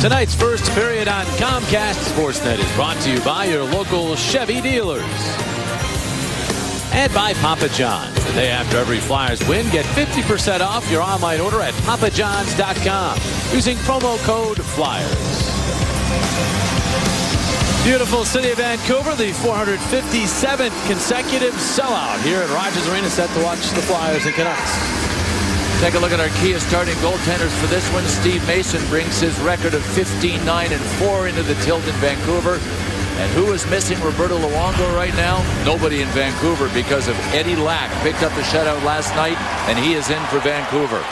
Tonight's first period on Comcast Sportsnet is brought to you by your local Chevy dealers. And by Papa John's. The day after every Flyers win, get 50% off your online order at papajohns.com using promo code FLYERS. Beautiful city of Vancouver, the 457th consecutive sellout here at Rogers Arena, set to watch the Flyers and Canucks. Take a look at our key starting goaltenders for this one. Steve Mason brings his record of 15-9-4 into the tilt in Vancouver. And who is missing Roberto Luongo right now? Nobody in Vancouver, because of Eddie Lack. Picked up the shutout last night, and he is in for Vancouver.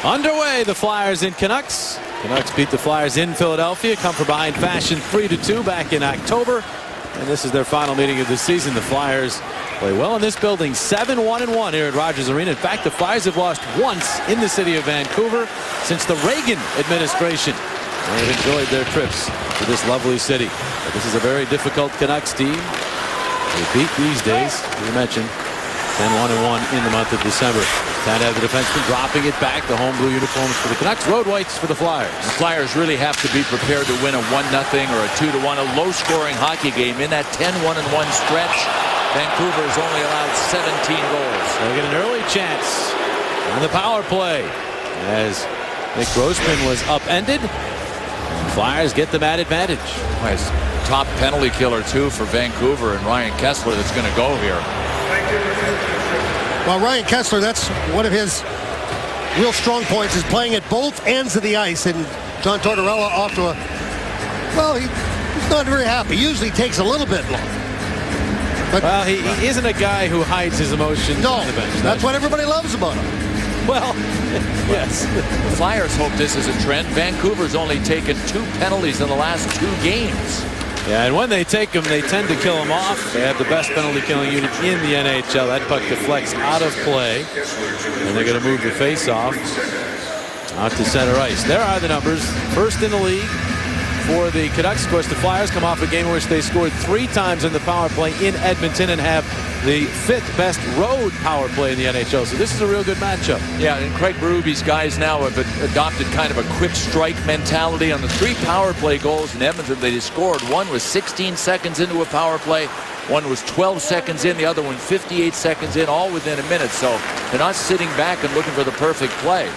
Underway, the Flyers and Canucks. Canucks beat the Flyers in Philadelphia, come from behind fashion 3-2 back in October. And this is their final meeting of the season. The Flyers play well in this building, 7-1-1 here at Rogers Arena. In fact, the Flyers have lost once in the city of Vancouver since the Reagan administration. They've enjoyed their trips to this lovely city. But this is a very difficult Canucks team. They beat these days, as you mentioned, 10-1-1 in the month of December. Can't have the defenseman dropping it back. The home blue uniforms for the Canucks, road whites for the Flyers. The Flyers really have to be prepared to win a 1-0 or a 2-1, a low-scoring hockey game. In that 10-1-1 stretch, Vancouver has only allowed 17 goals. They'll get an early chance on the power play as Nick Grossman was upended. Flyers get the mad advantage. Nice top penalty killer too for Vancouver, and Ryan Kessler that's going to go here. Well, Ryan Kessler, that's one of his real strong points, is playing at both ends of the ice. And John Tortorella off to a, well, he's not very happy. Usually takes a little bit long. But well, he isn't a guy who hides his emotions on the bench. That's what everybody loves about him. Well, yes. The Flyers hope this is a trend. Vancouver's only taken 2 penalties in the last 2 games. Yeah, and when they take them, they tend to kill them off. They have the best penalty killing unit in the NHL. That puck deflects out of play, and they're going to move the face-off out to center ice. There are the numbers. First in the league for the Canucks. Of course, the Flyers come off a game in which they scored 3 times in the power play in Edmonton and have the 5th best road power play in the NHL. So this is a real good matchup. Yeah, and Craig Berube's guys now have adopted kind of a quick strike mentality. On the 3 power play goals in Edmonton they scored, one was 16 seconds into a power play, one was 12 seconds in, the other one 58 seconds in, all within a minute. So they're not sitting back and looking for the perfect play.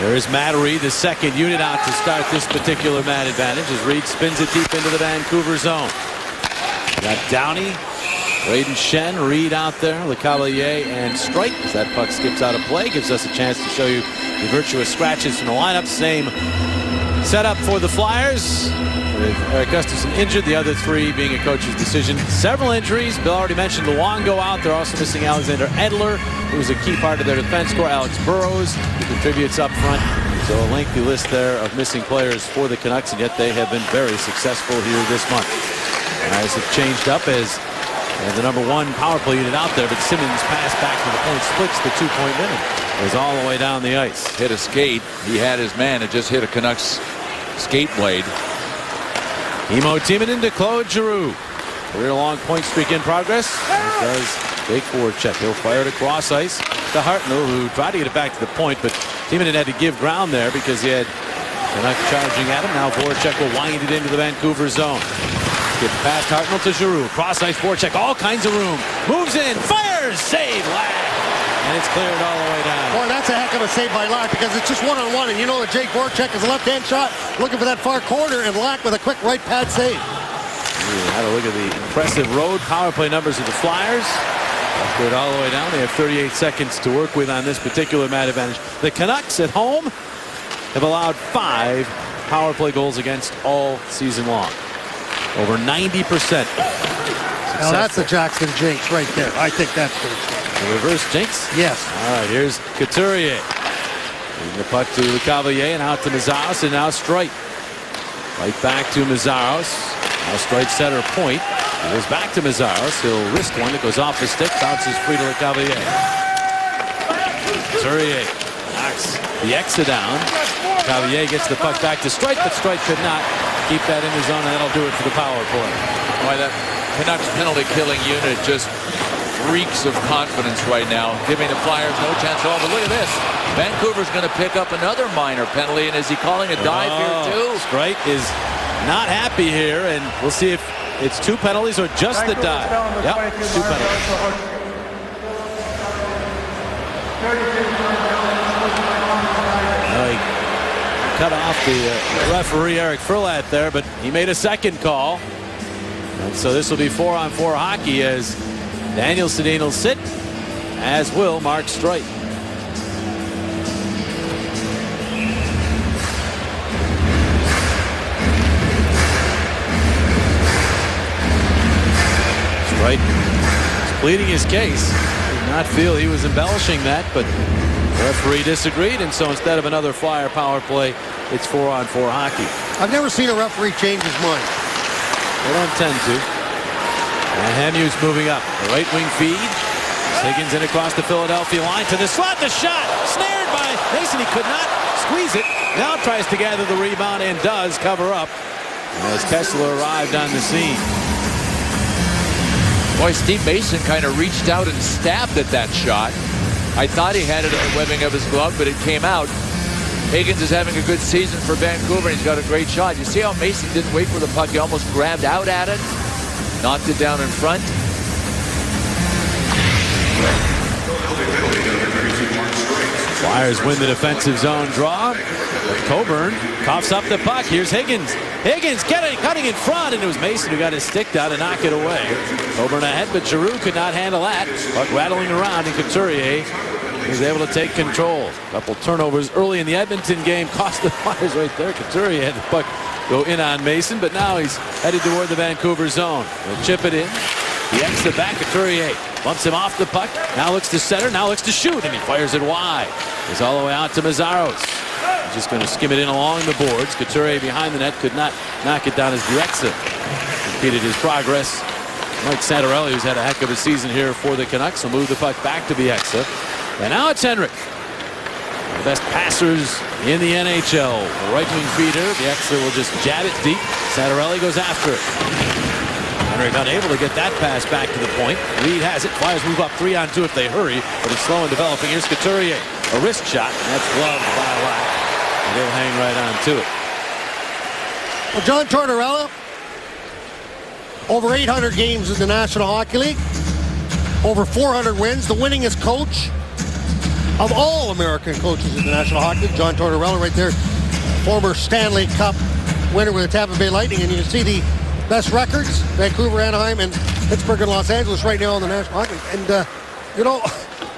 There is Matt Reed, the second unit out to start this particular man advantage as Reed spins it deep into the Vancouver zone. Got Downey, Braden Shen, Reed out there, LeCavalier, and Strike. As that puck skips out of play, gives us a chance to show you the virtuous scratches from the lineup. Same setup for the Flyers, with Eric Gustafsson injured, the other 3 being a coach's decision. Several injuries. Bill already mentioned Luongo out. They're also missing Alexander Edler, who is a key part of their defense corps. Alex Burrows, who contributes up front. So a lengthy list there of missing players for the Canucks, and yet they have been very successful here this month. Flyers have changed up as the number 1 power play unit out there, but Simmons' pass back to the point splits the 2-point limit. Goes all the way down the ice. Hit a skate. He had his man. It just hit a Canucks skate blade. Emo Timonen to Claude Giroux. Career-long point streak in progress. As does Jake Voracek. He'll fire it across ice to Hartnell, who tried to get it back to the point, but Timonen had to give ground there because he had Canucks charging at him. Now Voracek will wind it into the Vancouver zone. Gets past Hartnell to Giroux. Cross ice, Voracek, all kinds of room. Moves in, fires, save, Lack. And it's cleared all the way down. Boy, that's a heck of a save by Lack, because it's just one-on-one, and you know that Jake Voracek is a left-hand shot, looking for that far corner, and Lack with a quick right pad save. Had a look at the impressive road power play numbers of the Flyers. Cleared all the way down. They have 38 seconds to work with on this particular mad advantage. The Canucks at home have allowed 5 power play goals against all season long. Over 90%. Now that's the Jackson jinx right there. I think that's pretty strong. The reverse jinx? Yes. All right, here's Couturier. Leading the puck to LeCavalier and out to Mazaros, and now Strike. Right back to Mazaros. Now Strike center point. He goes back to Mazaros. He'll wrist one that goes off the stick, bounces free to LeCavalier. Couturier knocks the exit down. LeCavalier gets the puck back to Strike, but Strike could not keep that in the zone, and that'll do it for the power play. Why, that Canucks penalty killing unit just reeks of confidence right now, giving the Flyers no chance at all. But look at this. Vancouver's going to pick up another minor penalty, and is he calling a dive here too? Streit is not happy here, and we'll see if it's 2 penalties or just the dive. Yep, 2 penalties. He cut off the referee Eric Furlat there, but he made a second call. And so this will be 4-on-4 hockey as Daniel Sedin will sit, as will Mark Streit. Streit is pleading his case. Did not feel he was embellishing that, but the referee disagreed, and so instead of another Flyer power play, it's 4-on-4 hockey. I've never seen a referee change his mind. They don't tend to. And Hemuse moving up. The right wing feed. Higgins in across the Philadelphia line to the slot. The shot snared by Mason. He could not squeeze it. Now tries to gather the rebound and does cover up as Kessler arrived on the scene. Boy, Steve Mason kind of reached out and stabbed at that shot. I thought he had it in the webbing of his glove, but it came out. Higgins is having a good season for Vancouver, and he's got a great shot. You see how Mason didn't wait for the puck. He almost grabbed out at it, knocked it down in front. Flyers win the defensive zone draw. But Coburn coughs up the puck. Here's Higgins. Higgins cutting in front, and it was Mason who got his stick down to knock it away. Coburn ahead, but Giroux could not handle that. Puck rattling around, and Couturier was able to take control. A couple turnovers early in the Edmonton game cost the Flyers right there. Couturier had the puck go in on Mason, but now he's headed toward the Vancouver zone. He'll chip it in. He X the back. Couturier bumps him off the puck. Now looks to center. Now looks to shoot, and he fires it wide. He's all the way out to Mazzaros. He's just going to skim it in along the boards. Couturier behind the net could not knock it down as Bieksa repeated his progress. Mike Santorelli, who's had a heck of a season here for the Canucks, will move the puck back to Bieksa. And now it's Henrik. One of the best passers in the NHL. The right wing feeder. Bieksa will just jab it deep. Santorelli goes after it. Henrik unable to get that pass back to the point. Reed has it. Flyers move up 3-on-2 if they hurry, but it's slow in developing. Here's Couturier. A wrist shot, and that's gloved by Lack. And they'll hang right on to it. Well, John Tortorella, over 800 games in the National Hockey League, over 400 wins, the winningest coach of all American coaches in the National Hockey League. John Tortorella right there, former Stanley Cup winner with the Tampa Bay Lightning, and you can see the best records, Vancouver, Anaheim, and Pittsburgh and Los Angeles right now in the National Hockey League. And, you know,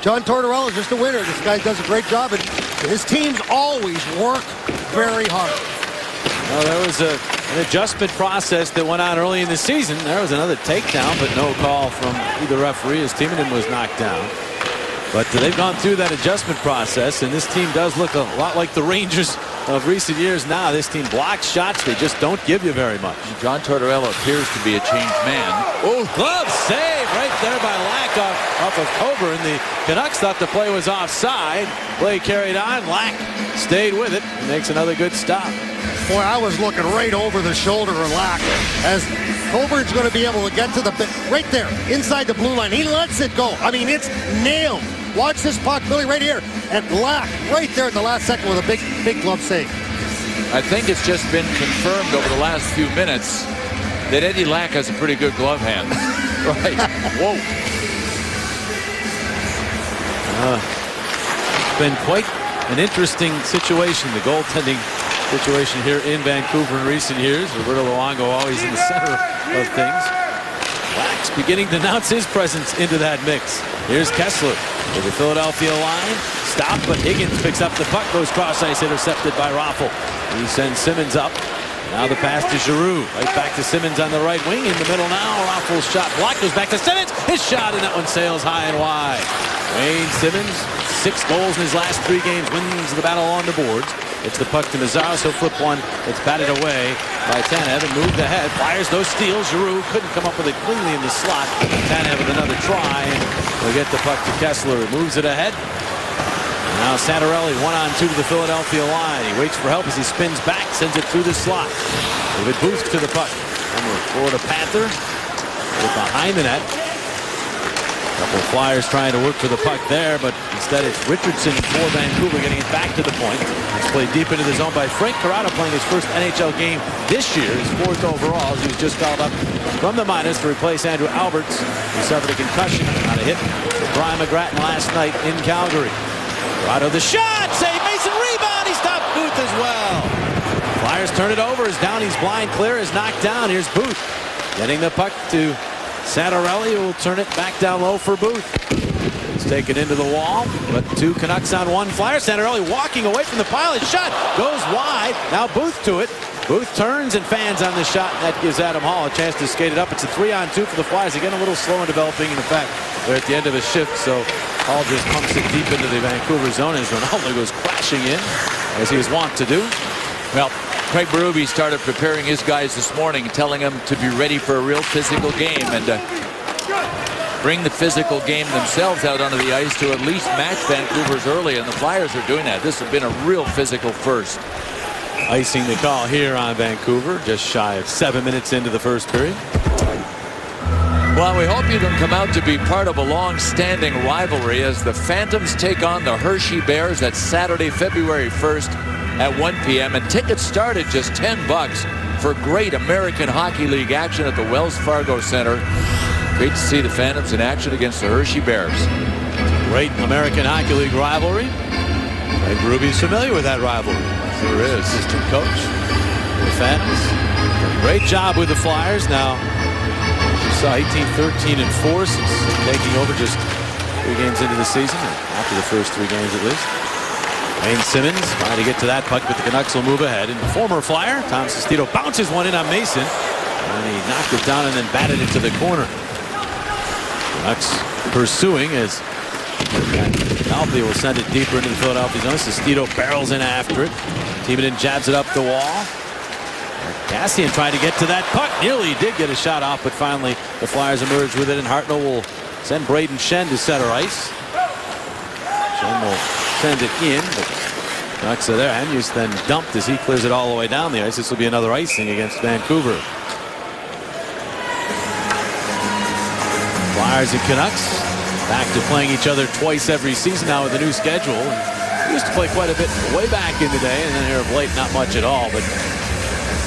John Tortorella is just a winner. This guy does a great job, and his teams always work very hard. Well, there was an adjustment process that went on early in the season. There was another takedown, but no call from either referee as Timonen was knocked down. But they've gone through that adjustment process, and this team does look a lot like the Rangers of recent years now. This team blocks shots. They just don't give you very much. John Tortorella appears to be a changed man. Oh, glove save right there by Lack off of Coburn. The Canucks thought the play was offside. Play carried on. Lack stayed with it and makes another good stop. Boy, I was looking right over the shoulder of Lack as Coburn's going to be able to get to the right there inside the blue line. He lets it go. I mean, it's nailed. Watch this puck, Billy, right here. And Lack right there at the last second with a big glove save. I think it's just been confirmed over the last few minutes that Eddie Lack has a pretty good glove hand. Right. Whoa. It's been quite an interesting situation, the goaltending situation here in Vancouver in recent years. Roberto Luongo always in the center of things. Lack's beginning to announce his presence into that mix. Here's Kessler with the Philadelphia line. Stop, but Higgins picks up the puck, goes cross ice, intercepted by Raffl. He sends Simmons up. Now the pass to Giroux. Right back to Simmons on the right wing. In the middle now. Raffl's shot blocked. Goes back to Simmons. His shot, and that one sails high and wide. Wayne Simmons, 6 goals in his last 3 games. Wins the battle on the boards. It's the puck to Mazzaros. He'll flip one. It's batted away by Tanev and moved ahead. Fires those steals. Giroux couldn't come up with it cleanly in the slot. Tanev with another try. And they'll get the puck to Kessler. Moves it ahead. Now Santorelli 1-on-2 to the Philadelphia line. He waits for help as he spins back, sends it through the slot. David Booth to the puck. Former Florida Panther. Behind the net. Couple of Flyers trying to work for the puck there, but instead it's Richardson for Vancouver getting it back to the point. It's played deep into the zone by Frank Corrado, playing his first NHL game this year, his 4th overall. He was just called up from the minors to replace Andrew Alberts, who suffered a concussion on a hit with Brian McGrattan last night in Calgary. Corrado the shot, save Mason, rebound, he stopped Booth as well. Flyers turn it over as Downey's blind clear is knocked down. Here's Booth getting the puck to Santorelli, who will turn it back down low for Booth. It's taken into the wall, but 2 Canucks on 1 Flyer. Santorelli walking away from the pile. His shot goes wide. Now Booth to it. Booth turns and fans on the shot, and that gives Adam Hall a chance to skate it up. It's a 3-on-2 for the Flyers. Again, a little slow in developing. In fact, they're at the end of a shift, so Hall just pumps it deep into the Vancouver zone as Ronaldo goes crashing in, as he is wont to do. Well, Craig Berube started preparing his guys this morning, telling them to be ready for a real physical game and bring the physical game themselves out onto the ice to at least match Vancouver's early, and the Flyers are doing that. This has been a real physical first. Icing the call here on Vancouver, just shy of 7 minutes into the first period. Well, we hope you can come out to be part of a long-standing rivalry as the Phantoms take on the Hershey Bears. That's Saturday, February 1st at 1 p.m. And tickets start at just $10 for great American Hockey League action at the Wells Fargo Center. Great to see the Phantoms in action against the Hershey Bears. Great American Hockey League rivalry. Craig Berube is familiar with that rivalry. Sure is. Assistant coach. The Phantoms. Great job with the Flyers. Now, you saw 18-13-4 since taking over just 3 games into the season, after the first 3 games at least. Wayne Simmons trying to get to that puck, but the Canucks will move ahead. And the former Flyer, Tom Sestito, bounces one in on Mason. And he knocked it down and then batted it to the corner. Canucks pursuing as Alfie will send it deeper into the Philadelphia zone. Sestito barrels in after it. Timonen jabs it up the wall. Cassian trying to get to that puck. Nearly did get a shot off, but finally the Flyers emerge with it, and Hartnell will send Braden Shen to center ice. Shen will send it in, but Canucks are there. Hanius then dumped as he clears it all the way down the ice. This will be another icing against Vancouver. Flyers and Canucks back to playing each other twice every season now with the new schedule. We used to play quite a bit way back in the day, and then here of late not much at all. But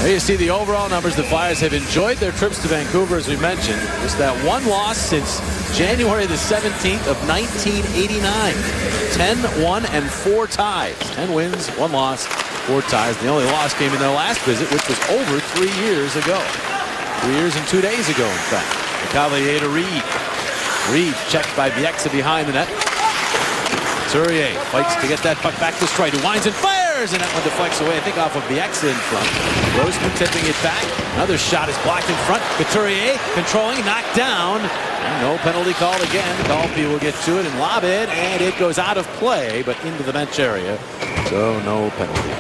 there you see the overall numbers. The Flyers have enjoyed their trips to Vancouver, as we mentioned. Just that 1 loss since January the 17th of 1989. 10-1-4 ties. 10 wins, 1 loss, 4 ties. The only loss came in their last visit, which was over 3 years ago. 3 years and 2 days ago, in fact. Cavalier to Reed. Reed checked by Bieksa behind the net. Couturier fights to get that puck back to Streit, who winds and fires, and that one deflects away, I think, off of Bieksa in front. Grossman tipping it back. Another shot is blocked in front. Couturier controlling, knocked down. And no penalty called again. Dalby will get to it and lob it, and it goes out of play, but into the bench area. So no penalty.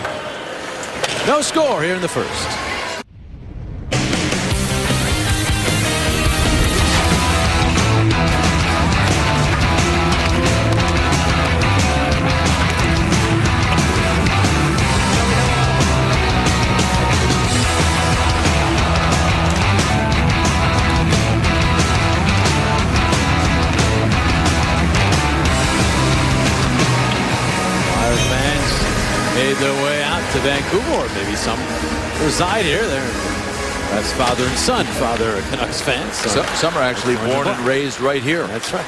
No score here in the first. Their way out to Vancouver, or maybe some reside here. That's father and son. Father a Canucks fan. So some are actually born and raised right here. That's right.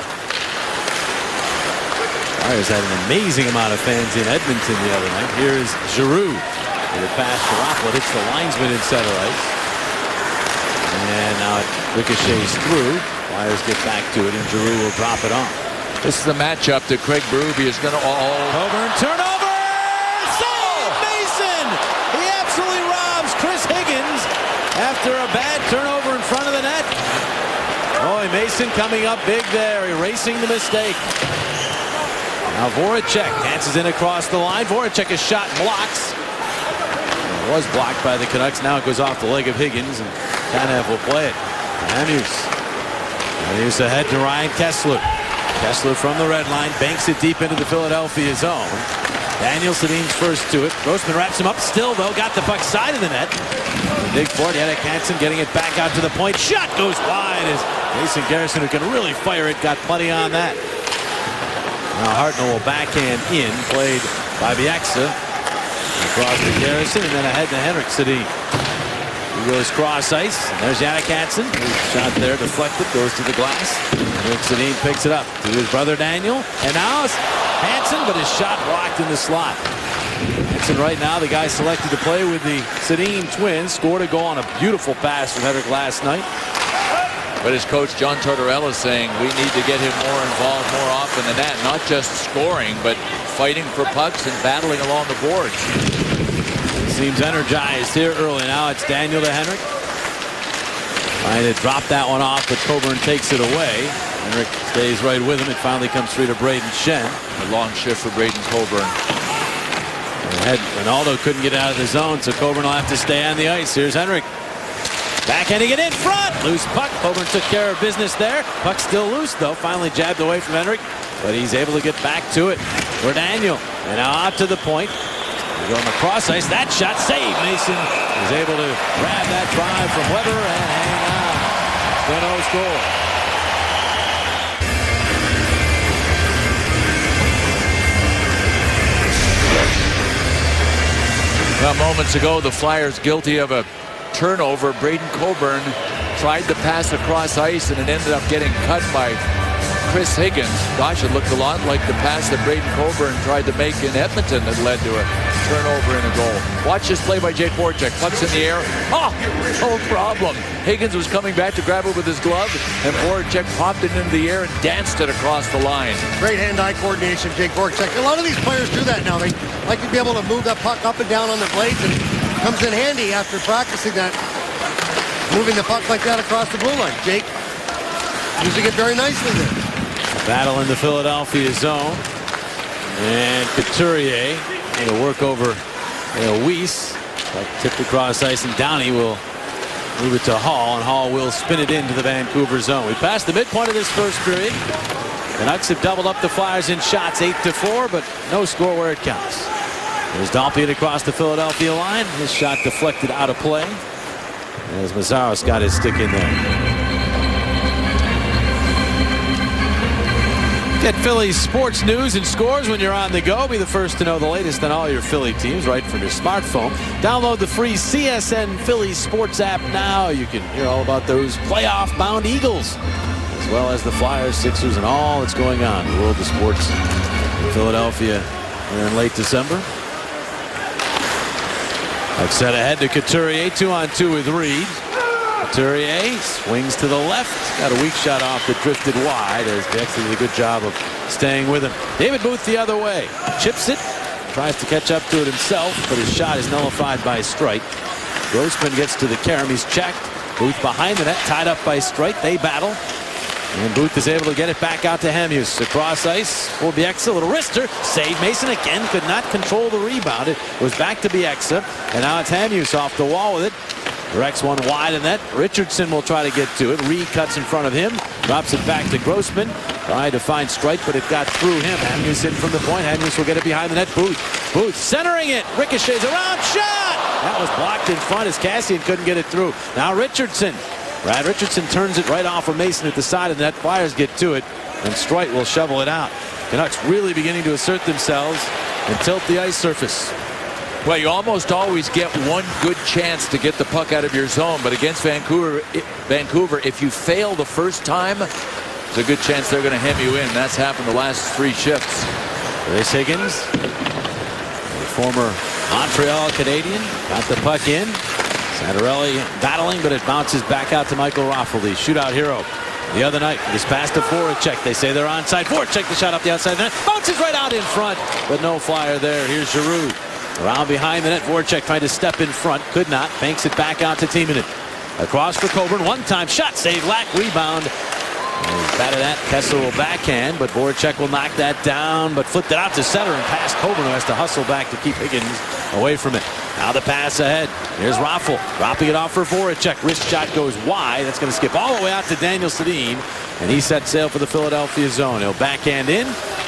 Flyers had an amazing amount of fans in Edmonton the other night. Here's Giroux with a pass to Rafflet. Hits the linesman in center ice. And now it ricochets through. Flyers get back to it, and Giroux will drop it on. This is the matchup that Craig Berube is going to Coburn turnover. Chris Higgins after a bad turnover in front of the net. Oh, Mason coming up big there, erasing the mistake. Now Voracek dances in across the line. Voracek's shot blocks. It was blocked by the Canucks. Now it goes off the leg of Higgins, and Tanev will play it. Hanius ahead to Ryan Kessler. Kessler from the red line banks it deep into the Philadelphia zone. Daniel Sedin's first to it. Grossman wraps him up. Still, though, got the puck side of the net. Dig for it. Yannick Hansen getting it back out to the point. Shot goes wide as Mason Garrison, who can really fire it, got plenty on that. Now Hartnell will backhand in, played by Bieksa. Across to Garrison, and then ahead to Henrik Sedin. He goes cross ice, and there's Jannik Hansen. Shot there deflected, goes to the glass. Henrik Sedin picks it up to his brother Daniel, and now it's Hansen, but his shot blocked in the slot. Hansen right now, the guy selected to play with the Sedin twins, scored a goal on a beautiful pass from Henrik last night. But his coach John Tortorella is saying we need to get him more involved more often than that. Not just scoring, but fighting for pucks and battling along the boards. Seems energized here early. Now it's Daniel to Henrik. Trying to drop that one off, but Coburn takes it away. Henrik stays right with him. It finally comes free to Braden Shen. A long shift for Braden Coburn. Ronaldo couldn't get out of the zone, so Coburn will have to stay on the ice. Here's Henrik. Backhanding it in front. Loose puck. Coburn took care of business there. Puck still loose, though. Finally jabbed away from Henrik, but he's able to get back to it for Daniel. And now out to the point. Going across ice. That shot saved. Mason is able to grab that try from Weber and hang on. Steno score. Well, moments ago, the Flyers guilty of a turnover. Braden Coburn tried to pass across ice, and it ended up getting cut by Chris Higgins. Gosh, it looked a lot like the pass that Braden Coburn tried to make in Edmonton that led to a turnover and a goal. Watch this play by Jake Voracek. Puck's in the air. Oh, no problem. Higgins was coming back to grab it with his glove, and Voracek popped it into the air and danced it across the line. Great hand-eye coordination, Jake Voracek. A lot of these players do that now. They like to be able to move that puck up and down on the blades, and comes in handy after practicing that, moving the puck like that across the blue line. Jake using it very nicely there. Battle in the Philadelphia zone. And Couturier will work over Weiss. Tipped across ice, and Downey will move it to Hall, and Hall will spin it into the Vancouver zone. We passed the midpoint of this first period. The Canucks have doubled up the Flyers in shots, 8-4, but no score where it counts. There's Dalpian across the Philadelphia line. His shot deflected out of play as Mazzaros got his stick in there. Get Phillies sports news and scores when you're on the go. Be the first to know the latest on all your Philly teams right from your smartphone. Download the free CSN Phillies sports app now. You can hear all about those playoff-bound Eagles, as well as the Flyers, Sixers, and all that's going on in the world of sports in Philadelphia here in late December. I've set ahead to Couturier, 2-on-2 with Reed. Couturier swings to the left. Got a weak shot off that drifted wide as Bieksa did a good job of staying with him. David Booth the other way. Chips it. Tries to catch up to it himself, but his shot is nullified by Streit. Grossman gets to the carom. He's checked. Booth behind the net, tied up by Streit. They battle. And Booth is able to get it back out to Hemhus. Across ice for Bieksa. Little wrister. Save. Mason again could not control the rebound. It was back to Bieksa. And now it's Hemhus off the wall with it. Directs one wide in net. Richardson will try to get to it. Reed cuts in front of him. Drops it back to Grossman. Tried to find Streit, but it got through him. Hemhus in from the point. Hemhus will get it behind the net. Booth centering it. Ricochets around. Shot! That was blocked in front as Cassian couldn't get it through. Now Richardson. Brad Richardson turns it right off of Mason at the side of the net. Flyers get to it, and Streit will shovel it out. Canucks really beginning to assert themselves and tilt the ice surface. Well, you almost always get one good chance to get the puck out of your zone, but against Vancouver, if you fail the first time, there's a good chance they're going to hem you in. That's happened the last 3 shifts. Chris Higgins, the former Montreal Canadian, got the puck in. Santorelli battling, but it bounces back out to Michael Raffl, the shootout hero. The other night, this pass to Voracek. They say they're onside. Voracek the shot up the outside net. Bounces right out in front, but no Flyer there. Here's Giroux. Around behind the net. Voracek tried to step in front. Could not. Banks it back out to Timonen. Across for Coburn. One-time shot. Save. Lack. Rebound. Batted at. Kessel will backhand, but Voracek will knock that down, but flipped it out to center and past Coburn, who has to hustle back to keep Higgins away from it. Now the pass ahead. Here's Raffl dropping it off for Voracek. Wrist shot goes wide. That's going to skip all the way out to Daniel Sedin, and he sets sail for the Philadelphia zone. He'll backhand in,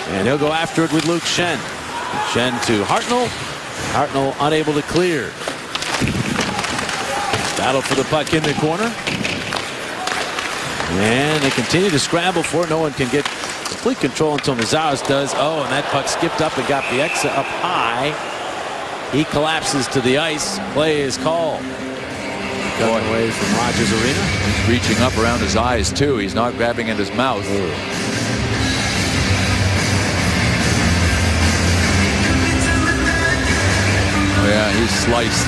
and he'll go after it with Luke Schenn. Schenn to Hartnell. Hartnell unable to clear. Battle for the puck in the corner. And they continue to scramble for it. No one can get complete control until Meszaros does. Oh, and that puck skipped up and got Bieksa up high. He collapses to the ice. Play is called. Going away from Rogers Arena. He's reaching up around his eyes, too. He's not grabbing at his mouth. Yeah, he's sliced.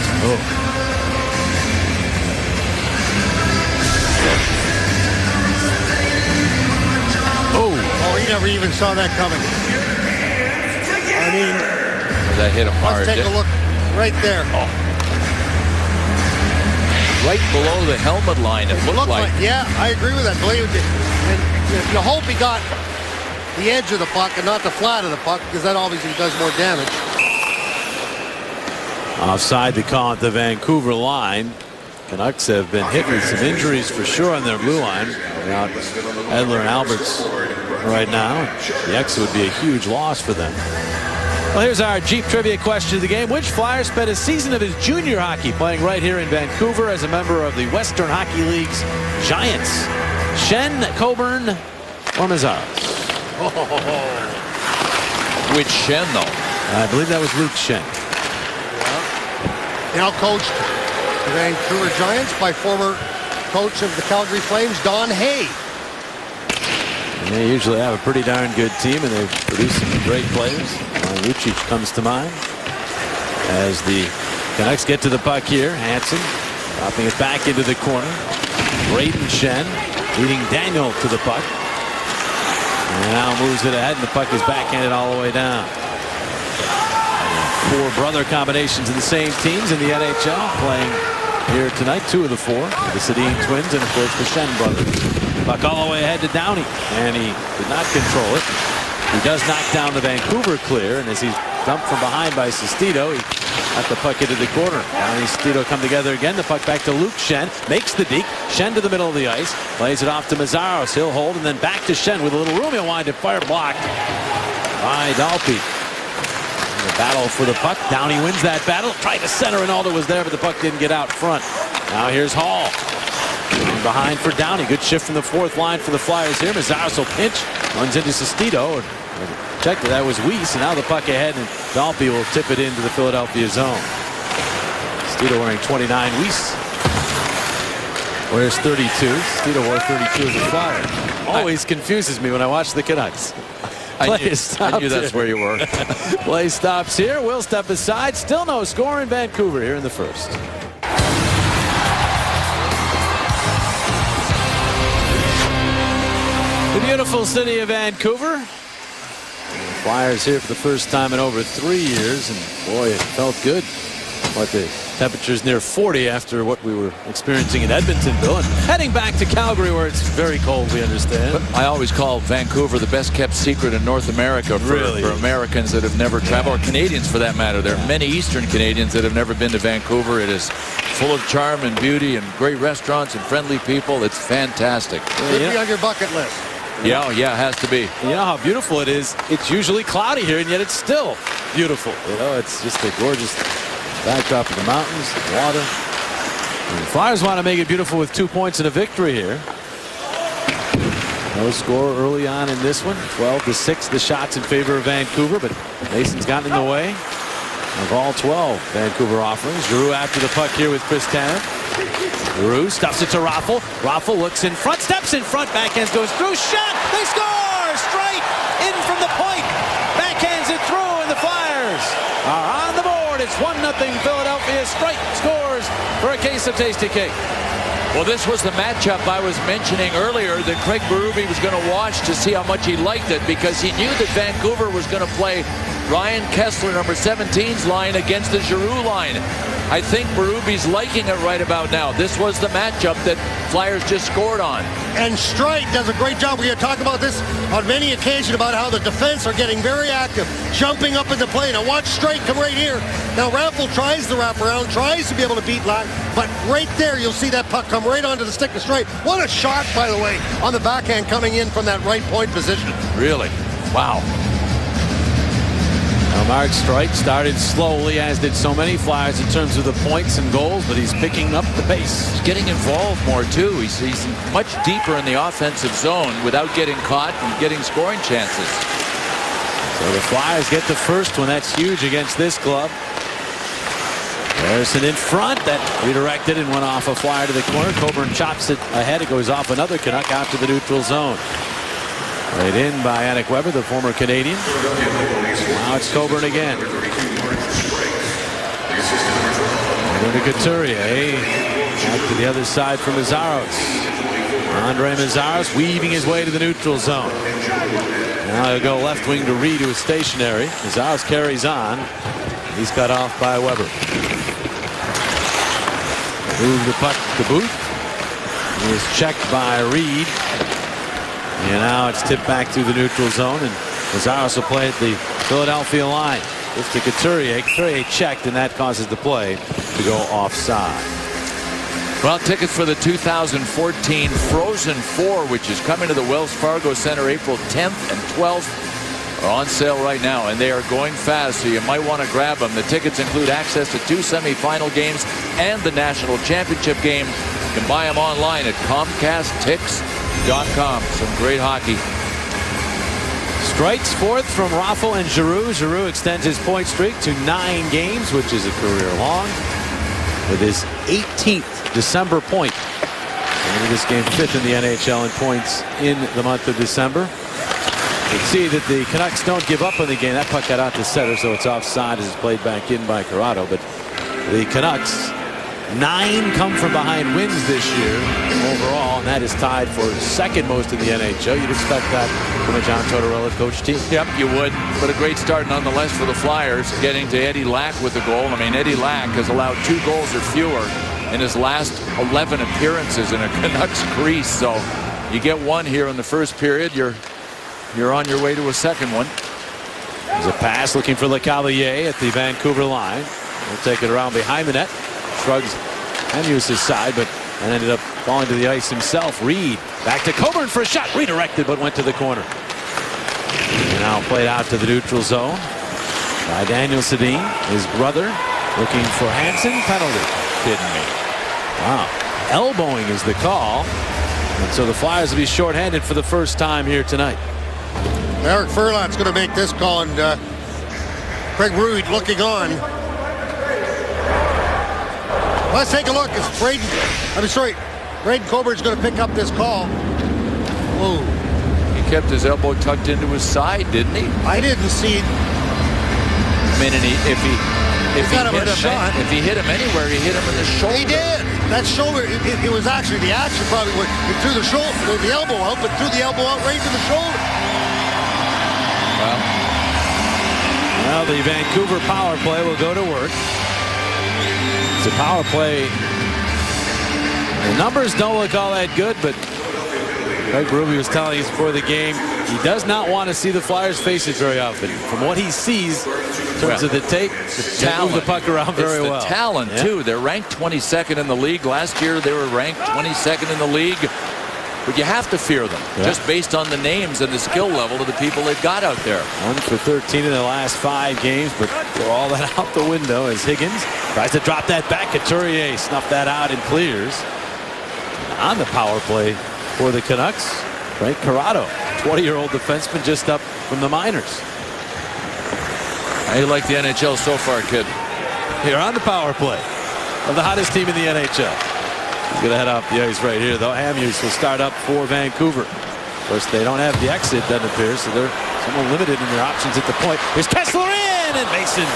Oh, he never even saw that coming. I mean, That hit him hard. let's take a look right there. Right below the helmet line, it looked like. Yeah, I agree with that. Believe it. And you hope he got the edge of the puck and not the flat of the puck, because that obviously does more damage. Offside the call at the Vancouver line. Canucks have been hit with some injuries for sure on their blue line. Without Edler and Alberts right now. The X would be a huge loss for them. Well, here's our Jeep trivia question of the game. Which Flyer spent a season of his junior hockey playing right here in Vancouver as a member of the Western Hockey League's Giants? Schenn, Coburn, or Meszaros? Which Schenn, though? I believe that was Luke Schenn. Now coached the Vancouver Giants by former coach of the Calgary Flames, Don Hay. And they usually have a pretty darn good team, and they've produced some great players. Lucic comes to mind as the Canucks get to the puck here. Hansen dropping it back into the corner. Brayden Schenn leading Daniel to the puck. And now moves it ahead, and the puck is backhanded all the way down. Four brother combinations of the same teams in the NHL playing here tonight. Two of the four, the Sedin twins, and of course the Schenn brothers. Puck all the way ahead to Downey, and he did not control it. He does knock down the Vancouver clear, and as he's dumped from behind by Sestito, he got the puck into the corner. Downey and Sestito come together again. The puck back to Luke Schenn, makes the deke. Schenn to the middle of the ice, plays it off to Meszaros. He'll hold, and then back to Schenn with a little room. He'll wind it, fire blocked by Dalpe. The battle for the puck. Downey wins that battle. Tried to center, and Alder was there, but the puck didn't get out front. Now here's Hall. And behind for Downey. Good shift from the fourth line for the Flyers here. Meszaros will pinch. Runs into Sestito. Checked it. That was Weiss. And now the puck ahead. And Dalpe will tip it into the Philadelphia zone. Sestito wearing 29. Weiss wears 32. Sestito wore 32 as a Flyer. Always confuses me when I watch the Canucks. I knew that's where you were. Play stops here. We'll step aside. Still no score in Vancouver here in the first. The beautiful city of Vancouver. The Flyers here for the first time in over 3 years, and boy, it felt good. But the temperature's near 40 after what we were experiencing in Edmontonville, and heading back to Calgary where it's very cold, we understand. But I always call Vancouver the best kept secret in North America for Americans that have never traveled, or Canadians for that matter. There are many Eastern Canadians that have never been to Vancouver. It is full of charm and beauty and great restaurants and friendly people. It's fantastic. Should be on your bucket list. Yeah, it has to be. You know how beautiful it is. It's usually cloudy here, and yet it's still beautiful. You know, it's just a gorgeous backdrop of the mountains, the water. And the Flyers want to make it beautiful with 2 points and a victory here. No score early on in this one. 12-6 the shots in favor of Vancouver, but Mason's gotten in the way of all 12 Vancouver offerings. Giroux after the puck here with Chris Tanev. Giroux stuffs it to Raffl. Raffl looks in front, steps in front, backhands goes through, shot! They score! Strike in from the point. Backhands it through, and the Flyers are on the board. It's 1-0 Philadelphia. Strike scores for a case of Tasty Cake. Well, this was the matchup I was mentioning earlier that Craig Berube was going to watch to see how much he liked it, because he knew that Vancouver was going to play Ryan Kessler, number 17's line, against the Giroux line. I think Berube's liking it right about now. This was the matchup that Flyers just scored on. And Streit does a great job. We have talked about this on many occasions about how the defense are getting very active, jumping up in the play. Now watch Streit come right here. Now Raffl tries the wraparound, tries to be able to beat Lack, but right there you'll see that puck come right onto the stick of Streit. What a shot, by the way, on the backhand coming in from that right point position. Really? Wow. Mark Streit started slowly, as did so many Flyers in terms of the points and goals, but he's picking up the pace. He's getting involved more too. He's much deeper in the offensive zone without getting caught and getting scoring chances. So the Flyers get the first one. That's huge against this club. Harrison in front. That redirected and went off a Flyer to the corner. Coburn chops it ahead. It goes off another Canuck out to the neutral zone. Played in by Yannick Weber, the former Canadian. Now it's Coburn again. Over to Couturier. Back to the other side for Meszaros. Andre Meszaros weaving his way to the neutral zone. Now he'll go left wing to Reed, who is stationary. Meszaros carries on. He's cut off by Weber. Move the puck to Booth. He is checked by Reed. And now it's tipped back to the neutral zone, and Meszaros will play at the Philadelphia line. It's to Couturier. Couturier checked, and that causes the play to go offside. Well, tickets for the 2014 Frozen Four, which is coming to the Wells Fargo Center April 10th and 12th, are on sale right now, and they are going fast, so you might want to grab them. The tickets include access to 2 semifinal games and the national championship game. You can buy them online at ComcastTix.com. Some great hockey. Streit's fourth from Raffl and Giroux. Giroux extends his point streak to 9 games, which is a career long, with his 18th December point. And this game 5th in the NHL in points in the month of December. You can see that the Canucks don't give up on the game. That puck got out to center, so it's offside as it's played back in by Corrado. But the Canucks, 9 come from behind wins this year overall, and that is tied for second most in the NHL. You'd expect that from a John Tortorella coach team. Yep, you would. But a great start nonetheless for the Flyers, getting to Eddie Lack with the goal. I mean, Eddie Lack has allowed 2 goals or fewer in his last 11 appearances in a Canucks crease. So you get one here in the first period, you're on your way to a second one. There's a pass looking for LeCavalier at the Vancouver line. He'll take it around behind the net. Shrugs Hamius' side, but and ended up falling to the ice himself. Reed back to Coburn for a shot. Redirected, but went to the corner. And now played out to the neutral zone by Daniel Sedin. His brother looking for Hansen. Penalty. Kidding me. Wow. Elbowing is the call. And so the Flyers will be shorthanded for the first time here tonight. Eric Furlat's going to make this call, and Craig Reed looking on. Let's take a look. It's Braden Coburn's going to pick up this call. Whoa. He kept his elbow tucked into his side, didn't he? I didn't see it. I mean, and if he hit him anywhere, he hit him in the shoulder. He did. That shoulder, it was actually the action probably went through the shoulder, the elbow out, but threw the elbow out right to the shoulder. Well, the Vancouver power play will go to work. It's a power play. The numbers don't look all that good, but Craig Berube was telling us before the game he does not want to see the Flyers' faces very often. From what he sees in terms of the tape, they move the puck around very well. It's the talent, too. They're ranked 22nd in the league. Last year, they were ranked 22nd in the league. But you have to fear them, just based on the names and the skill level of the people they've got out there. 1 for 13 in the last 5 games, but throw all that out the window as Higgins tries to drop that back. Couturier snuffed that out and clears. On the power play for the Canucks, Frank Corrado, 20-year-old defenseman just up from the minors. How you like the NHL so far, kid? Here on the power play of the hottest team in the NHL. He's going to head off the ice right here, though. Hamius will start up for Vancouver. Of course, they don't have the exit, doesn't appear, so they're somewhat limited in their options at the point. Here's Kessler in, and Mason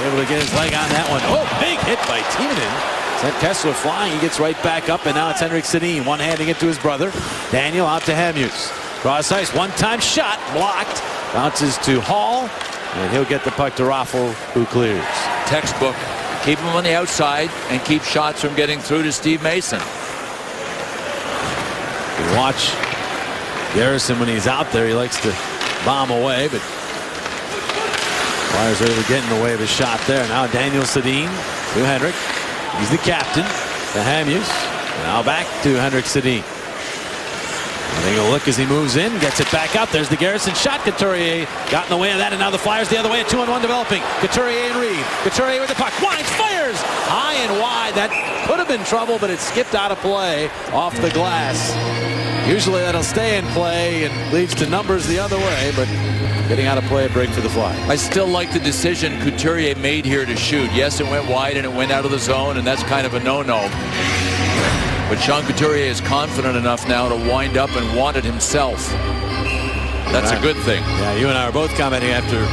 able to get his leg on that one. Oh, big hit by Timonen. Sent Kessler flying. He gets right back up, and now it's Henrik Sedin one-handing it to his brother. Daniel out to Hamius. Cross ice, one-time shot, blocked. Bounces to Hall, and he'll get the puck to Raffl, who clears. Textbook. Keep him on the outside and keep shots from getting through to Steve Mason. You watch Garrison when he's out there. He likes to bomb away, but Flyers are able to get in the way of a shot there. Now Daniel Sedin to Henrik. He's the captain to Hamius. Now back to Henrik Sedin. Taking a look as he moves in, gets it back out. There's the Garrison shot. Couturier got in the way of that, and now the Flyers the other way. A 2-on-1 developing. Couturier and Reed. Couturier with the puck. Winds, fires high and wide. That could have been trouble, but it skipped out of play off the glass. Usually that'll stay in play and leads to numbers the other way, but getting out of play, a break for the Flyers. I still like the decision Couturier made here to shoot. Yes, it went wide and it went out of the zone, and that's kind of a no-no. But Sean Couturier is confident enough now to wind up and want it himself. That's a good thing. Yeah, you and I are both commenting after the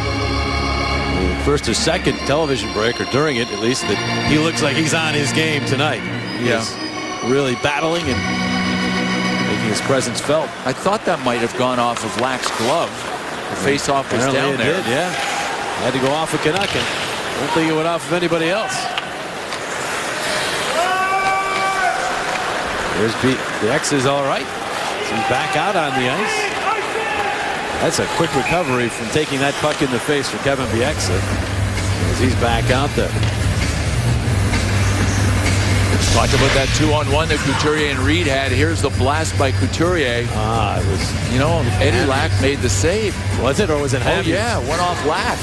first or second television break, or during it at least, that he looks like he's on his game tonight. He is really battling and making his presence felt. I thought that might have gone off of Lack's glove. The face-off was down there. Did, yeah. Had to go off of Canuck. I don't think it went off of anybody else. There's the X is all right. He's back out on the ice. That's a quick recovery from taking that puck in the face for Kevin Bieksa, as he's back out there. Talked about that 2-on-1 that Couturier and Reed had. Here's the blast by Couturier. It was, you know, Eddie Lack made the save. Was it, or was it Hamhuis? Oh yeah, went off Lack.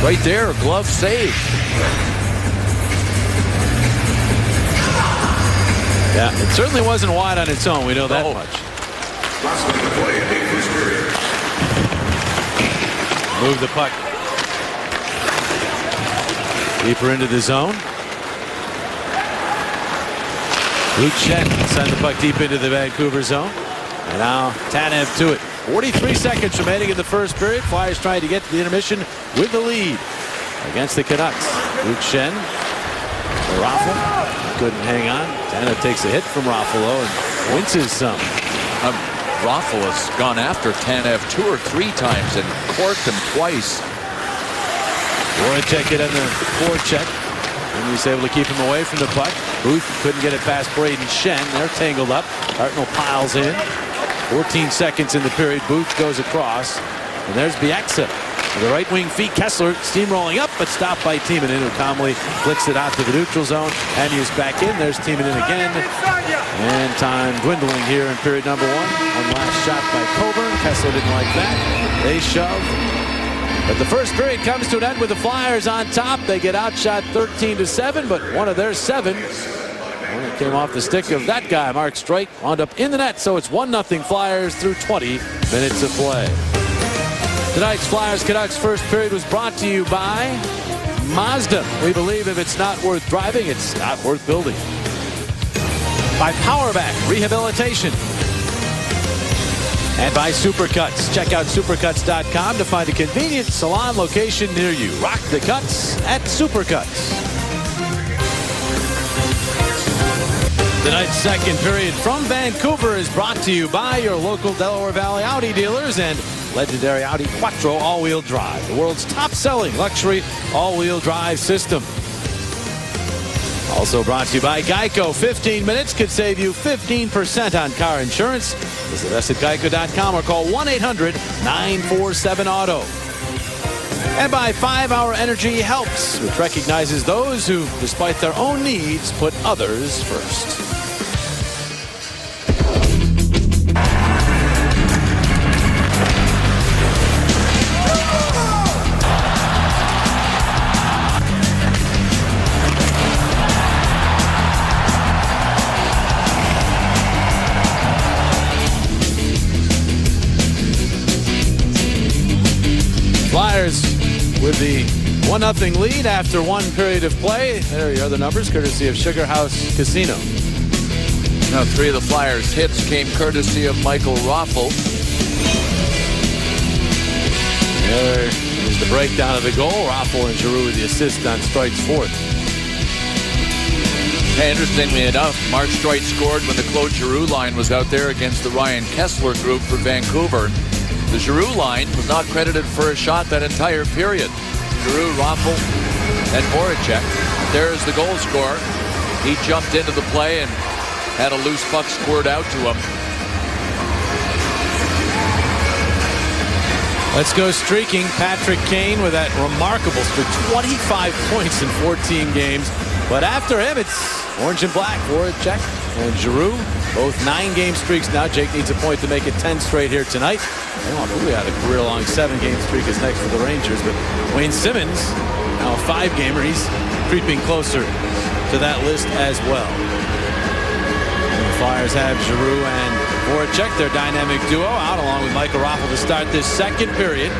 Right there, glove save. Yeah, it certainly wasn't wide on its own. We know that much. Move the puck deeper into the zone. Luke Schenn sent the puck deep into the Vancouver zone. And now Tanev to it. 43 seconds remaining in the first period. Flyers trying to get to the intermission with the lead against the Canucks. Luke Schenn. Raffl couldn't hang on. Tanev takes a hit from Raffalo and winces some. Raffl has gone after Tanev 2 or 3 times and corked him twice. Voracek it on the forecheck. And he's able to keep him away from the puck. Booth couldn't get it past Brayden Schenn. They're tangled up. Hartnell piles in. 14 seconds in the period. Booth goes across. And there's Bieksa. The right wing feet. Kessler steamrolling up, but stopped by Timonen, who calmly flicks it out to the neutral zone. Hanius back in. There's Timonen again. And time dwindling here in period number 1. One last shot by Coburn. Kessler didn't like that. They shove. But the first period comes to an end with the Flyers on top. They get outshot 13-7, but one of their 7 came off the stick of that guy, Mark Streit, wound up in the net. So it's 1-0 Flyers through 20 minutes of play. Tonight's Flyers Canucks first period was brought to you by Mazda. We believe if it's not worth driving, it's not worth building. By Powerback Rehabilitation. And by Supercuts. Check out supercuts.com to find a convenient salon location near you. Rock the cuts at Supercuts. Tonight's second period from Vancouver is brought to you by your local Delaware Valley Audi dealers and legendary Audi Quattro all-wheel drive, the world's top-selling luxury all-wheel drive system. Also brought to you by Geico. 15 minutes could save you 15% on car insurance. Visit us at geico.com or call 1-800-947-AUTO. And by 5 Hour Energy Helps, which recognizes those who, despite their own needs, put others first. Flyers with the 1-0 lead after 1 period of play. There are your other numbers, courtesy of Sugar House Casino. Now 3 of the Flyers' hits came courtesy of Michael Raffl. There is the breakdown of the goal. Raffl and Giroux with the assist on Streit's 4th. Hey, interestingly enough, Mark Streit scored when the Claude Giroux line was out there against the Ryan Kessler group for Vancouver. The Giroux line was not credited for a shot that entire period. Giroux, Raffl, and Voracek. There's the goal scorer. He jumped into the play and had a loose puck squirt out to him. Let's go streaking. Patrick Kane with that remarkable streak. 25 points in 14 games. But after him, it's orange and black. Voracek and Giroux, both 9-game streaks now. Jake needs a point to make it 10 straight here tonight. We had a career-long 7-game streak is next for the Rangers. But Wayne Simmons, now a 5-gamer, he's creeping closer to that list as well. And the Flyers have Giroux and Voracek, their dynamic duo, out along with Michael Raffl to start this second period.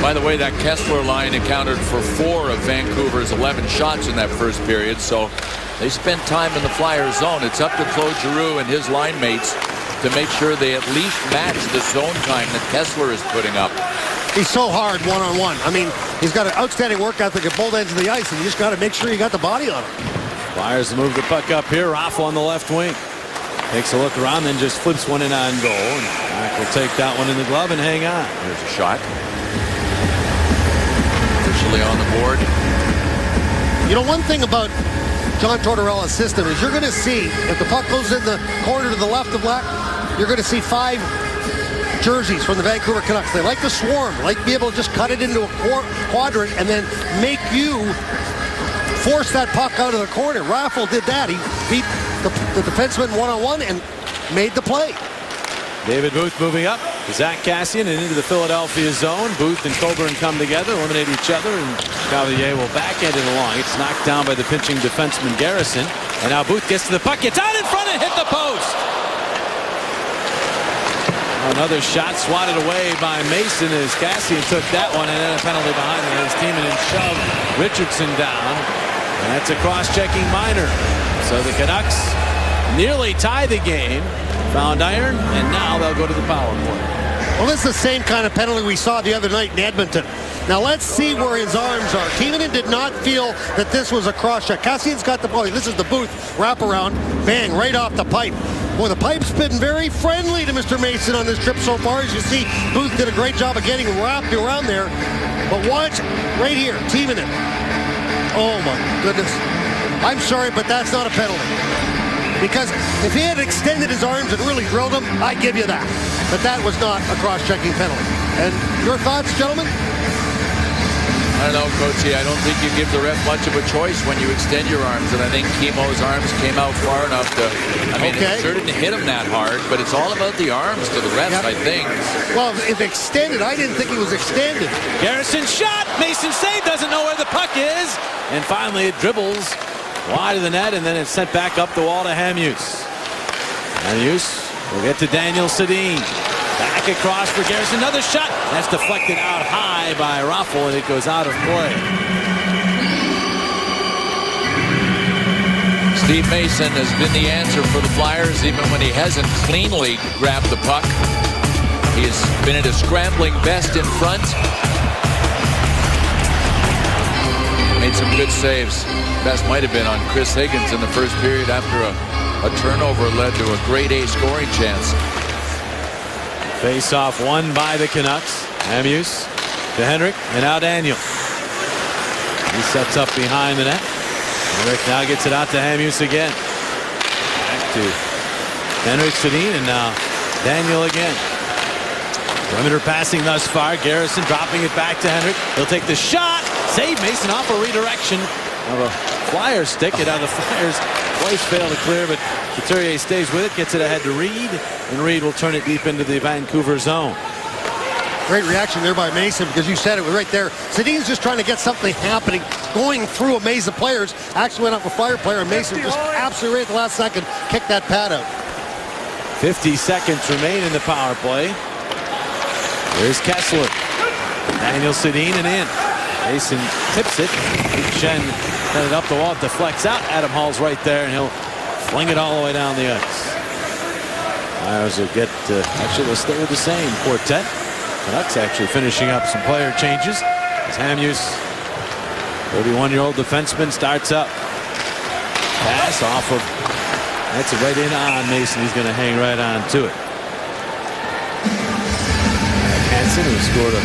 By the way, that Kessler line accounted for 4 of Vancouver's 11 shots in that first period, so they spent time in the Flyers zone. It's up to Claude Giroux and his line mates to make sure they at least match the zone time that Kessler is putting up. He's so hard one-on-one. I mean, he's got an outstanding work ethic at both ends of the ice, and you just got to make sure you got the body on him. Flyers move the puck up here. Raffl on the left wing. Takes a look around, then just flips one in on goal. And Mac will take that one in the glove and hang on. There's a shot. Officially on the board. You know, one thing about John Tortorella's system is you're going to see, if the puck goes in the corner to the left of black, you're going to see 5 jerseys from the Vancouver Canucks. They like to swarm, like to be able to just cut it into a quadrant and then make you force that puck out of the corner. Raffl did that. He beat the defenseman one-on-one and made the play. David Booth moving up. Zach Kassian and into the Philadelphia zone. Booth and Coburn come together, eliminate each other, and Cavalier will backhand it along. It's knocked down by the pinching defenseman Garrison. And now Booth gets to the puck, gets out in front and hit the post. Another shot swatted away by Mason as Kassian took that one, and then a penalty behind him as Tiemann shoved Richardson down. And that's a cross-checking minor. So the Canucks nearly tie the game. Found iron, and now they'll go to the power play. Well, this is the same kind of penalty we saw the other night in Edmonton. Now let's see where his arms are. Tiemann did not feel that this was a cross check. Kassian's got the ball. This is the Booth wraparound. Bang, right off the pipe. Boy, the pipe's been very friendly to Mr. Mason on this trip so far. As you see, Booth did a great job of getting wrapped around there. But watch right here, Tiemann. Oh my goodness. I'm sorry, but that's not a penalty. Because if he had extended his arms and really drilled him, I'd give you that. But that was not a cross-checking penalty. And your thoughts, gentlemen? I don't know, Coachy. I don't think you give the ref much of a choice when you extend your arms. And I think Chemo's arms came out far enough to... I mean, it sure didn't hit him that hard, but it's all about the arms to the refs, I think. Well, if extended, I didn't think he was extended. Garrison shot. Mason save. Doesn't know where the puck is. And finally, it dribbles wide of the net, and then it's sent back up the wall to Hamhuis. Hamhuis will get to Daniel Sedin. Back across for Garrison. Another shot. That's deflected out high by Raffl, and it goes out of play. Steve Mason has been the answer for the Flyers, even when he hasn't cleanly grabbed the puck. He has been at his scrambling best in front. Made some good saves. Best might have been on Chris Higgins in the first period after a turnover led to a grade A scoring chance. Face-off won by the Canucks. Hamhuis to Henrik, and now Daniel. He sets up behind the net. Henrik now gets it out to Hamhuis again. Back to Henrik, Sedin, and now Daniel again. Perimeter passing thus far. Garrison dropping it back to Henrik. He'll take the shot. Save Mason off a redirection of a Flyer stick. It on the Flyers twice failed to clear, but Couturier stays with it, gets it ahead to Reed, and Reed will turn it deep into the Vancouver zone. Great reaction there by Mason, because you said it was right there. Sedin's just trying to get something happening, going through a maze of players. Actually went up a Flyer player, and Mason just absolutely right at the last second kicked that pad out. 50 seconds remain in the power play. Here's Kessler. Daniel Sedin and in. Mason tips it. Shen sent it up the wall. It deflects out. Adam Hall's right there, and he'll fling it all the way down the ice. Flyers will get, actually, they'll stay with the same quartet. Canucks actually finishing up some player changes. As Hamhuis, 31-year-old defenseman, starts up. Pass off of, that's it right in on Mason. He's going to hang right on to it. Hansen, who scored a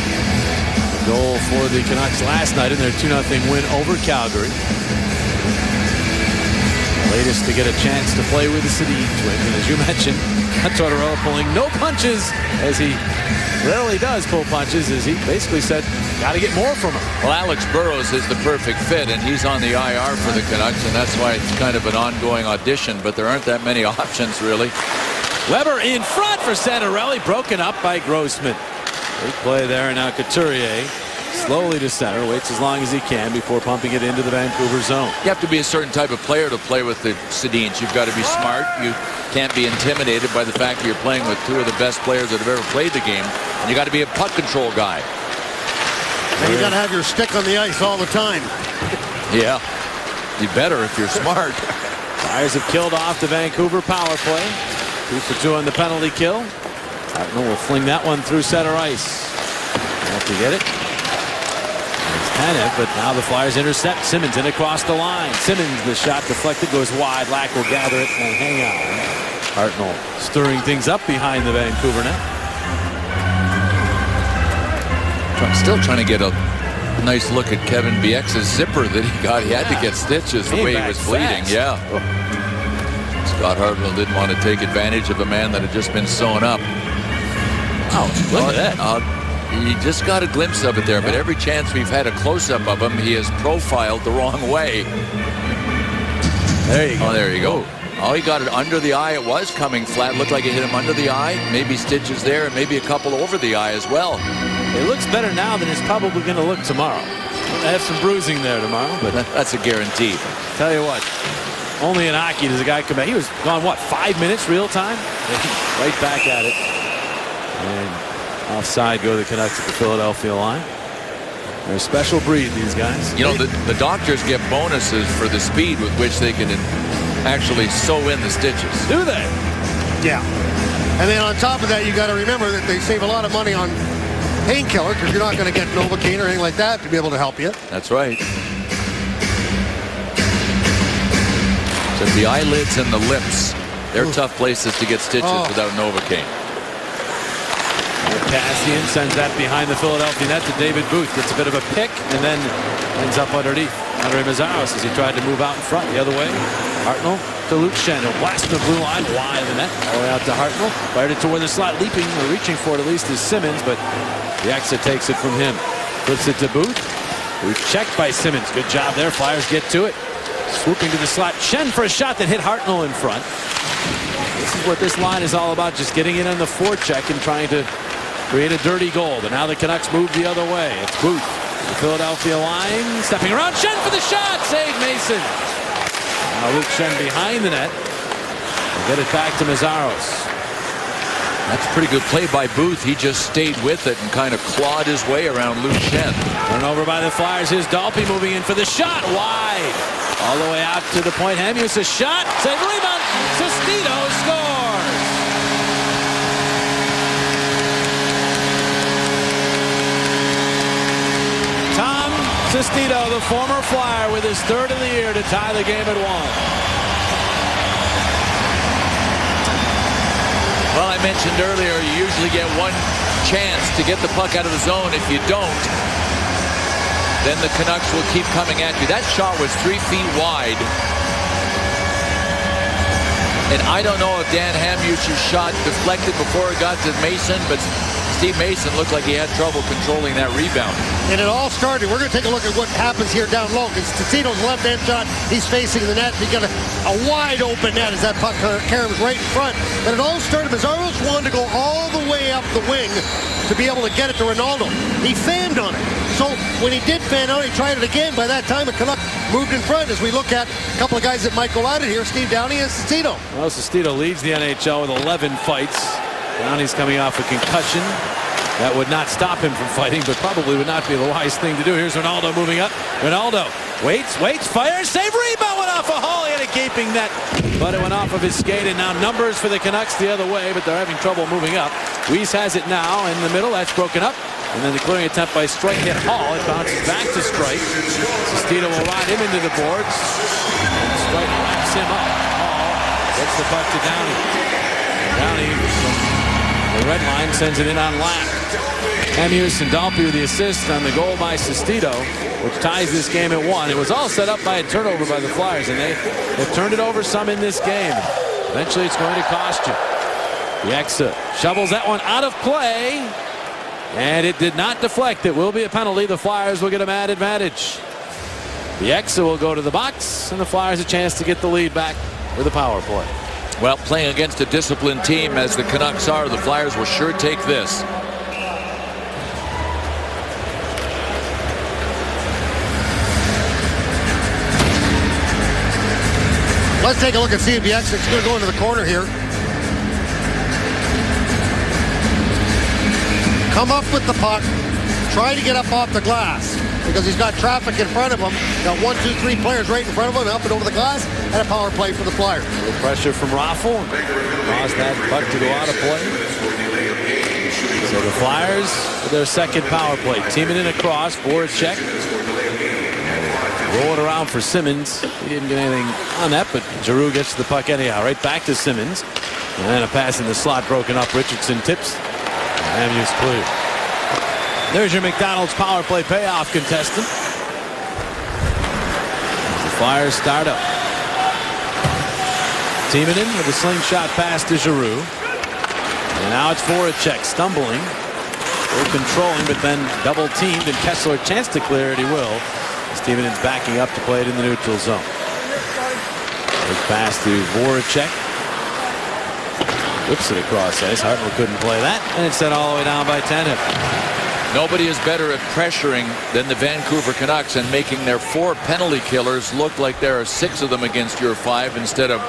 goal for the Canucks last night in their 2-0 win over Calgary. latest to get a chance to play with the Sedin twins. And as you mentioned, Tortorella pulling no punches, as he rarely does pull punches, as he basically said, got to get more from him. Well, Alex Burrows is the perfect fit, and he's on the IR for the Canucks, and that's why it's kind of an ongoing audition, but there aren't that many options, really. Weber in front for Santorelli, broken up by Grossman. Big play there, and now Couturier slowly to center, waits as long as he can before pumping it into the Vancouver zone. You have to be a certain type of player to play with the Sedins. You've got to be smart. You can't be intimidated by the fact that you're playing with two of the best players that have ever played the game. And you got to be a puck control guy. And you got to have your stick on the ice all the time. Yeah, you better if you're smart. Flyers have killed off the Vancouver power play. 2 for 2 on the penalty kill. Hartnell will fling that one through center ice. Have to get it. Tanev, but now the Flyers intercept Simmons in across the line. Simmons, the shot deflected, goes wide. Lack will gather it and hang on. Hartnell stirring things up behind the Vancouver net. I'm still trying to get a nice look at Kevin Bieksa's zipper that he got. He had to get stitches the way he was bleeding. Yeah. Scott Hartnell didn't want to take advantage of a man that had just been sewn up. Oh, look at that. He just got a glimpse of it there, but every chance we've had a close-up of him, he has profiled the wrong way. There you go. Oh, there you go. Oh, he got it under the eye. It was coming flat. Looked like it hit him under the eye. Maybe stitches there, and maybe a couple over the eye as well. It looks better now than it's probably going to look tomorrow. I have some bruising there tomorrow, but that's a guarantee. Tell you what, only in hockey does a guy come back. He was gone, what, 5 minutes real time? Right back at it. And offside go the Canucks at the Philadelphia line. They're a special breed, these guys. You know, the doctors get bonuses for the speed with which they can actually sew in the stitches. Do they? Yeah. And then on top of that, you got to remember that they save a lot of money on painkiller, because you're not going to get Novocaine or anything like that to be able to help you. That's right. So the eyelids and the lips, they're tough places to get stitches without Novocaine. Kassian sends that behind the Philadelphia net to David Booth. Gets a bit of a pick and then ends up underneath Andre Mazzaros as he tried to move out in front the other way. Hartnell to Luke Schenn. He'll blast the blue line wide of the net. All the way out to Hartnell. Fired it toward the slot. Leaping or reaching for it at least is Simmons, but the exit takes it from him. Puts it to Booth. Booth checked by Simmons. Good job there. Flyers get to it. Swooping to the slot. Schenn for a shot that hit Hartnell in front. This is what this line is all about. Just getting in on the forecheck and trying to create a dirty goal. But now the Canucks move the other way. It's Booth. The Philadelphia line. Stepping around. Schenn for the shot. Save Mason. Now Luke Schenn behind the net. We'll get it back to Mazzaros. That's a pretty good play by Booth. He just stayed with it and kind of clawed his way around Luke Schenn. Turnover by the Flyers. Here's Dalpe moving in for the shot. Wide. All the way out to the point. Hamius a shot. Save rebound. Sestito scores. Tom Sestito, the former Flyer, with his third of the year to tie the game at 1. Well, I mentioned earlier, you usually get one chance to get the puck out of the zone. If you don't, then the Canucks will keep coming at you. That shot was 3 feet wide. And I don't know if Dan Hamhuis's shot deflected before it got to Mason, but Steve Mason looked like he had trouble controlling that rebound. And it all started. We're going to take a look at what happens here down low. Because Totino's left-hand shot, he's facing the net. He got a wide open net as that puck caroms right in front. And it all started. Mazzaros wanted to go all the way up the wing to be able to get it to Ronaldo. He fanned on it. So when he did fan out, he tried it again. By that time, the Canucks moved in front. As we look at a couple of guys that might go at it here, Steve Downey and Sestito. Well, Sestito leads the NHL with 11 fights. Downey's coming off a concussion. That would not stop him from fighting, but probably would not be the wise thing to do. Here's Ronaldo moving up. Ronaldo waits, fires, save, rebound, went off a hole. He had a gaping net, but it went off of his skate, and now numbers for the Canucks the other way, but they're having trouble moving up. Weiss has it now in the middle. That's broken up. And then the clearing attempt by Strike hit Hall. It bounces back to Strike. Sestito will ride him into the boards. And Strike wraps him up. Hall gets the puck to Downey. Downey from The red line sends it in on lap. Amuse and Dalpe with the assist on the goal by Sestito, which ties this game at 1. It was all set up by a turnover by the Flyers, and they've turned it over some in this game. Eventually it's going to cost you. Bieksa shovels that one out of play, and it did not deflect. It will be a penalty. The Flyers will get a mad advantage. Bieksa will go to the box, and the Flyers a chance to get the lead back with a power play. Well, playing against a disciplined team as the Canucks are, the Flyers will sure take this. Let's take a look and see if Bieksa's going to go into the corner here. Come up with the puck. Try to get up off the glass because he's got traffic in front of him. Got 1, 2, 3 players right in front of him, up and over the glass, and a power play for the Flyers. A little pressure from Raffl caused that puck to go out of play. So the Flyers with their second power play. Teaming in across, Voracek. Roll it around for Simmons. He didn't get anything on that, but Giroux gets the puck anyhow. Right back to Simmons. And then a pass in the slot broken up. Richardson tips. Amuse clear. There's your McDonald's power play payoff contestant. The Flyers start up. Timonen with a slingshot pass to Giroux. And now it's Voracek stumbling. They're controlling, but then double teamed, and Kessler chance to clear it. He will. Stevenon's backing up to play it in the neutral zone. Big pass to Voracek. Whips it across ice. Hartnell couldn't play that, and it's sent all the way down by Tanev. Nobody is better at pressuring than the Vancouver Canucks and making their 4 penalty killers look like there are 6 of them against your 5 instead of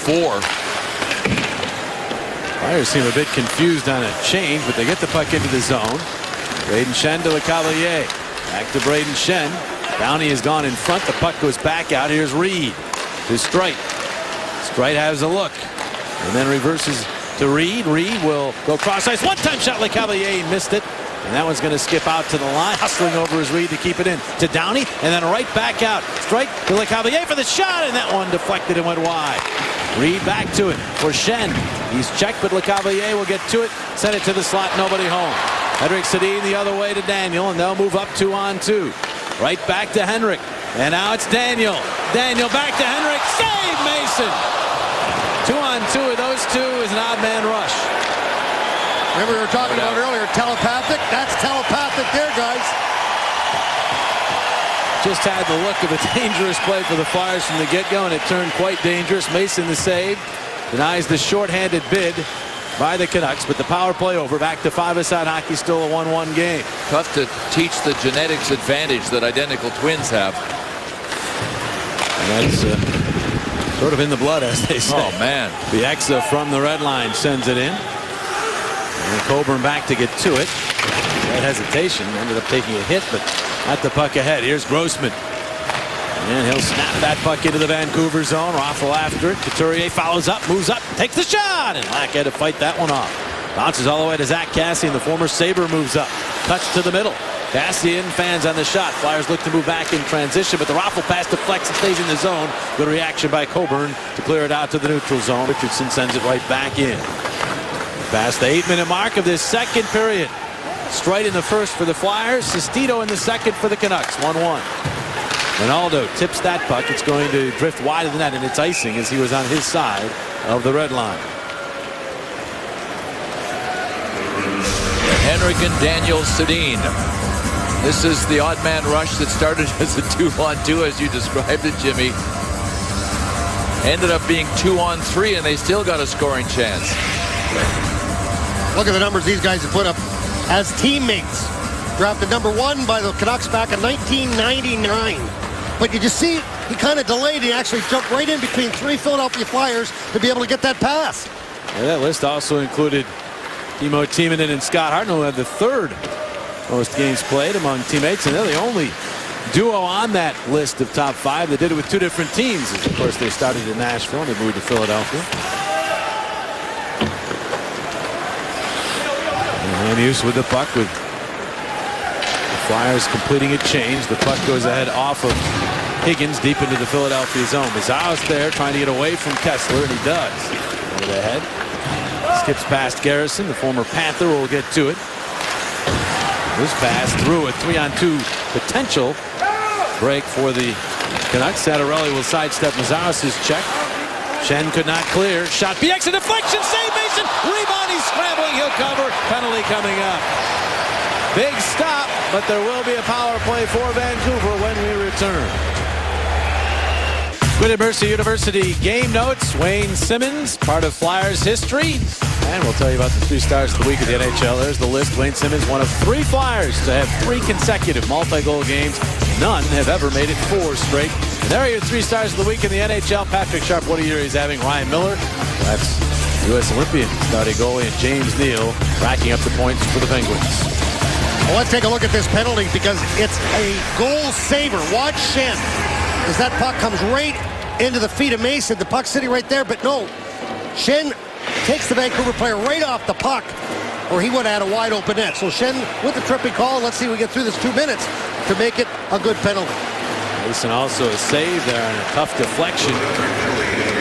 4. Flyers seem a bit confused on a change, but they get the puck into the zone. Braden Shen to LeCavalier. Back to Braden Shen. Downey has gone in front. The puck goes back out. Here's Reed to Streit. Streit has a look and then reverses to Reed. Reed will go cross ice. One-time shot. LeCavalier missed it. And that one's going to skip out to the line. Hustling over is Reed to keep it in to Downey. And then right back out. Streit to LeCavalier for the shot. And that one deflected and went wide. Reed back to it for Shen. He's checked, but LeCavalier will get to it. Send it to the slot. Nobody home. Henrik Sedin the other way to Daniel, and they'll move up 2-on-2. Right back to Henrik. And now it's Daniel. Daniel back to Henrik. Save Mason. 2-on-2 with those two is an odd man rush. Remember we were talking about earlier, telepathic? That's telepathic there, guys. Just had the look of a dangerous play for the Flyers from the get-go, and it turned quite dangerous. Mason the save. Denies the shorthanded bid by the Canucks, but the power play over. Back to 5-a-side hockey, still a 1-1 game. Tough to teach the genetics advantage that identical twins have. And that's sort of in the blood, as they say. Oh, man. Bieksa from the red line sends it in. And Coburn back to get to it. That hesitation, ended up taking a hit, but at the puck ahead. Here's Grossman. And he'll snap that puck into the Vancouver zone. Raffl after it. Couturier follows up, moves up, takes the shot, and Lack had to fight that one off. Bounces all the way to Zach Kassian. The former Sabre moves up. Touch to the middle. Kassian fans on the shot. Flyers look to move back in transition, but the Raffl pass deflects and stays in the zone. Good reaction by Coburn to clear it out to the neutral zone. Richardson sends it right back in. Past the 8-minute mark of this second period. Streit in the first for the Flyers. Sestito in the second for the Canucks. 1-1. Ronaldo tips that puck. It's going to drift wide of the net, and it's icing as he was on his side of the red line. Henrik and Daniel Sedin. This is the odd man rush that started as a 2-on-2, as you described it, Jimmy. Ended up being 2-on-3, and they still got a scoring chance. Look at the numbers these guys have put up as teammates. Drafted #1 by the Canucks back in 1999. But you just see, he kind of delayed. He actually jumped right in between 3 Philadelphia Flyers to be able to get that pass. And that list also included Timo Timonen and Scott Hartnell, who had the 3rd most games played among teammates, and they're the only duo on that list of top 5 that did it with 2 different teams. Of course, they started in Nashville and they moved to Philadelphia. And Hughes with the puck, with the Flyers completing a change. The puck goes ahead off of Higgins deep into the Philadelphia zone. Mazar's there trying to get away from Kessler, and he does. Over the head. Skips past Garrison. The former Panther will get to it. This pass through a 3-on-2 potential break for the Canucks. Sattarelli will sidestep Mazaris' check. Shen could not clear. Shot BX, a deflection. Save Mason. Rebound. He's scrambling. He'll cover. Penalty coming up. Big stop, but there will be a power play for Vancouver when we return. Good Mercy University game notes. Wayne Simmonds, part of Flyers history. And we'll tell you about the 3 stars of the week of the NHL. There's the list. Wayne Simmonds, one of 3 Flyers to have 3 consecutive multi-goal games. None have ever made it 4 straight. And there are your 3 stars of the week in the NHL. Patrick Sharp, what a year he's having. Ryan Miller, that's U.S. Olympian starting goalie, and James Neal racking up the points for the Penguins. Well, let's take a look at this penalty because it's a goal saver. Watch Shen as that puck comes right into the feet of Mason. The puck sitting right there, but no. Shen takes the Vancouver player right off the puck, or he would have had a wide open net. So Shen with the tripping call. Let's see if we get through this 2 minutes to make it a good penalty. Mason also a save there and a tough deflection.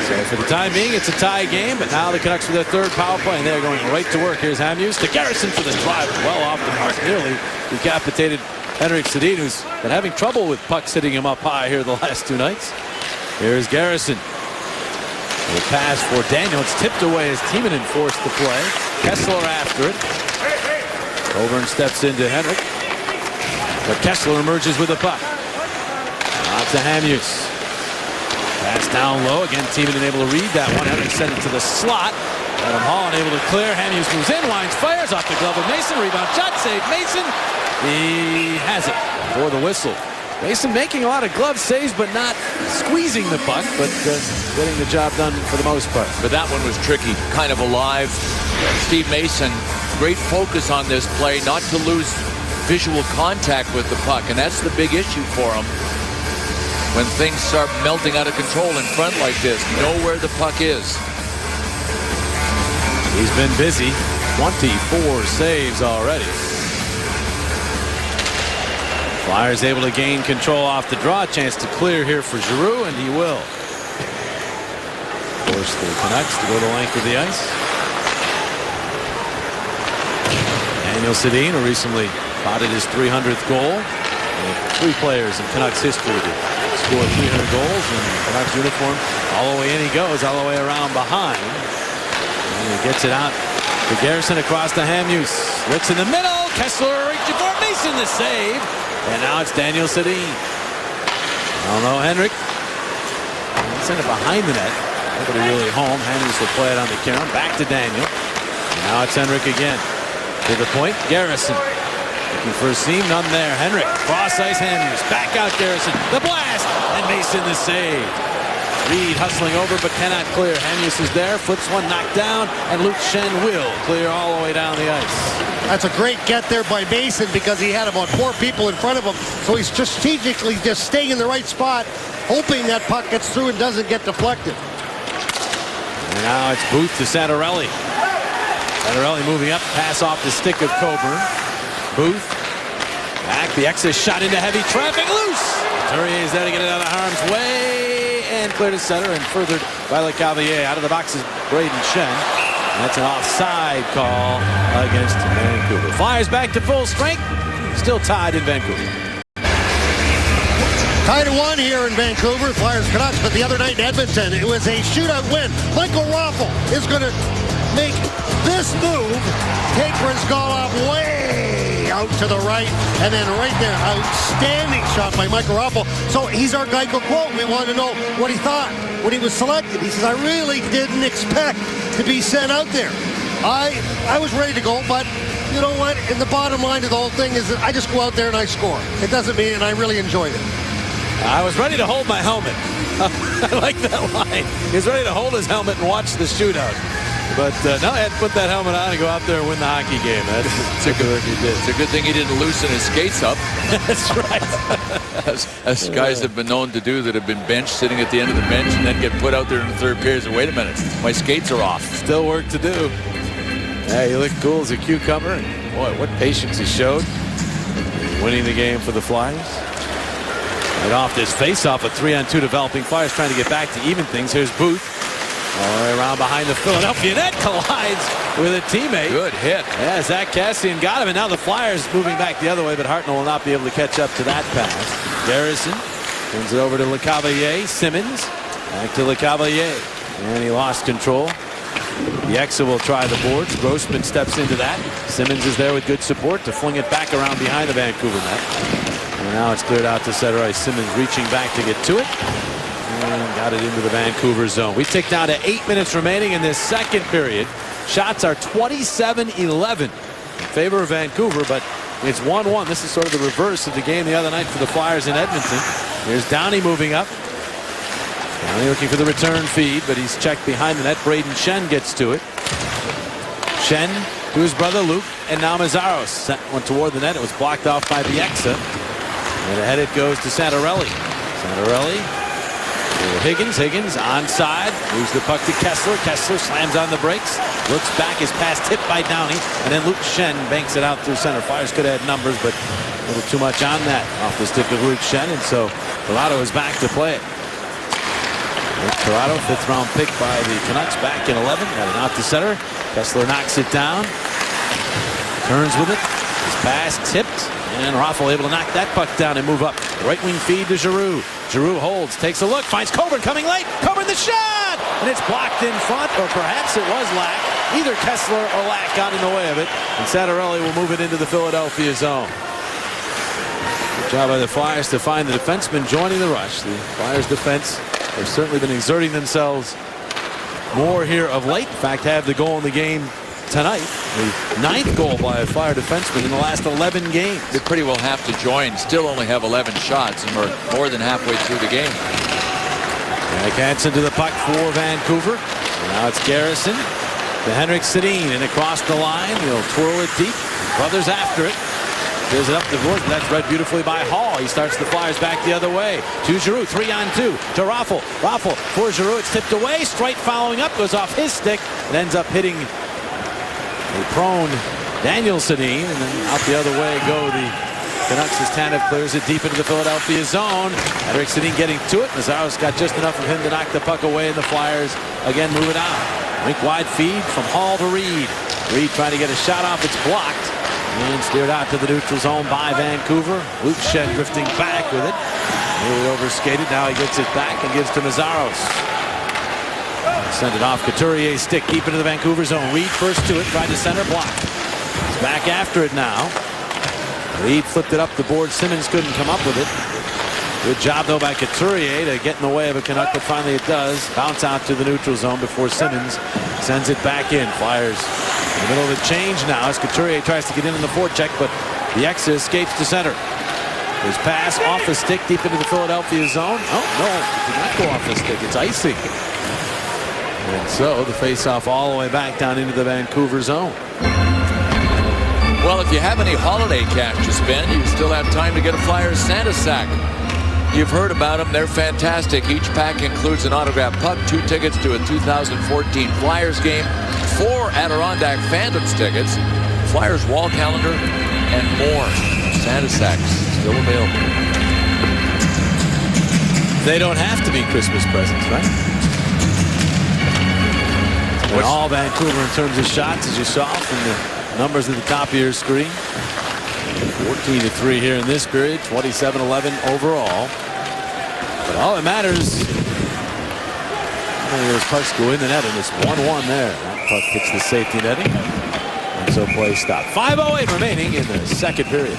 So for the time being, it's a tie game, but now the Canucks with their 3rd power play, and they're going right to work. Here's Hamhuis to Garrison for the drive. Well off the mark, nearly decapitated Henrik Sedin, who's been having trouble with pucks hitting him up high here the last 2 nights. Here's Garrison. The pass for Daniel. It's tipped away as Timonen forced the play. Kessler after it. Coburn steps into Henrik, but Kessler emerges with the puck. Out to Hamhuis. Pass down low. Again, Timonen able to read that one. Henrik sent it to the slot. Adam Holland able to clear. Hamhuis moves in. Winds, fires off the glove of Mason. Rebound shot. Save Mason. He has it for the whistle. Mason making a lot of glove saves, but not squeezing the puck, but getting the job done for the most part. But that one was tricky, kind of alive. Steve Mason, great focus on this play, not to lose visual contact with the puck, and that's the big issue for him. When things start melting out of control in front like this, know where the puck is. He's been busy. 24 saves already. Flyers able to gain control off the draw. Chance to clear here for Giroux, and he will. Force the Canucks to go the length of the ice. Daniel Sedin, who recently spotted his 300th goal. 3 players in Canucks history to score 300 goals in Canucks uniform. All the way in he goes, all the way around behind. And he gets it out to Garrison across to Hamhuis. Looks in the middle. Kessler reaching for Mason, the save. And now it's Daniel Sedin. I don't know, Henrik. Send it behind the net. Nobody really home. Hamhuis will play it on the count. Back to Daniel. Now it's Henrik again. To the point, Garrison. Looking for a seam, none there. Henrik, cross ice, Hamhuis. Back out Garrison. The blast! And Mason the save. Reed hustling over but cannot clear. Hamhuis is there, flips one, knocked down, and Luke Shen will clear all the way down the ice. That's a great get there by Mason because he had about 4 people in front of him. So he's strategically just staying in the right spot, hoping that puck gets through and doesn't get deflected. And now it's Booth to Sattarelli. Sattarelli moving up, pass off the stick of Coburn. Booth back, the exit shot into heavy traffic, loose. Couturier is there to get it out of harm's way and clear to center and furthered by LeCavalier. Out of the box is Braden Shen. That's an offside call against Vancouver. Flyers back to full strength. Still tied in Vancouver. Tied at 1 here in Vancouver. Flyers Canucks, but the other night in Edmonton, it was a shootout win. Michael Raffl is going to make this move. Take Brizgalov way out to the right, and then right there, outstanding shot by Michael Raffl. So he's our Geico quote. We want to know what he thought when he was selected. He says, I really didn't expect to be sent out there. I was ready to go, but you know what? And the bottom line of the whole thing is that I just go out there and I score. It doesn't mean, and I really enjoyed it. I was ready to hold my helmet. I like that line. He was ready to hold his helmet and watch the shootout. But now I had to put that helmet on and go out there and win the hockey game. That's a good thing he did. It's a good thing he didn't loosen his skates up. That's right. as guys have been known to do that have been benched, sitting at the end of the bench, and then get put out there in the third period. So wait a minute, my skates are off. Still work to do. Yeah, he looked cool as a cucumber. And boy, what patience he showed. Winning the game for the Flyers. Right off this face-off, a 3-on-2 developing. Flyers trying to get back to even things. Here's Booth. All the way around behind the Philadelphia net, collides with a teammate. Good hit. Yeah, Zach Kassian got him, and now the Flyers moving back the other way, but Hartnell will not be able to catch up to that pass. Garrison turns it over to LeCavalier. Simmons back to LeCavalier, and he lost control. The Exa will try the boards. Grossman steps into that. Simmons is there with good support to fling it back around behind the Vancouver net. And now it's cleared out to center ice. Simmons reaching back to get to it. And got it into the Vancouver zone. We tick down to 8 minutes remaining in this second period. Shots are 27-11 in favor of Vancouver, but it's 1-1. This is sort of the reverse of the game the other night for the Flyers in Edmonton. Here's Downey moving up. Downey looking for the return feed, but he's checked behind the net. Braden Shen gets to it. Shen to his brother Luke, and now Mazzaros sent one toward the net. It was blocked off by Bieksa. And ahead it goes to Santorelli. Santorelli to Higgins. Higgins onside. Moves the puck to Kessler. Kessler slams on the brakes. Looks back. His pass tipped by Downey. And then Luke Shen banks it out through center. Flyers could have had numbers, but a little too much on that off the stick of Luke Shen. And so Corrado is back to play it. Corrado, 5th round pick by the Canucks back in 11. Got it out to center. Kessler knocks it down. Turns with it. His pass tipped. And Raffl able to knock that puck down and move up. Right wing feed to Giroux. Giroux holds, takes a look, finds Coburn coming late. Coburn the shot! And it's blocked in front, or perhaps it was Lack. Either Kessler or Lack got in the way of it. And Santorelli will move it into the Philadelphia zone. Good job by the Flyers to find the defenseman joining the rush. The Flyers defense have certainly been exerting themselves more here of late. In fact, have the goal in the game tonight. The 9th goal by a Flyer defenseman in the last 11 games. They pretty well have to join. Still only have 11 shots, and we're more than halfway through the game. Jack Hansen to the puck for Vancouver. Now it's Garrison to Henrik Sedin, and across the line. He'll twirl it deep. Brothers after it. Gives it up the boards, but that's read beautifully by Hall. He starts the Flyers back the other way. To Giroux, 3-on-2. To Raffl. Raffl for Giroux. It's tipped away. Straight following up. Goes off his stick. And ends up hitting a prone Daniel Sedin. And then out the other way go the Canucks as Tanev clears it deep into the Philadelphia zone. Henrik Sedin getting to it. Mazzaros got just enough of him to knock the puck away. And the Flyers again move it out. Rink wide feed from Hall to Reed. Reed trying to get a shot off. It's blocked. And steered out to the neutral zone by Vancouver. Luke Shen drifting back with it. Nearly overskated. Now he gets it back and gives to Mazzaros. Send it off Couturier's stick deep into the Vancouver zone. Reed first to it. Tried to center block. He's back after it now. Reed flipped it up the board. Simmons couldn't come up with it. Good job though by Couturier to get in the way of a Canuck, but finally it does. Bounce out to the neutral zone before Simmons sends it back in. Flyers in the middle of a change now as Couturier tries to get in the forecheck, but the Exa escapes to center. His pass off the stick deep into the Philadelphia zone. Oh no, it did not go off the stick. It's icing. And so the face-off all the way back down into the Vancouver zone. Well, if you have any holiday cash to spend, you still have time to get a Flyers Santa sack. You've heard about them. They're fantastic. Each pack includes an autographed puck, 2 tickets to a 2014 Flyers game, 4 Adirondack Phantoms tickets, Flyers wall calendar, and more. Santa sacks still available. They don't have to be Christmas presents, right? And all Vancouver in terms of shots, as you saw from the numbers at the top of your screen. 14-3 here in this period, 27-11 overall. But all that matters, those pucks go in the net, and it's 1-1 there. That puck hits the safety netting, and so play stopped. 5:08 remaining in the second period.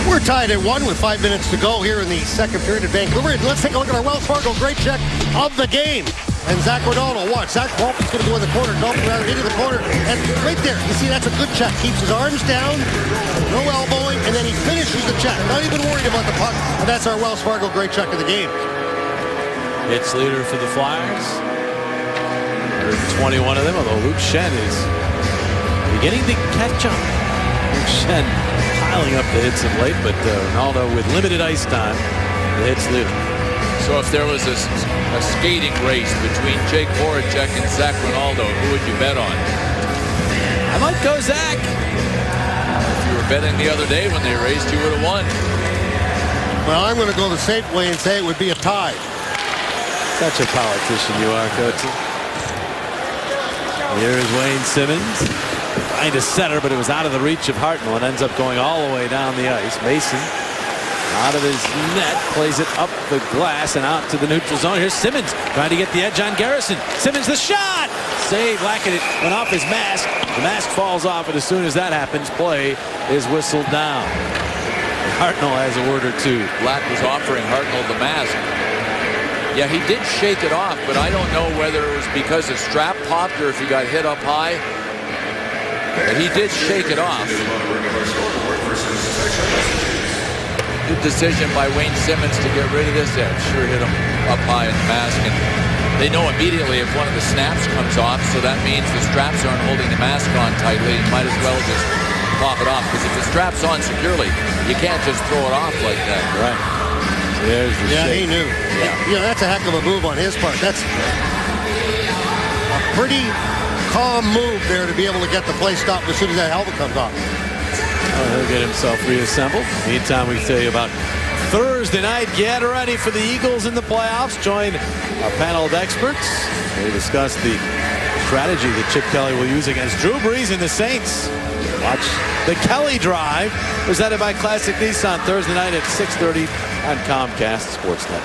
We're tied at 1 with 5 minutes to go here in the second period at Vancouver. Let's take a look at our Wells Fargo great check of the game. And Zach Ronaldo, watch. Zach Walton's going to go in the corner. Dalton Rather into the corner. And right there, you see that's a good check. Keeps his arms down, no elbowing, and then he finishes the check. Not even worried about the puck. And that's our Wells Fargo great check of the game. Hits leader for the Flyers. 121 of them, although Luke Shen is beginning to catch up. Luke Shen piling up the hits of late, but Ronaldo with limited ice time, the hits leader. So if there was a skating race between Jake Voracek and Zach Ronaldo, who would you bet on? I might go Zach. If you were betting the other day when they raced, you would have won. Well, I'm going to go the safe way and say it would be a tie. Such a politician you are, Coach. Here's Wayne Simmons. Trying to center, but it was out of the reach of Hartnell and ends up going all the way down the ice. Mason out of his net, plays it up the glass and out to the neutral zone. Here's Simmons trying to get the edge on Garrison. Simmons the shot! Save. Lackett went off his mask. The mask falls off, and as soon as that happens, play is whistled down. Hartnell has a word or two. Black was offering Hartnell the mask. Yeah, he did shake it off, but I don't know whether it was because the strap popped or if he got hit up high. But he did shake it off. Good decision by Wayne Simmons to get rid of this edge. Sure hit him up high in the mask, and they know immediately if one of the snaps comes off, so that means the straps aren't holding the mask on tightly. You might as well just pop it off, because if the strap's on securely, you can't just throw it off like that. Right. There's the he shake. knew. Yeah, that's a heck of a move on his part. That's a pretty calm move there to be able to get the play stopped as soon as that helmet comes off. Well, he'll get himself reassembled. Meantime, we tell you about Thursday night. Get ready for the Eagles in the playoffs. Join our panel of experts. We discuss the strategy that Chip Kelly will use against Drew Brees and the Saints. Watch the Kelly Drive, presented by Classic Nissan, Thursday night at 6:30 on Comcast Sportsnet.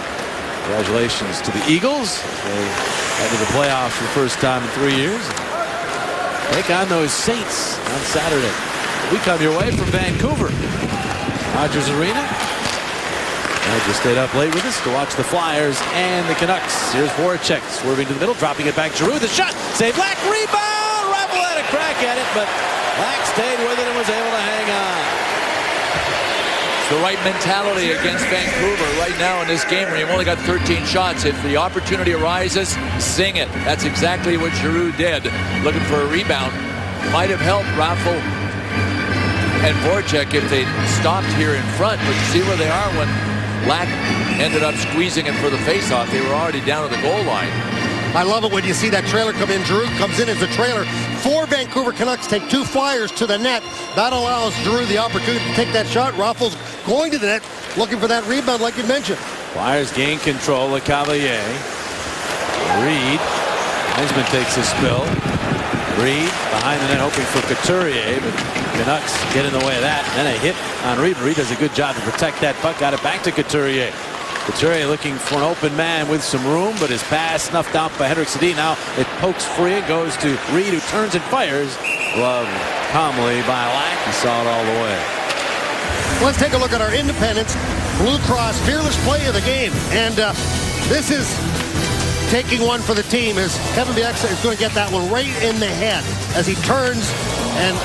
Congratulations to the Eagles. They head to the playoffs for the first time in 3 years. Take on those Saints on Saturday. We come your way from Vancouver. Rogers Arena. I just stayed up late with us to watch the Flyers and the Canucks. Here's Voracek swerving to the middle, dropping it back. Giroux, the shot, save, Black, rebound. Raffl had a crack at it, but Black stayed with it and was able to hang on. It's the right mentality against Vancouver right now in this game where you've only got 13 shots. If the opportunity arises, sing it. That's exactly what Giroux did, looking for a rebound. Might have helped Raffl and Voracek if they stopped here in front, but you see where they are when Black ended up squeezing it for the faceoff. They were already down to the goal line. I love it when you see that trailer come in. Giroux comes in as a trailer. 4 Vancouver Canucks take 2 Flyers to the net. That allows Giroux the opportunity to take that shot. Raffl's going to the net, looking for that rebound like you mentioned. Flyers gain control. LeCavalier. Reed. Heinzman takes a spill. Reed behind the net hoping for Couturier, but Canucks get in the way of that. And then a hit on Reed. Reed does a good job to protect that puck. Got it back to Couturier. Couturier looking for an open man with some room, but his pass snuffed out by Henrik Sedin. Now it pokes free. It goes to Reed, who turns and fires. Glove calmly by Lack. He saw it all the way. Let's take a look at our Independence Blue Cross Fearless Play of the game. And this is taking one for the team, as Kevin Bieksa is going to get that one right in the head as he turns, and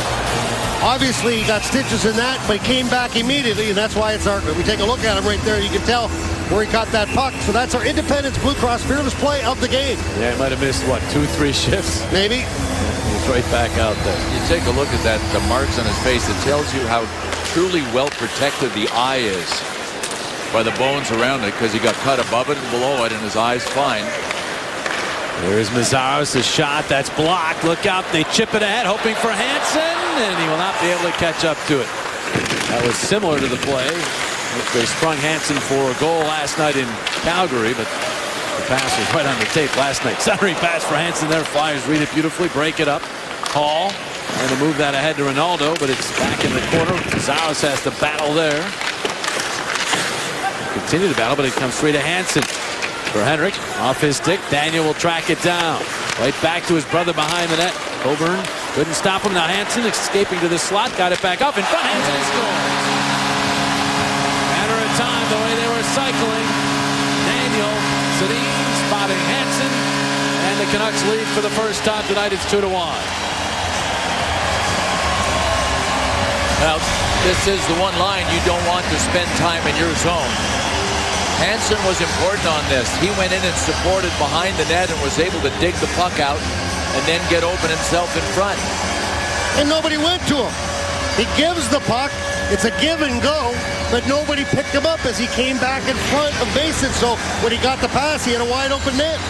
obviously he got stitches in that, but he came back immediately, and that's why it's our, we take a look at him right there, you can tell where he caught that puck. So that's our Independence Blue Cross Fearless Play of the game. Yeah, he might have missed, what, 2-3 shifts? Maybe. He's right back out there. You take a look at that, the marks on his face. It tells you how truly well protected the eye is by the bones around it, because he got cut above it and below it, and his eye's fine. There's Mazzaros, a shot that's blocked. Look out, they chip it ahead, hoping for Hansen, and he will not be able to catch up to it. That was similar to the play. They sprung Hansen for a goal last night in Calgary, but the pass was right on the tape last night. Centering pass for Hansen there. Flyers read it beautifully, break it up. Hall, and to move that ahead to Ronaldo, but it's back in the corner. Mazzaros has to battle there. Continue to battle, but it comes straight to Hansen. For Henrik, off his stick, Daniel will track it down. Right back to his brother behind the net. Coburn couldn't stop him. Now Hansen escaping to the slot, got it back up in front. Hansen scores. Matter of time, the way they were cycling. Daniel Sedin spotting Hansen, and the Canucks lead for the first time tonight. It's 2-1. Well, this is the one line you don't want to spend time in your zone. Hansen was important on this. He went in and supported behind the net and was able to dig the puck out and then get open himself in front. And nobody went to him. He gives the puck. It's a give and go, but nobody picked him up as he came back in front of Mason. So when he got the pass, he had a wide open net.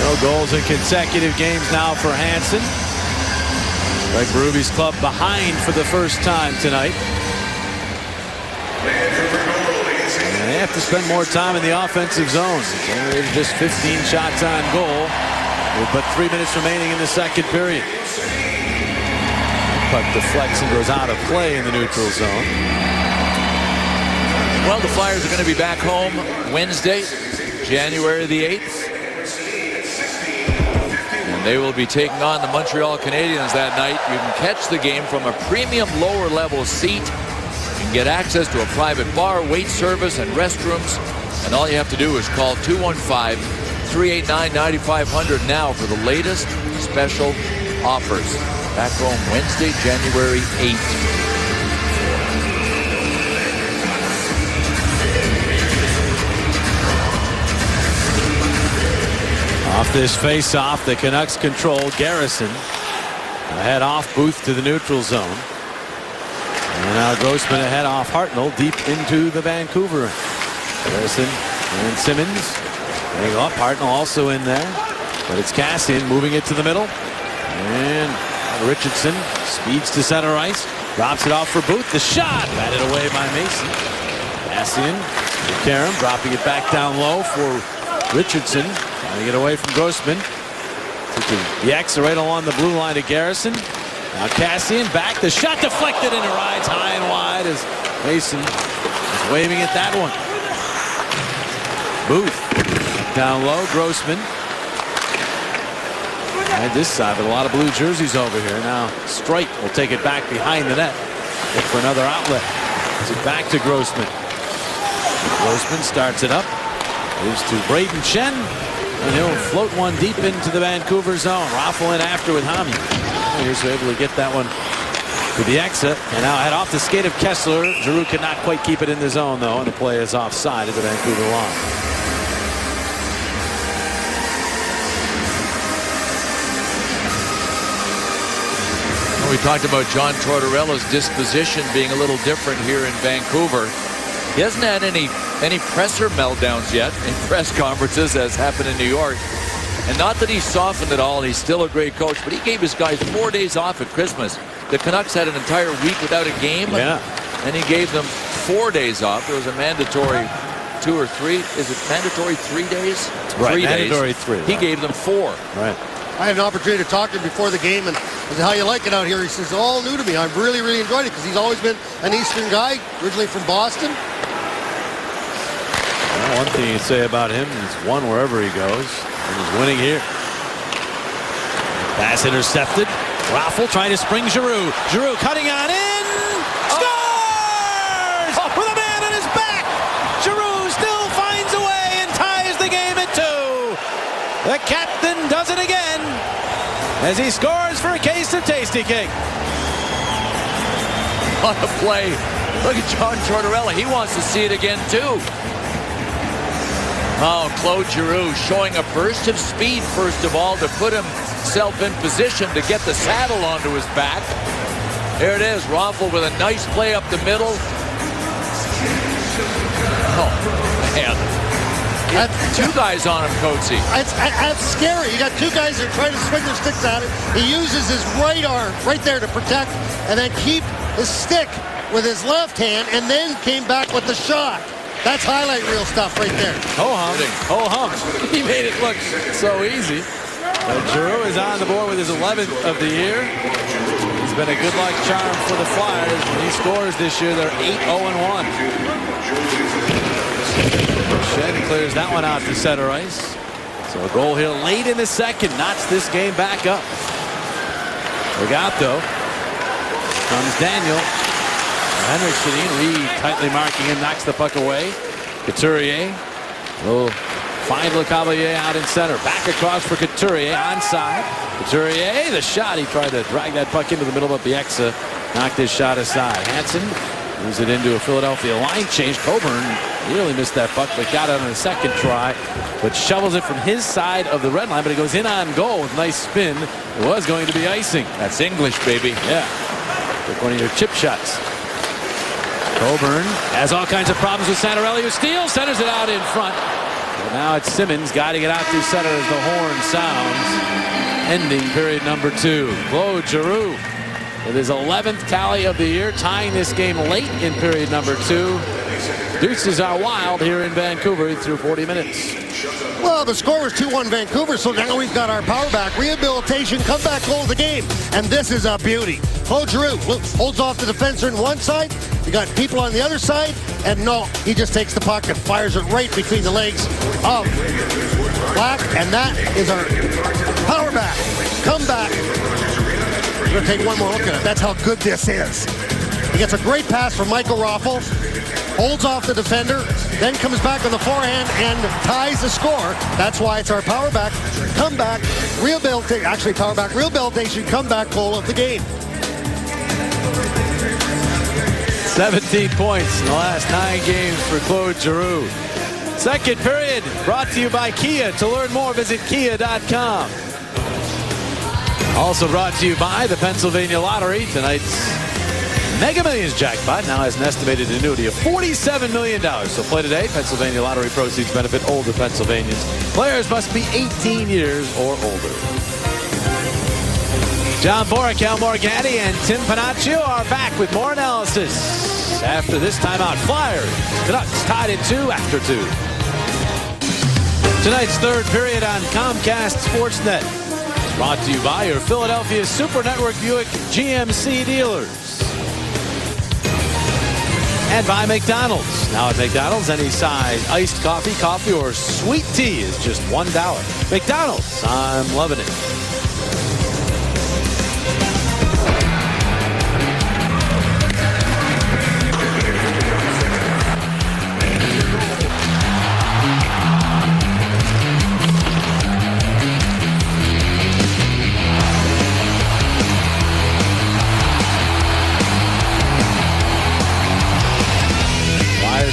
No goals in consecutive games now for Hansen. Greg Berube's club behind for the first time tonight. And may have to spend more time in the offensive zone. Generated just 15 shots on goal, but 3 minutes remaining in the second period. Puck deflects and goes out of play in the neutral zone. Well, the Flyers are going to be back home Wednesday, January the 8th. And they will be taking on the Montreal Canadiens that night. You can catch the game from a premium lower level seat. You can get access to a private bar, wait service, and restrooms. And all you have to do is call 215-389-9500 now for the latest special offers. Back home Wednesday, January 8th. Off this face-off, the Canucks control. Garrison ahead off Booth to the neutral zone. And now Grossman ahead off Hartnell deep into the Vancouver. Garrison and Simmons. They go up. Hartnell also in there. But it's Cassian moving it to the middle. And Richardson speeds to center ice. Drops it off for Booth. The shot batted away by Mason. Cassian to Karam, dropping it back down low for Richardson. Trying to get away from Grossman. The X right along the blue line to Garrison. Now Cassian back. The shot deflected and it rides high and wide as Mason is waving at that one. Booth down low. Grossman. And this side, but a lot of blue jerseys over here. Now Streit will take it back behind the net. Look for another outlet. It's it back to Grossman. Grossman starts it up. Moves to Braden Shen. And he'll float one deep into the Vancouver zone. Raffle in after with Hami. Here's able to get that one to the exit. And now head off the skate of Kessler. Giroux could not quite keep it in the zone, though, and the play is offside at the Vancouver line. Well, we talked about John Tortorella's disposition being a little different here in Vancouver. He hasn't had any presser meltdowns yet in press conferences, as happened in New York. And not that he's softened at all. He's still a great coach, but he gave his guys 4 days off at Christmas. The Canucks had an entire week without a game. Yeah. And he gave them 4 days off. There was a mandatory 2 or 3. Is it mandatory 3 days? Right, 3 mandatory days. 3. He gave them 4. Right. I had an opportunity to talk to him before the game, and I said, how you like it out here? He says, all new to me. I've really, really enjoyed it because he's always been an Eastern guy, originally from Boston. Well, one thing you say about him, he's won wherever he goes, and he's winning here. Pass intercepted. Raffle trying to spring Giroux. Giroux cutting on in. Scores! With a man on his back. Giroux still finds a way and ties the game at 2. The captain does it again as he scores for a case of Tasty Cake. On the play. Look at John Tortorella. He wants to see it again, too. Oh, Claude Giroux showing a burst of speed, first of all, to put himself in position to get the saddle onto his back. There it is. Raffle with a nice play up the middle. Oh, man. Two guys on him, Coatsy. That's scary. You got two guys that are trying to swing their sticks at it. He uses his right arm right there to protect and then keep his stick with his left hand and then came back with the shot. That's highlight reel stuff right there. Ho hum. He made it look so easy. Giroux is on the board with his 11th of the year. He's been a good luck charm for the Flyers. When he scores this year, they're 8-0-1. Shen clears that one out to center ice. So a goal here late in the second knocks this game back up. Legato. Comes Daniel. Henrik Sedin, Reed tightly marking him, knocks the puck away. Couturier will find LeCavalier out in center. Back across for Couturier, onside. Couturier, the shot. He tried to drag that puck into the middle of Bieksa. Knocked his shot aside. Hansen moves it into a Philadelphia line change. Coburn really missed that puck, but got it on a second try. But shovels it from his side of the red line, but it goes in on goal with a nice spin. It was going to be icing. That's English, baby. Yeah. Took one of your chip shots. Coburn has all kinds of problems with Santorelli, who steals, centers it out in front. But now it's Simmons guiding it out through center as the horn sounds. Ending period number 2. Claude Giroux with his 11th tally of the year, tying this game late in period number 2. Deuces are wild here in Vancouver through 40 minutes. Well, the score was 2-1 Vancouver, so now we've got our power back rehabilitation comeback goal of the game. And this is a beauty. Claude Giroux holds off the defenseman on one side. You got people on the other side. And no, he just takes the puck and fires it right between the legs of Black. And that is our power back comeback. We're going to take one more look at it. That's how good this is. He gets a great pass from Michael Raffl. Holds off the defender, then comes back on the forehand and ties the score. That's why it's our power back comeback rehabilitation comeback goal of the game. 17 points in the last 9 games for Claude Giroux. Second period brought to you by Kia. To learn more, visit kia.com. Also brought to you by the Pennsylvania Lottery. Tonight's Mega Millions jackpot now has an estimated annuity of $47 million. So play today. Pennsylvania Lottery proceeds benefit older Pennsylvanians. Players must be 18 years or older. John Borak, Al Morganti, and Tim Panaccio are back with more analysis after this timeout. Flyers, Canucks tied at 2 after 2. Tonight's third period on Comcast Sportsnet. Brought to you by your Philadelphia Super Network Buick GMC dealers. And by McDonald's. Now at McDonald's, any size iced coffee, or sweet tea is just $1. McDonald's, I'm loving it.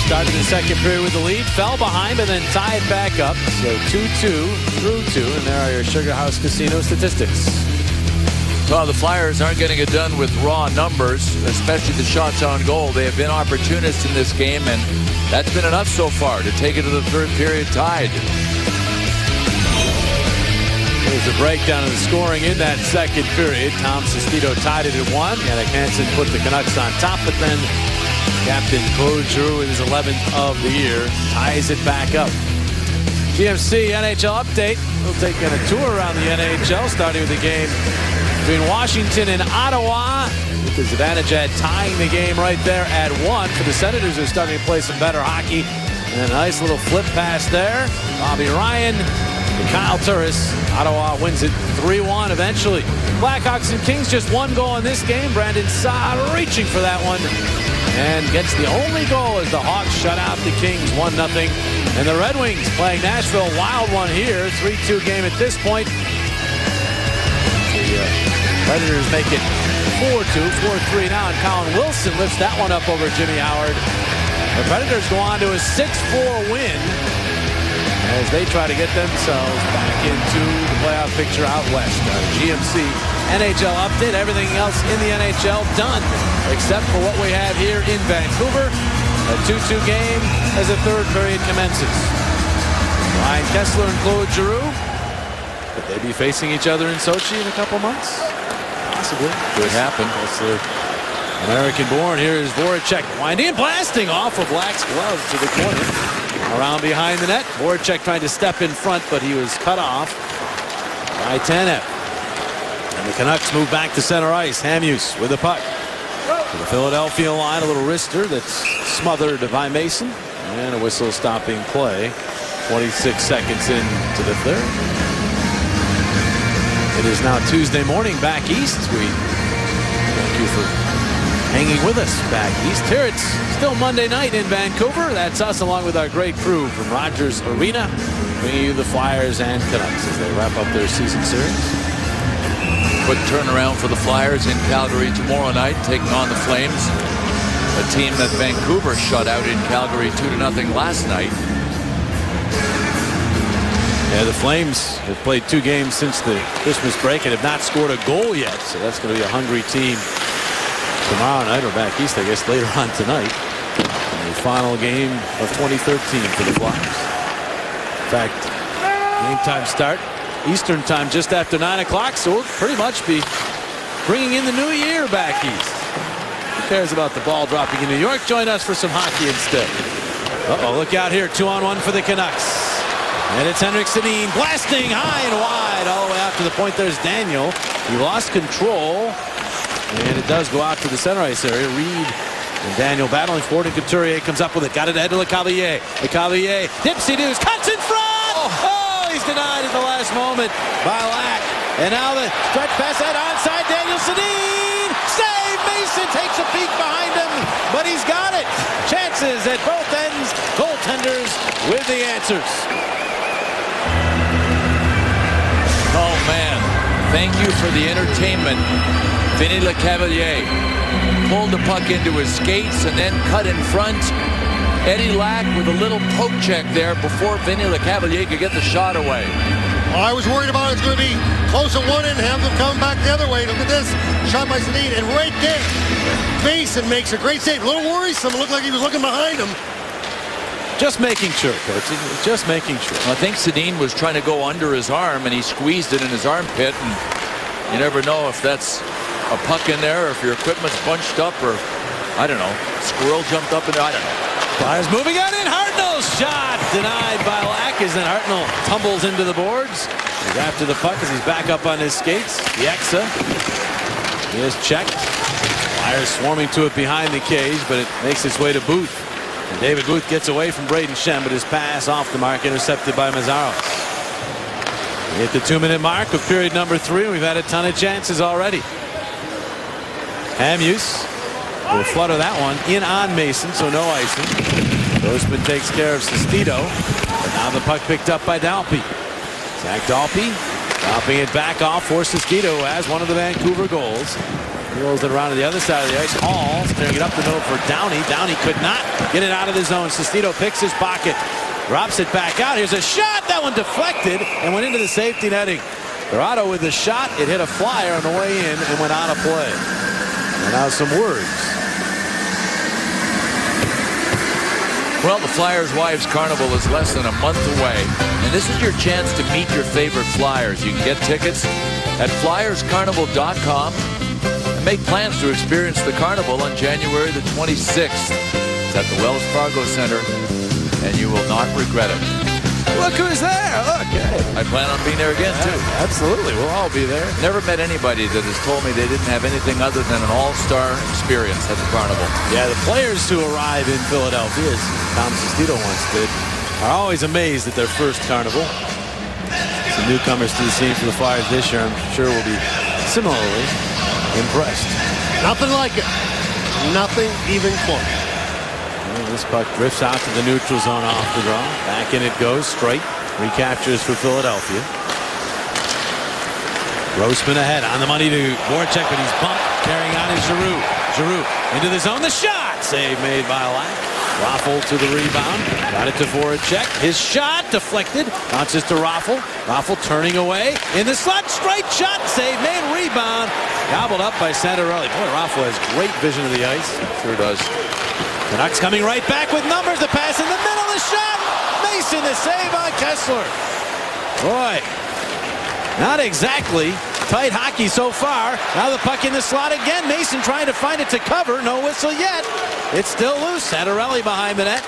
Started the second period with the lead, fell behind, and then tied back up. So 2-2 through 2, and there are your Sugar House Casino statistics. Well, the Flyers aren't getting it done with raw numbers, especially the shots on goal. They have been opportunists in this game, and that's been enough so far to take it to the third period tied. Here's a breakdown of the scoring in that second period. Tom Sestito tied it at 1. Yannick Hansen put the Canucks on top, but then Captain Claude Giroux in his 11th of the year ties it back up. GMC NHL update. We'll take a tour around the NHL, starting with the game between Washington and Ottawa. With the advantage at tying the game right there at 1 for the Senators, who are starting to play some better hockey. And a nice little flip pass there. Bobby Ryan to Kyle Turris. Ottawa wins it 3-1 eventually. Blackhawks and Kings just one goal in this game. Brandon Saad reaching for that one and gets the only goal as the Hawks shut out the Kings 1-0. And the Red Wings playing Nashville, wild one here. 3-2 game at this point. The Predators make it 4-2, 4-3 now, and Colin Wilson lifts that one up over Jimmy Howard. The Predators go on to a 6-4 win as they try to get themselves back into the playoff picture out west. GMC NHL update. Everything else in the NHL done except for what we have here in Vancouver. A 2-2 game as the third period commences. Ryan Kesler and Claude Giroux. Could they be facing each other in Sochi in a couple months? Possibly. Could happen. Kesler, American-born. Here is Voracek winding and blasting off of Black's glove to the corner. Around behind the net. Voracek trying to step in front, but he was cut off by Tanev. And the Canucks move back to center ice. Hamhuis with the puck. To the Philadelphia line, a little wrister that's smothered by Mason. And a whistle stopping play. 26 seconds into the third. It is now Tuesday morning back east. We thank you for hanging with us back east. Here it's still Monday night in Vancouver. That's us along with our great crew from Rogers Arena, bringing you the Flyers and Canucks as they wrap up their season series. Quick turnaround for the Flyers in Calgary tomorrow night, taking on the Flames, a team that Vancouver shut out in Calgary 2-0 last night. Yeah, the Flames have played 2 games since the Christmas break and have not scored a goal yet. So that's going to be a hungry team tomorrow night, or back east, I guess, later on tonight. And the final game of 2013 for the Flyers. In fact, game time start Eastern time just after 9 o'clock, so we'll pretty much be bringing in the new year back east. Who cares about the ball dropping in New York? Join us for some hockey instead. Uh-oh, look out here. 2-on-1 for the Canucks. And it's Henrik Sedin blasting high and wide all the way out to the point. There's Daniel. He lost control. And it does go out to the center ice area. Reed and Daniel battling forward, and Couturier comes up with it. Got it ahead to Lecavalier. Lecavalier, dipsy-doos, cuts in front! Oh, he's denied at the last moment by Lack. And now the stretch pass that onside. Daniel Sedin! Save! Mason takes a peek behind him, but he's got it. Chances at both ends. Goaltenders with the answers. Oh, man. Thank you for the entertainment. Vinny Lecavalier pulled the puck into his skates and then cut in front. Eddie Lack with a little poke check there before Vinny Lecavalier could get the shot away. I was worried about it's going to be close at one end, have them come back the other way. Look at this. Shot by Sedin, and right there, Mason makes a great save. A little worrisome. It looked like he was looking behind him. Just making sure, Coach. Just making sure. I think Sedin was trying to go under his arm, and he squeezed it in his armpit, and you never know if that's a puck in there, or if your equipment's bunched up, or I don't know, squirrel jumped up in there. I don't know. Flyers moving on in. Hartnell's shot denied by Lack as then Hartnell tumbles into the boards. He's after the puck as he's back up on his skates. Bieksa is checked. Flyers swarming to it behind the cage, but it makes its way to Booth. And David Booth gets away from Braden Shen, but his pass off the mark intercepted by Mazzaros. We hit the 2-minute mark of period number 3. We've had a ton of chances already. Hamhuis will flutter that one in on Mason, so no icing. Grossman takes care of Sestito, but now the puck picked up by Dalpe. Zach Dalpe dropping it back off for Sestito, who has one of the Vancouver goals. He rolls it around to the other side of the ice. Hall steering it up the middle for Downey. Downey could not get it out of the zone. Sestito picks his pocket, drops it back out. Here's a shot. That one deflected and went into the safety netting. Dorado with the shot. It hit a flyer on the way in and went out of play. And now some words. Well, the Flyers Wives Carnival is less than a month away, and this is your chance to meet your favorite Flyers. You can get tickets at FlyersCarnival.com and make plans to experience the Carnival on January the 26th. It's at the Wells Fargo Center, and you will not regret it. Look who's there. Look. I plan on being there again, too. Absolutely. We'll all be there. Never met anybody that has told me they didn't have anything other than an all-star experience at the Carnival. Yeah, the players who arrive in Philadelphia, as Tom Sestito once did, are always amazed at their first Carnival. Some newcomers to the scene for the Flyers this year, I'm sure, will be similarly impressed. Nothing like it. Nothing even close. Well, this puck drifts out to the neutral zone off the draw. Back in it goes, straight. Recaptures for Philadelphia. Grossman ahead on the money to Voracek, but he's bumped. Carrying on is Giroux. Giroux into the zone. The shot! Save made by Lack. Raffle to the rebound. Got it to Voracek. His shot deflected. Bounces to Raffle. Raffle turning away. In the slot. Straight shot. Save made. Rebound. Gobbled up by Santorelli. Boy, Raffle has great vision of the ice. Sure does. Canucks coming right back with numbers. The pass in the middle. The shot. Mason, the save by Kessler. Boy, not exactly tight hockey so far. Now the puck in the slot again. Mason trying to find it to cover. No whistle yet. It's still loose. Santorelli behind the net.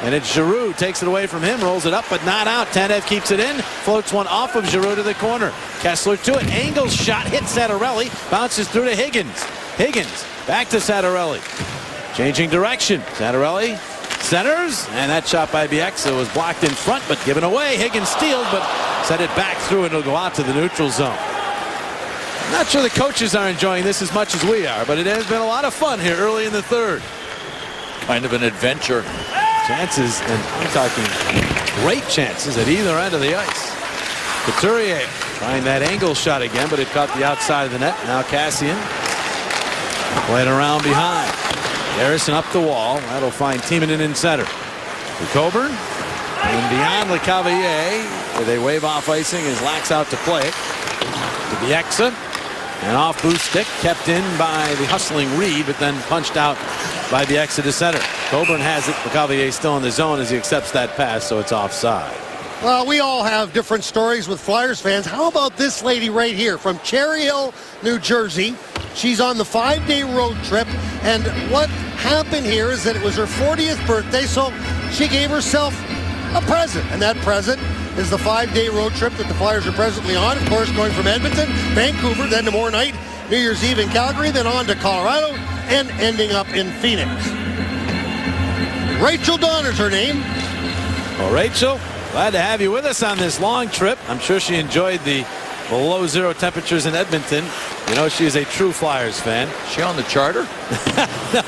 And it's Giroux. Takes it away from him. Rolls it up, but not out. Tanev keeps it in. Floats one off of Giroux to the corner. Kessler to it. Angles shot. Hits Santorelli. Bounces through to Higgins. Higgins back to Santorelli. Changing direction. Santorelli centers, and that shot by Bieksa was blocked in front, but given away. Higgins steals, but set it back through, and it'll go out to the neutral zone. I'm not sure the coaches are enjoying this as much as we are, but it has been a lot of fun here early in the third. Kind of an adventure. Chances, and I'm talking great chances at either end of the ice. Couturier trying that angle shot again, but it caught the outside of the net. Now Cassian playing around behind. Harrison up the wall. That'll find Timonen in center. To Coburn. And beyond Lecavalier, where they wave off icing as Lack's out to play it. To Bieksa. And off Booth's stick. Kept in by the hustling Reed, but then punched out by Bieksa to center. Coburn has it. Lecavalier still in the zone as he accepts that pass, so it's offside. Well, we all have different stories with Flyers fans. How about this lady right here from Cherry Hill, New Jersey? She's on the 5-day road trip. And what happened here is that it was her 40th birthday, so she gave herself a present. And that present is the 5-day road trip that the Flyers are presently on. Of course, going from Edmonton, Vancouver, then tomorrow night, New Year's Eve in Calgary, then on to Colorado, and ending up in Phoenix. Rachel Donner's her name. Well, Rachel, glad to have you with us on this long trip. I'm sure she enjoyed the below zero temperatures in Edmonton. You know, she is a true Flyers fan. Is she on the charter? No,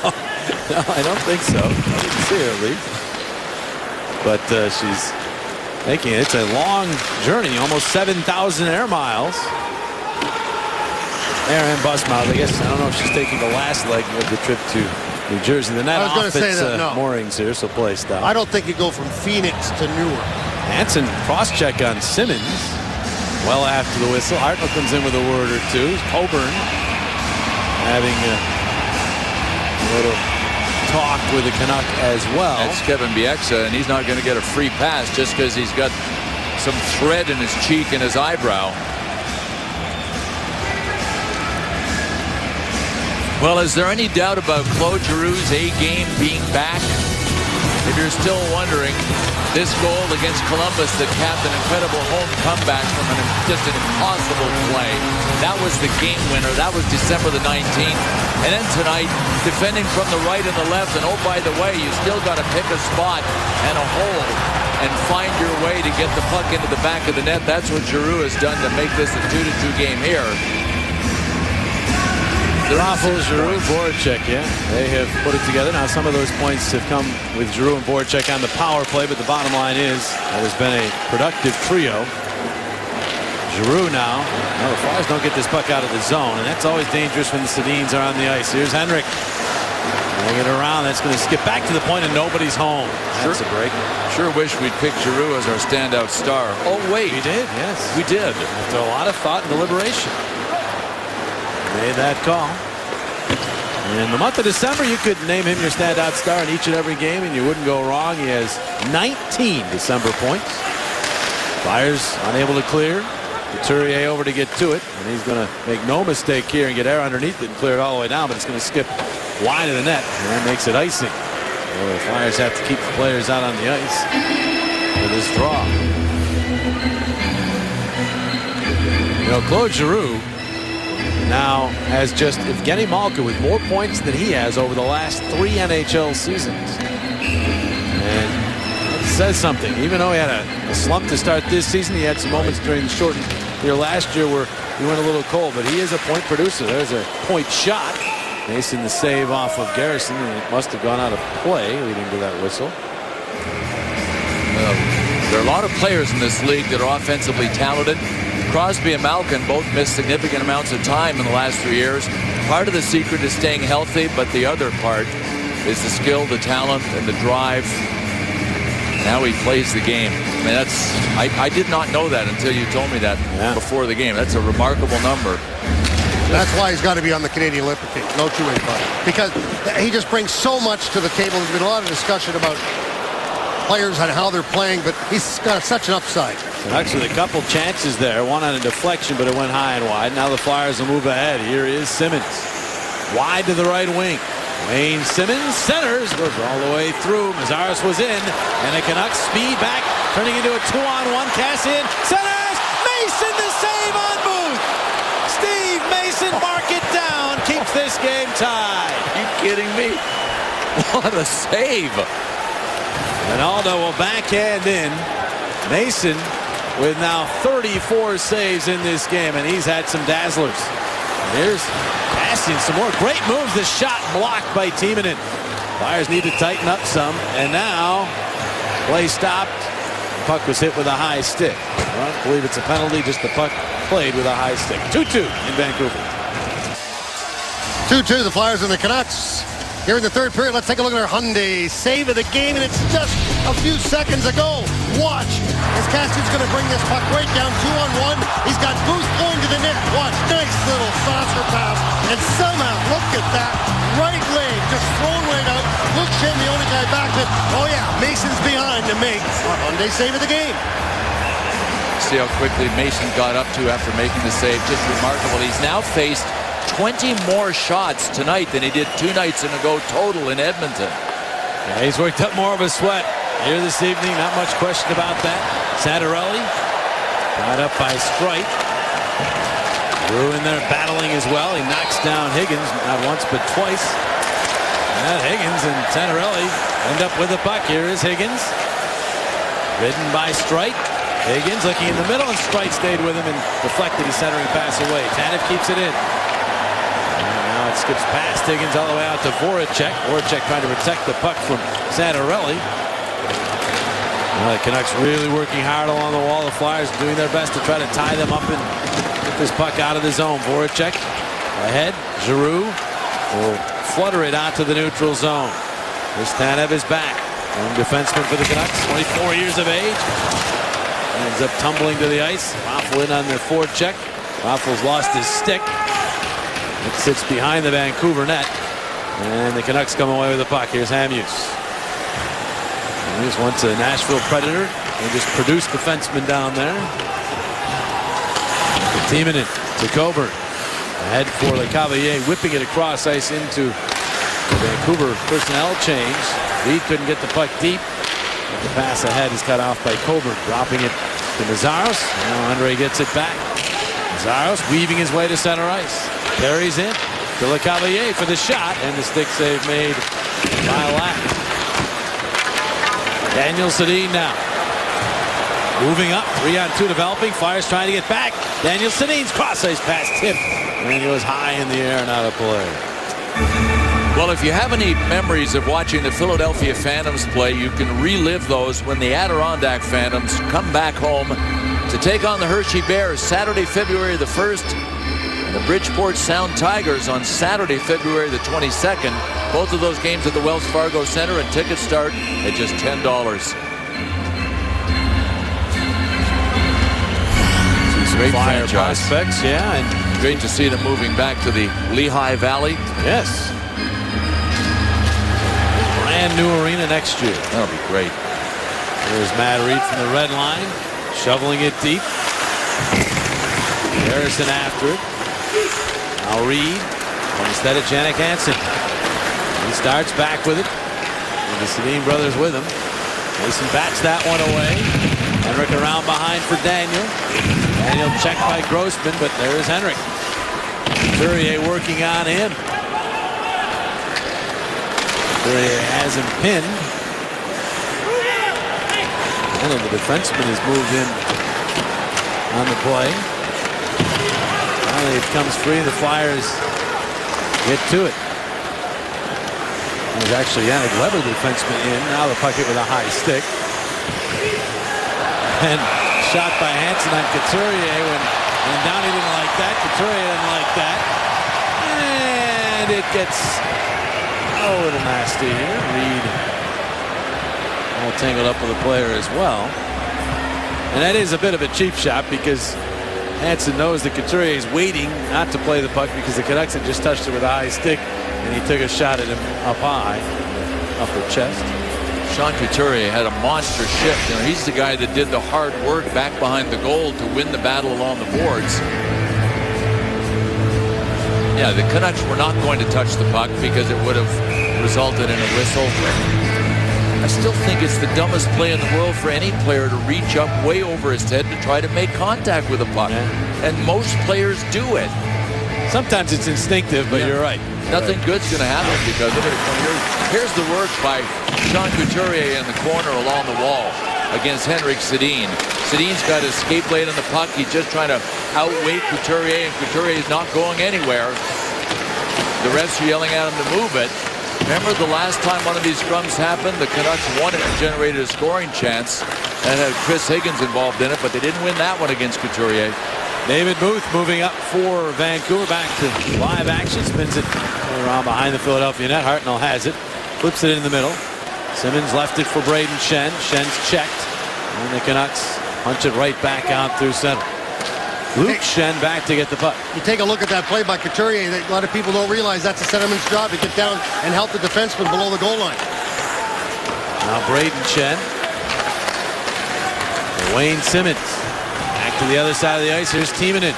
I don't think so. I didn't see her at least. But she's making it. It's a long journey, almost 7,000 air miles. Air and bus miles. I guess, I don't know if she's taking the last leg of the trip to New Jersey. The net I was going off to say its that, no. moorings here, so play stop. I don't think you go from Phoenix to Newark. Hansen cross-check on Simmons. Well after the whistle. Hartnell comes in with a word or two. Coburn having a little talk with the Canuck as well. That's Kevin Bieksa, and he's not going to get a free pass just because he's got some thread in his cheek and his eyebrow. Well, is there any doubt about Claude Giroux's A-game being back? If you're still wondering, this goal against Columbus that capped an incredible home comeback from just an impossible play. That was the game winner. That was December the 19th. And then tonight, defending from the right and the left. And oh, by the way, you still got to pick a spot and a hole and find your way to get the puck into the back of the net. That's what Giroux has done to make this a 2-2 game here. Raffles, Giroux, Voracek, yeah. They have put it together. Now, some of those points have come with Giroux and Voracek on the power play, but the bottom line is that has been a productive trio. Giroux now. Well, the Flyers don't get this puck out of the zone, and that's always dangerous when the Sedins are on the ice. Here's Henrik. Bring it around. That's going to skip back to the point, and nobody's home. That's a break. Sure wish we'd picked Giroux as our standout star. Oh, wait. We did, yes. We did. After a lot of thought and deliberation. Made that call. In the month of December, you could name him your standout star in each and every game, and you wouldn't go wrong. He has 19 December points. Flyers unable to clear. Couturier over to get to it, and he's going to make no mistake here and get air underneath it and clear it all the way down, but it's going to skip wide of the net, and that makes it icing. So the Flyers have to keep the players out on the ice with this draw. You know, Claude Giroux now has just Evgeny Malkin with more points than he has over the last 3 NHL seasons. And it says something. Even though he had a slump to start this season, he had some moments during the shortened year last year where he went a little cold, but he is a point producer. There's a point shot. Mason the save off of Garrison, and it must have gone out of play leading to that whistle. There are a lot of players in this league that are offensively talented. Crosby and Malkin both missed significant amounts of time in the last 3 years. Part of the secret is staying healthy, but the other part is the skill, the talent, and the drive. Now he plays the game. I mean, I did not know that until you told me that before the game. That's a remarkable number. That's why he's got to be on the Canadian Olympic team. No two-way about it. Because he just brings so much to the table. There's been a lot of discussion about players and how they're playing, but he's got such an upside. Actually, a couple chances there. One on a deflection, but it went high and wide. Now the Flyers will move ahead. Here is Simmons. Wide to the right wing. Wayne Simmons centers, goes all the way through. Mazaris was in, and the Canucks speed back, turning into a 2-on-1. Cassian centers. Mason the save on Booth. Steve Mason mark it down. Keeps this game tied. Are you kidding me? What a save. Ronaldo will backhand in. Mason with now 34 saves in this game, and he's had some dazzlers. And here's Cassian, some more great moves. The shot blocked by Timonen. Flyers need to tighten up some, and now play stopped. The puck was hit with a high stick. I don't believe it's a penalty, just the puck played with a high stick. 2-2 in Vancouver. 2-2, the Flyers and the Canucks. Here in the third period, let's take a look at our Hyundai save of the game, and it's just a few seconds ago. Watch as Cassian's going to bring this puck right down 2-on-1. He's got Booth going to the net. Watch, nice little saucer pass, and somehow, look at that, right leg just thrown right out. Luke Schenn, the only guy back, but oh yeah, Mason's behind to make our Hyundai save of the game. See how quickly Mason got up to after making the save. Just remarkable. He's now faced 20 more shots tonight than he did 2 nights ago total in Edmonton. Yeah, he's worked up more of a sweat here this evening. Not much question about that. Santorelli got up by Strite. Drew in there battling as well. He knocks down Higgins not once but twice. And Higgins and Santorelli end up with the puck. Here is Higgins. Ridden by Strite. Higgins looking in the middle, and Strite stayed with him and deflected his centering pass away. Tanev keeps it in. And now it skips past Higgins all the way out to Voracek. Voracek trying to protect the puck from Santorelli. The Canucks really working hard along the wall. The Flyers doing their best to try to tie them up and get this puck out of the zone. Voracek ahead. Giroux will flutter it out to the neutral zone. This Tanev is back. Young defenseman for the Canucks, 24 years of age. Ends up tumbling to the ice. Raffl in on the forecheck. Raffl's lost his stick. It sits behind the Vancouver net. And the Canucks come away with the puck. Here's Hamhuis. Hamhuis once a Nashville Predator. They just produced defenseman down there. Timonen to Coburn. Ahead for LeCavalier, whipping it across ice into the Vancouver personnel change. Lee couldn't get the puck deep. The pass ahead is cut off by Coburn, dropping it to Meszaros. Now Andre gets it back. Meszaros weaving his way to center ice. Carries in to LeCavalier for the shot, and the stick save made by Lack. Daniel Sedin now. Moving up, 3-on-2 developing. Flyers trying to get back. Daniel Sedin's cross ice pass tipped. And he goes high in the air and out of play. Well, if you have any memories of watching the Philadelphia Phantoms play, you can relive those when the Adirondack Phantoms come back home to take on the Hershey Bears Saturday, February the 1st, and the Bridgeport Sound Tigers on Saturday, February the 22nd. Both of those games at the Wells Fargo Center, and tickets start at just $10. Great Flyer franchise. prospects, yeah, and great to see them moving back to the Lehigh Valley. yes. Brand new arena next year. That'll be great. There's Matt Reed from the red line, shoveling it deep. Harrison after it. Now Reed instead of Jannik Hansen. He starts back with it. And the Sedin brothers with him. Mason bats that one away. Henrik around behind for Daniel. Daniel checked by Grossman, but there's Henrik. Couturier working on him. Couturier has him pinned. And then the defenseman has moved in on the play. Finally it comes free. The Flyers get to it. There's actually Yannick Weber, the defenseman, in. Now the puck hit with a high stick. And shot by Hansen on Couturier when Downey didn't like that. Couturier didn't like that. And it gets a little nasty here. Reed all tangled up with a player as well. And that is a bit of a cheap shot because Hansen knows that Couturier is waiting not to play the puck because the Canucks had just touched it with a high stick, and he took a shot at him up high, upper chest. Sean Couturier had a monster shift. You know, he's the guy that did the hard work back behind the goal to win the battle along the boards. Yeah, the Canucks were not going to touch the puck because it would have resulted in a whistle. I still think it's the dumbest play in the world for any player to reach up way over his head to try to make contact with a puck. Yeah. And most players do it. Sometimes it's instinctive, but you're right. Nothing good's going to happen because look at it. Here's the work by Sean Couturier in the corner along the wall against Henrik Sedin. Sedin's got his skate blade on the puck. He's just trying to outweight Couturier, and Couturier is not going anywhere. The refs are yelling at him to move it. Remember the last time one of these scrums happened, the Canucks won it and generated a scoring chance and had Chris Higgins involved in it, but they didn't win that one against Couturier. David Booth moving up for Vancouver, back to live action, spins it around behind the Philadelphia net. Hartnell has it, flips it in the middle. Simmons left it for Braden Shen. Shen's checked, and the Canucks punch it right back out through center. Luke Shen back to get the puck. You take a look at that play by Couturier. A lot of people don't realize that's a centerman's job to get down and help the defenseman below the goal line. Now Braden Shen. Wayne Simmons back to the other side of the ice. Here's Timonen.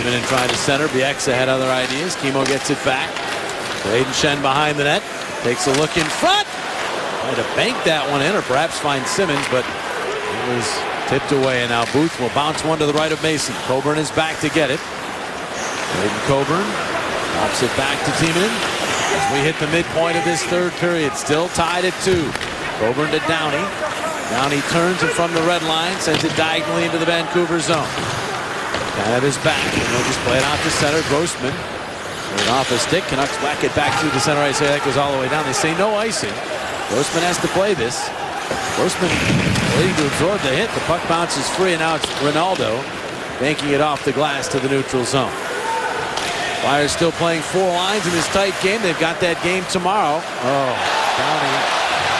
Timonen trying to center. Bieksa had other ideas. Kimmo gets it back. Brayden Schenn behind the net. Takes a look in front. Tried to bank that one in, or perhaps find Simmons, but it was tipped away. And now Booth will bounce one to the right of Mason. Coburn is back to get it. Braden Coburn drops it back to Timonen. As we hit the midpoint of this third period, still tied at 2. Coburn to Downey. Downey turns and from the red line sends it diagonally into the Vancouver zone. Kind of his back, and they'll just play it out to center. Grossman with off a stick. Canucks whack it back through the center ice. That goes all the way down. They say no icing. Grossman has to play this. Grossman waiting to absorb the hit. The puck bounces free, and now it's Ronaldo banking it off the glass to the neutral zone. Flyers still playing 4 lines in this tight game. They've got that game tomorrow. Oh, Downey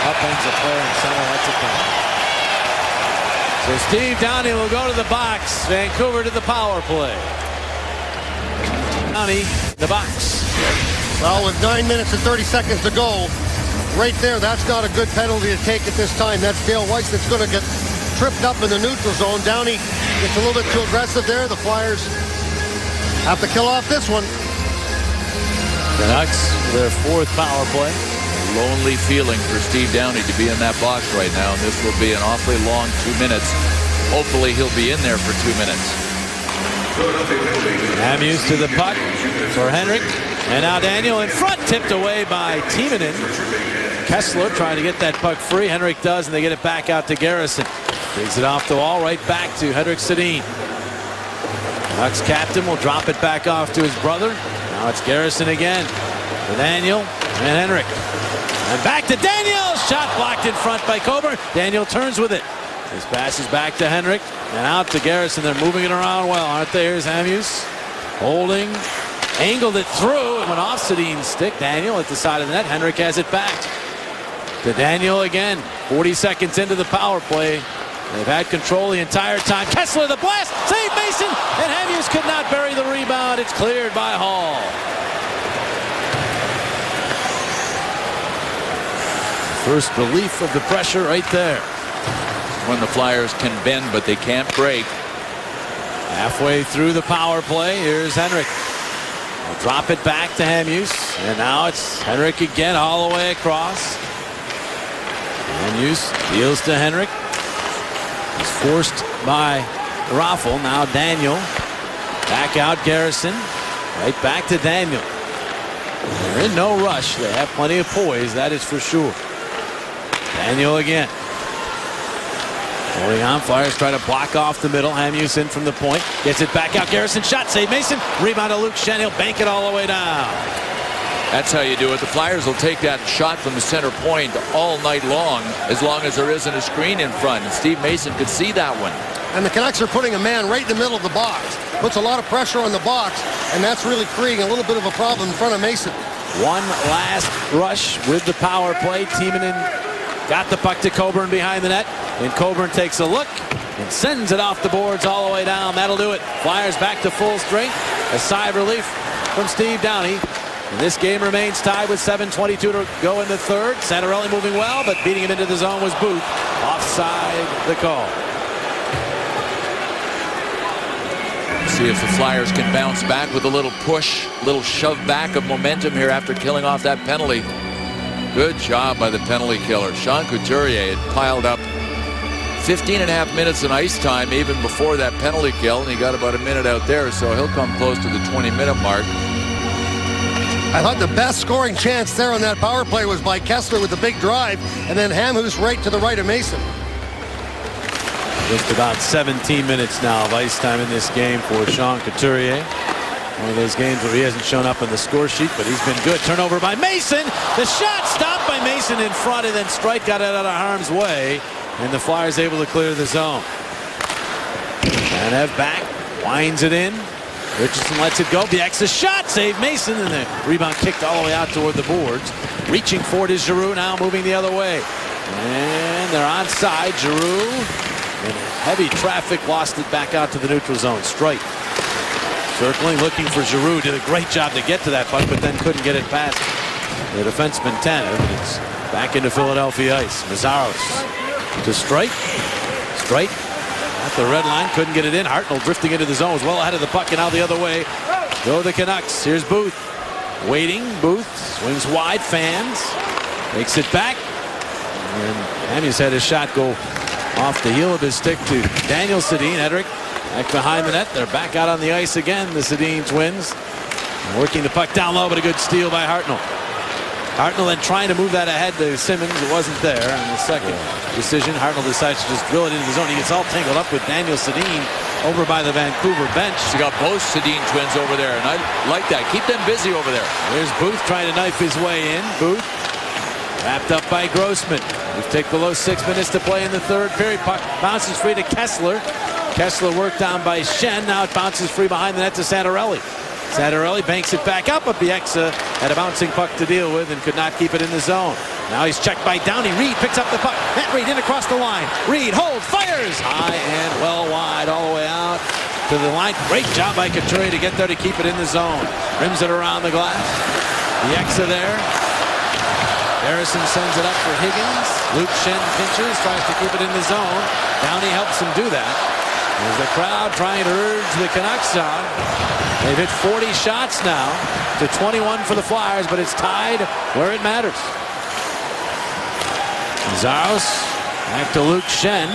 upends a player in center. That's a penalty. So Steve Downey will go to the box. Vancouver to the power play. Downey, the box. Well, with 9 minutes and 30 seconds to go, right there, that's not a good penalty to take at this time. That's Dale Weiss that's going to get tripped up in the neutral zone. Downey gets a little bit too aggressive there. The Flyers have to kill off this one. Canucks, their 4th power play. Lonely feeling for Steve Downey to be in that box right now, and this will be an awfully long 2 minutes. Hopefully he'll be in there for 2 minutes. Hamhuis to the puck for Henrik, and now Daniel in front, tipped away by Timonen. Kessler trying to get that puck free. Henrik does, and they get it back out to Garrison. Digs it off the wall, right back to Henrik Sedin. Canucks captain will drop it back off to his brother. Now it's Garrison again for Daniel and Henrik. And back to Daniel. Shot blocked in front by Coburn. Daniel turns with it. This passes back to Henrik and out to Garrison. They're moving it around well, aren't they? Here's Hamhuis holding, angled it through. It went off Sedin's stick. Daniel at the side of the net. Henrik has it back to Daniel again. 40 seconds into the power play. They've had control the entire time. Kessler the blast. Save Mason. And Hamhuis could not bury the rebound. It's cleared by Hall. First relief of the pressure right there. When the Flyers can bend, but they can't break. Halfway through the power play, here's Henrik. They'll drop it back to Hamhuis. And now it's Henrik again all the way across. Hamhuis deals to Henrik. He's forced by Raffl. Now Daniel. Back out Garrison. Right back to Daniel. They're in no rush. They have plenty of poise, that is for sure. Daniel again. Holding on. Flyers try to block off the middle. Hamhuis in from the point. Gets it back out. Garrison shot. Save Mason. Rebound to Luke Schenn. He'll bank it all the way down. That's how you do it. The Flyers will take that shot from the center point all night long as there isn't a screen in front. And Steve Mason could see that one. And the Canucks are putting a man right in the middle of the box. Puts a lot of pressure on the box, and that's really creating a little bit of a problem in front of Mason. One last rush with the power play. Timonen got the puck to Coburn behind the net, and Coburn takes a look and sends it off the boards all the way down. That'll do it. Flyers back to full strength. A sigh of relief from Steve Downey. And this game remains tied with 7:22 to go in the third. Santorelli moving well, but beating him into the zone was Booth. Offside the call. See if the Flyers can bounce back with a little push, little shove back of momentum here after killing off that penalty. Good job by the penalty killer. Sean Couturier had piled up 15.5 minutes in ice time even before that penalty kill, and he got about a minute out there, so he'll come close to the 20-minute mark. I thought the best scoring chance there on that power play was by Kessler with the big drive, and then Hamhuis right to the right of Mason. Just about 17 minutes now of ice time in this game for Sean Couturier. One of those games where he hasn't shown up on the score sheet, but he's been good. Turnover by Mason. The shot stopped by Mason in front, and then Streit got it out of harm's way, and the Flyers able to clear the zone. Tanev back, winds it in. Richardson lets it go. Bieksa shot, save Mason, and the rebound kicked all the way out toward the boards. Reaching for it is Giroux, now moving the other way. And they're onside. Giroux, in heavy traffic, lost it back out to the neutral zone. Streit circling, looking for Giroux. Did a great job to get to that puck, but then couldn't get it past the defenseman Tanev. And it's back into Philadelphia ice. Meszaros to Streit. Streit At the red line, couldn't get it in. Hartnell drifting into the zone, was well ahead of the puck, and now the other way go the Canucks. Here's Booth. Waiting. Booth swings wide, fans. Takes it back. And Hammies had his shot go off the heel of his stick to Daniel Sedin. Edric back behind the net. They're back out on the ice again, the Sedin twins. Working the puck down low, but a good steal by Hartnell. Hartnell then trying to move that ahead to Simmons. It wasn't there on the second decision. Hartnell decides to just drill it into the zone. He gets all tangled up with Daniel Sedin over by the Vancouver bench. You got both Sedin twins over there, and I like that. Keep them busy over there. There's Booth trying to knife his way in. Booth wrapped up by Grossman. We've taken below 6 minutes to play in the third period. Puck bounces free to Kessler. Kessler worked down by Schenn. Now it bounces free behind the net to Santorelli. Santorelli banks it back up, but Bieksa had a bouncing puck to deal with and could not keep it in the zone. Now he's checked by Downey. Reed picks up the puck. Matt Reed in across the line. Reed holds, fires high and well wide all the way out to the line. Great job by Couturier to get there to keep it in the zone. Rims it around the glass. Bieksa there. Harrison sends it up for Higgins. Luke Schenn pinches, tries to keep it in the zone. Downey helps him do that. There's the crowd trying to urge the Canucks on. They've hit 40 shots now to 21 for the Flyers, but it's tied where it matters. Zaros back to Luke Schenn.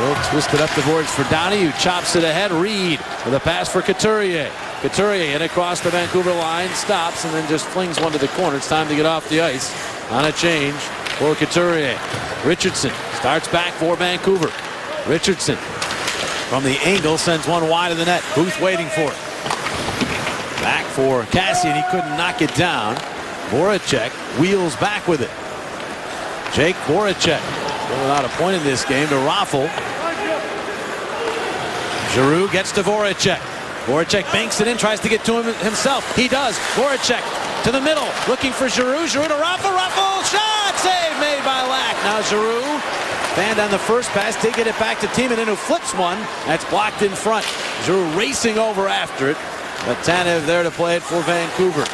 Will twisted up the boards for Downey, who chops it ahead. Reed with a pass for Couturier. Couturier in across the Vancouver line, stops, and then just flings one to the corner. It's time to get off the ice on a change for Couturier. Richardson starts back for Vancouver. Richardson from the angle sends one wide of the net. Booth waiting for it. Back for Cassian. He couldn't knock it down. Voracek wheels back with it. Jake Voracek without a point in this game to Raffl. Giroux gets to Voracek. Voracek banks it in, tries to get to him himself. He does. Voracek to the middle, looking for Giroux. Giroux to Raffl. Raffl shot! Save made by Lack. Now Giroux banned on the first pass, taking it back to Timonen, who flips one. That's blocked in front. Giroux racing over after it, but Tanev there to play it for Vancouver.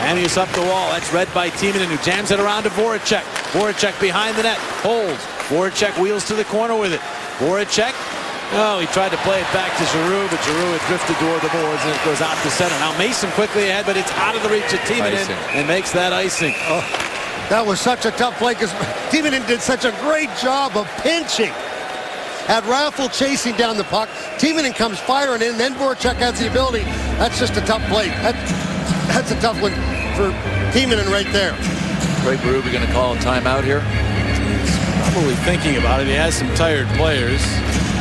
Amius up the wall. That's read by Timonen, who jams it around to Voracek. Voracek behind the net, holds. Voracek wheels to the corner with it. Voracek, oh, he tried to play it back to Giroux, but Giroux had drifted toward the boards, and it goes out to center. Now Mason quickly ahead, but it's out of the reach of Timonen and makes that icing. Oh, that was such a tough play because Timonen did such a great job of pinching. Had Raffl chasing down the puck. Timonen comes firing in, then Voracek has the ability. That's just a tough play. That's a tough one for Timonen right there. Craig Berube going to call a timeout here. He's probably thinking about it. He has some tired players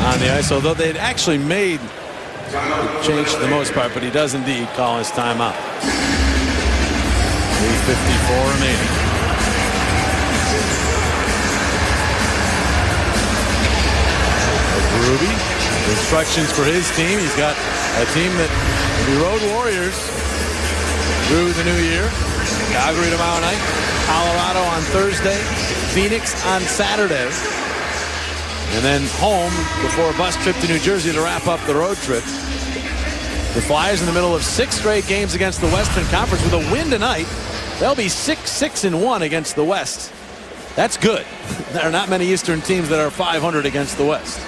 on the ice, although they'd actually made the change for the most part, but he does indeed call his timeout. 3:54 remaining. Berube, instructions for his team. He's got a team that will be road warriors through the new year. Calgary tomorrow night, Colorado on Thursday, Phoenix on Saturday, and then home before a bus trip to New Jersey to wrap up the road trip. The Flyers in the middle of 6 straight games against the Western Conference. With a win tonight, they'll be 6-6-1 against the West. That's good. There are not many Eastern teams that are 500 against the West.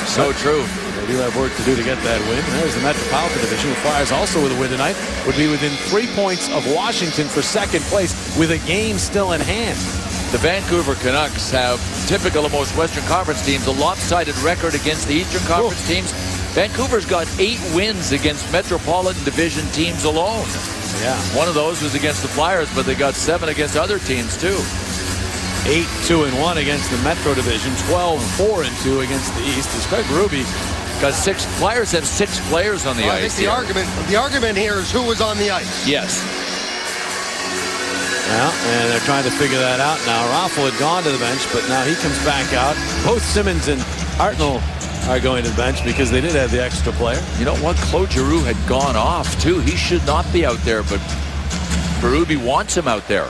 So true. They do have work to do to get that win. There's the Metropolitan Division. The Flyers also with a win tonight would be within 3 points of Washington for second place with a game still in hand. The Vancouver Canucks have, typical of most Western Conference teams, a lopsided record against the Eastern Conference teams. Vancouver's got 8 wins against Metropolitan Division teams alone. Yeah. One of those was against the Flyers, but they got 7 against other teams too. 8-2-1 against the Metro Division, 12-4-2 against the East. As Craig Berube got 6. Flyers have 6 players on the ice. I think the argument here is who was on the ice. Yes. Well, and they're trying to figure that out now. Raffl had gone to the bench, but now he comes back out. Both Simmons and Hartnell are going to the bench because they did have the extra player. You know what? Claude Giroux had gone off too. He should not be out there, but Berube wants him out there.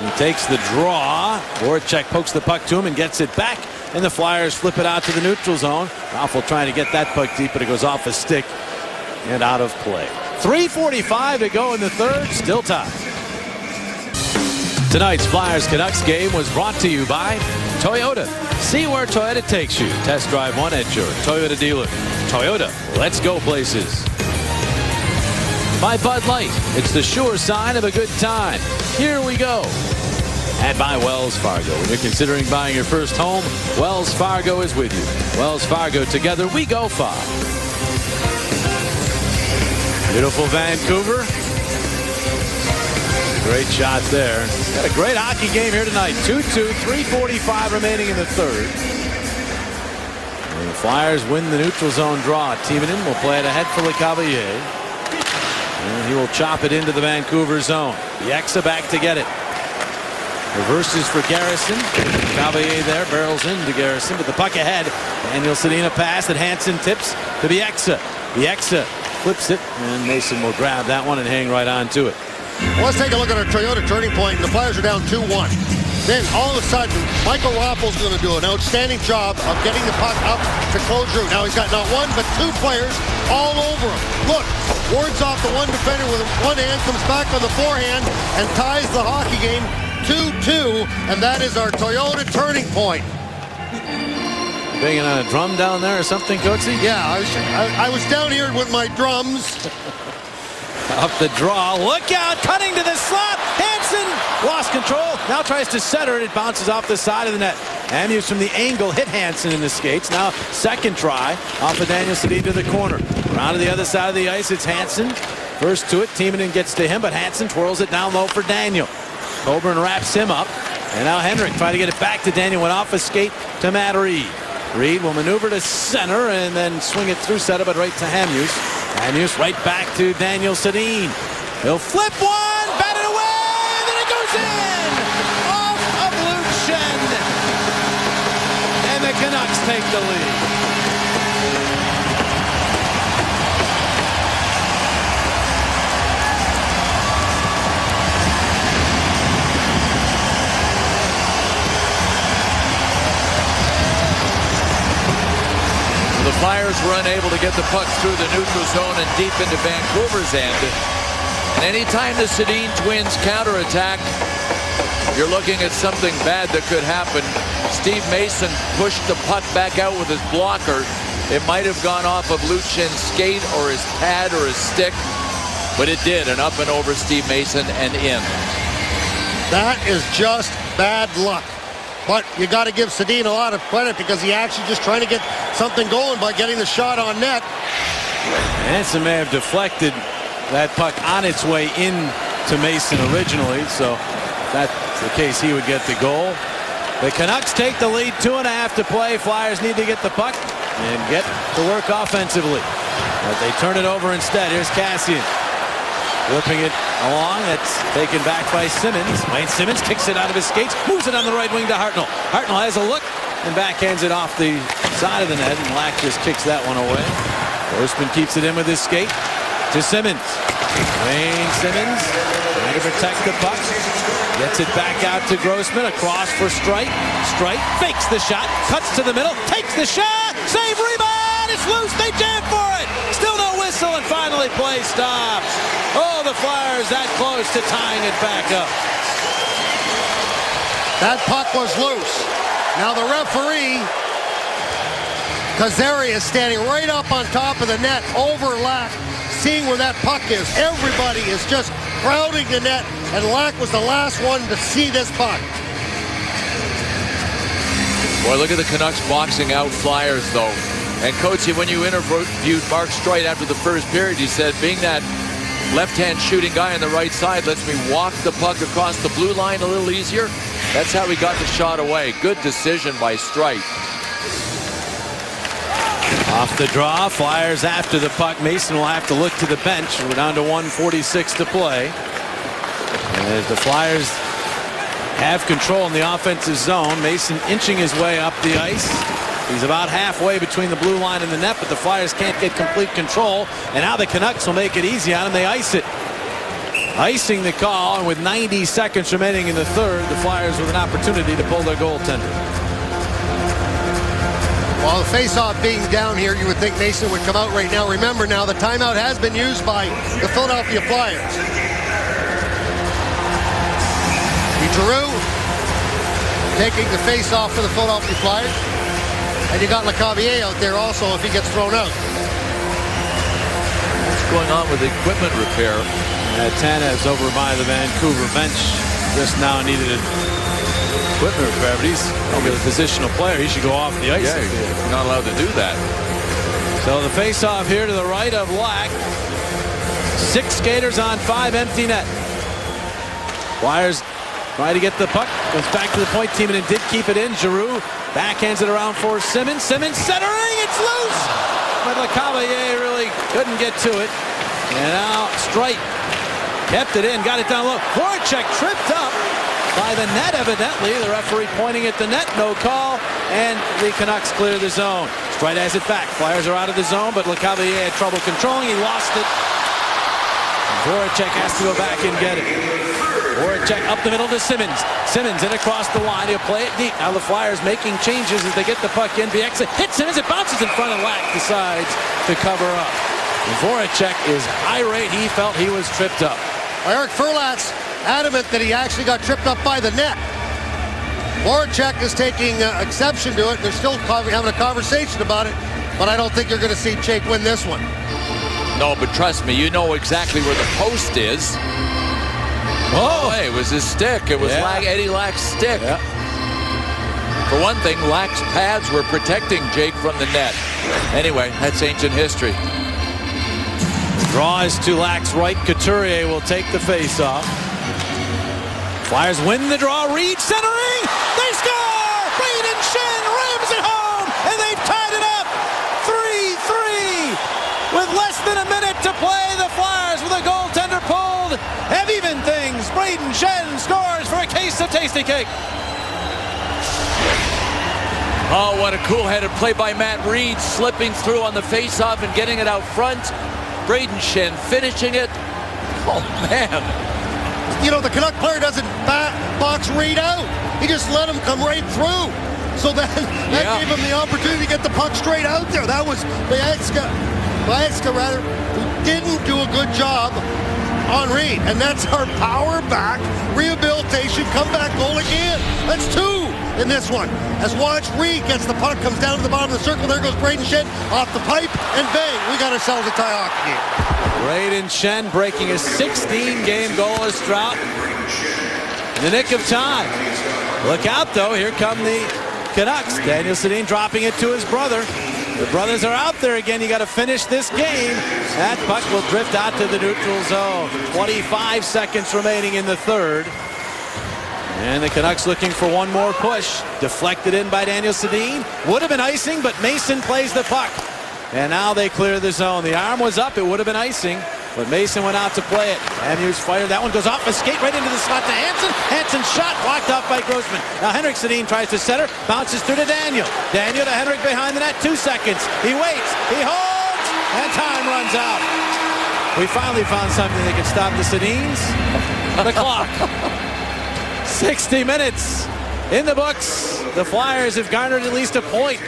He takes the draw. Voracek pokes the puck to him and gets it back. And the Flyers flip it out to the neutral zone. Raffl trying to get that puck deep, but it goes off a stick and out of play. 3:45 to go in the third. Still tied. Tonight's Flyers-Canucks game was brought to you by Toyota. See where Toyota takes you. Test drive one at your Toyota dealer. Toyota, let's go places. By Bud Light, it's the sure sign of a good time. Here we go. And by Wells Fargo. When you're considering buying your first home, Wells Fargo is with you. Wells Fargo, together we go far. Beautiful Vancouver. Great shot there. Got a great hockey game here tonight. 2-2, 3:45 remaining in the third. And the Flyers win the neutral zone draw. Timonen will play it ahead for LeCavalier. And he will chop it into the Vancouver zone. Bieksa back to get it. Reverses for Garrison. Cavalier there barrels into Garrison, but the puck ahead. Daniel Sedina pass that Hansen tips to Bieksa. Bieksa flips it, and Mason will grab that one and hang right on to it. Well, let's take a look at our Toyota turning point. The Flyers are down 2-1. Then all of a sudden, Michael Raffl's going to do an outstanding job of getting the puck up to close Drew. Now he's got not one but two players all over him. Look, wards off the one defender with one hand, comes back on the forehand and ties the hockey game 2-2, and that is our Toyota turning point. Banging on a drum down there or something, Coatsy? Yeah, I was down here with my drums. Up the draw. Look out. Cutting to the slot. Hansen lost control. Now tries to center it. It bounces off the side of the net. Amuse from the angle hit Hansen in the skates. Now second try off of Daniel Sedin to the corner. Around to the other side of the ice. It's Hansen. First to it. Timonen gets to him, but Hansen twirls it down low for Daniel. Coburn wraps him up. And now Henrik trying to get it back to Daniel. Went off a skate to Matt Reed. Reed will maneuver to center and then swing it through center, but right to Hamuse. Hamuse right back to Daniel Sedin. He'll flip one, bat it away, and then it goes in! Off of Luke Schenn. And the Canucks take the lead. The Flyers were unable to get the puck through the neutral zone and deep into Vancouver's end. And anytime the Sedin twins counterattack, you're looking at something bad that could happen. Steve Mason pushed the puck back out with his blocker. It might have gone off of Luke Schenn's skate or his pad or his stick, but it did, and up and over Steve Mason and in. That is just bad luck. But you got to give Sedin a lot of credit because he actually just trying to get something going by getting the shot on net. Hansen may have deflected that puck on its way in to Mason originally, so if that's the case, he would get the goal. The Canucks take the lead, 2.5 to play. Flyers need to get the puck and get to work offensively. But they turn it over instead. Here's Kassian. Whipping it along. That's taken back by Simmons. Wayne Simmons kicks it out of his skates. Moves it on the right wing to Hartnell. Hartnell has a look and backhands it off the side of the net. And Lack just kicks that one away. Grossman keeps it in with his skate to Simmons. Wayne Simmons trying to protect the puck. Gets it back out to Grossman. Across for Streit. Streit fakes the shot. Cuts to the middle. Takes the shot. Save, rebound. It's loose. They jam for it. Still no whistle, and finally play stops. Oh, the Flyers that close to tying it back up. That puck was loose. Now the referee, Kazari, is standing right up on top of the net, over Lack, seeing where that puck is. Everybody is just crowding the net, and Lack was the last one to see this puck. Boy, look at the Canucks boxing out Flyers, though. And Coachy, when you interviewed Mark Streit after the first period, he said, being that left-hand shooting guy on the right side lets me walk the puck across the blue line a little easier. That's how he got the shot away. Good decision by Streit. Off the draw, Flyers after the puck. Mason will have to look to the bench. We're down to 1:46 to play. As the Flyers have control in the offensive zone, Mason inching his way up the ice. He's about halfway between the blue line and the net, but the Flyers can't get complete control. And now the Canucks will make it easy on him. They ice it. Icing the call, and with 90 seconds remaining in the third, the Flyers with an opportunity to pull their goaltender. While the face-off being down here, you would think Mason would come out right now. Remember now, the timeout has been used by the Philadelphia Flyers. Giroux taking the face off for the Philadelphia Flyers. And you got LeCavier out there also if he gets thrown out. What's going on with equipment repair? Tanev's over by the Vancouver bench. Just now needed an equipment repair, but he's a positional player. He should go off the ice. Yeah, you're not allowed to do that. So the face-off here to the right of Lack. 6 skaters on 5, empty net. Flyers try to get the puck. Goes back to the point team and did keep it in. Giroux backhands it around for Simmons. Simmons centering. It's loose. But LeCavier really couldn't get to it. And now Streit kept it in. Got it down low. Voracek tripped up by the net evidently. The referee pointing at the net. No call. And the Canucks clear the zone. Streit has it back. Flyers are out of the zone, but LeCavier had trouble controlling. He lost it. Voracek has to go back and get it. Voracek up the middle to Simmons. Simmons in across the line. He'll play it deep. Now the Flyers making changes as they get the puck in. Bieksa hits Simmons. It bounces in front of Lack. Decides to cover up. And Voracek is irate. He felt he was tripped up. Eric Furlat's adamant that he actually got tripped up by the net. Voracek is taking exception to it. They're still having a conversation about it, but I don't think you're going to see Jake win this one. No, but trust me, you know exactly where the post is. Oh, hey, it was his stick. It was Eddie Lack's stick. Yeah. For one thing, Lack's pads were protecting Jake from the net. Anyway, that's ancient history. Draw is to Lack's right. Couturier will take the face-off. Flyers win the draw. Reed centering. They score! Braden Shen rams it home, and they've tied it up. 3-3. With less than a minute to play, the Flyers with a goaltender pulled have even things. Braden Shen scores for a case of Tasty Cake. Oh, what a cool-headed play by Matt Reed, slipping through on the face-off and getting it out front. Braden Shen finishing it. Oh, man. You know, the Canuck player doesn't box Reed out. He just let him come right through. So that gave him the opportunity to get the puck straight out there. That was Bieksa, who didn't do a good job on Reed. And that's our power back, rehabilitation, comeback goal again. That's 2 in this one. As watch Reed gets the puck, comes down to the bottom of the circle. There goes Braden Shen off the pipe, and bang, we got ourselves a tie hockey game. Braden Shen breaking a 16-game goalless drought in the nick of time. Look out, though. Here come the Canucks. Daniel Sedin dropping it to his brother. The brothers are out there again. You got to finish this game. That puck will drift out to the neutral zone. 25 seconds remaining in the third. And the Canucks looking for one more push. Deflected in by Daniel Sedin. Would have been icing, but Mason plays the puck. And now they clear the zone. The arm was up. It would have been icing, but Mason went out to play it. Matthews fired. That one goes off a skate right into the slot to Hansen. Hansen shot blocked off by Grossman. Now Henrik Sedin tries to center. Bounces through to Daniel. Daniel to Henrik behind the net. 2 seconds. He waits. He holds. And time runs out. We finally found something that can stop the Sedins. The clock. 60 minutes in the books. The Flyers have garnered at least a point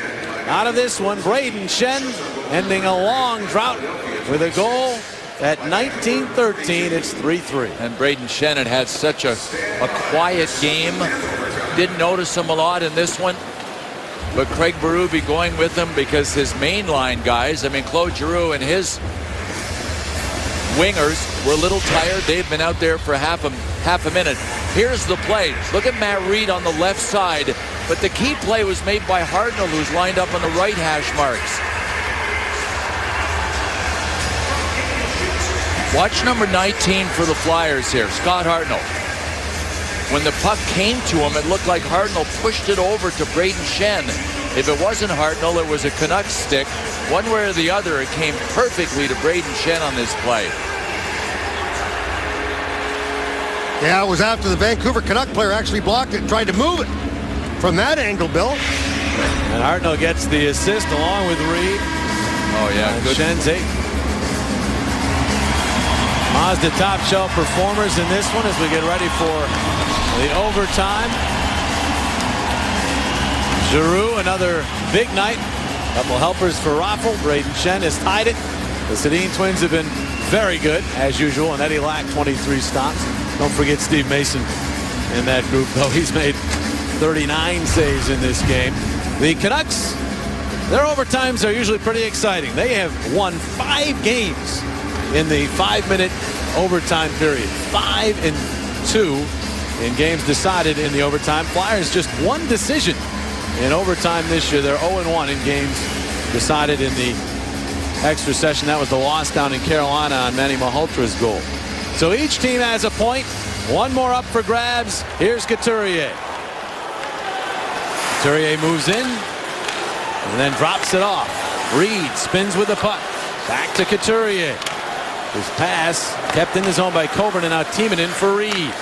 out of this one. Braden Shen ending a long drought with a goal at 19:13. It's 3-3. And Braden Shen had such a quiet game. Didn't notice him a lot in this one. But Craig Berube going with him because his main line guys, I mean, Claude Giroux and his wingers were a little tired. They've been out there for half a minute. Here's the play. Look at Matt Reed on the left side. But the key play was made by Hartnell, who's lined up on the right hash marks. Watch number 19 for the Flyers here, Scott Hartnell. When the puck came to him, it looked like Hartnell pushed it over to Braden Shen. If it wasn't Hartnell, it was a Canucks stick. One way or the other, it came perfectly to Braden Shen on this play. Yeah, it was after the Vancouver Canuck player actually blocked it and tried to move it from that angle, Bill. And Hartnell gets the assist along with Reed. Oh, yeah. Good. Shen's 8. Mazda top shelf performers in this one as we get ready for the overtime. Giroux, another big night. Couple helpers for Raffl. Braden Shen has tied it. The Sedin twins have been very good, as usual, and Eddie Lack, 23 stops. Don't forget Steve Mason in that group, though. He's made 39 saves in this game. The Canucks, their overtimes are usually pretty exciting. They have won 5 games in the 5-minute overtime period. 5-2 in games decided in the overtime. Flyers just 1 decision in overtime this year. They're 0-1 in games decided in the extra session. That was the loss down in Carolina on Manny Malhotra's goal. So each team has a point. 1 more up for grabs. Here's Couturier. Couturier moves in and then drops it off. Reed spins with the puck. Back to Couturier. His pass kept in the zone by Coburn, and now Timonen for Reed.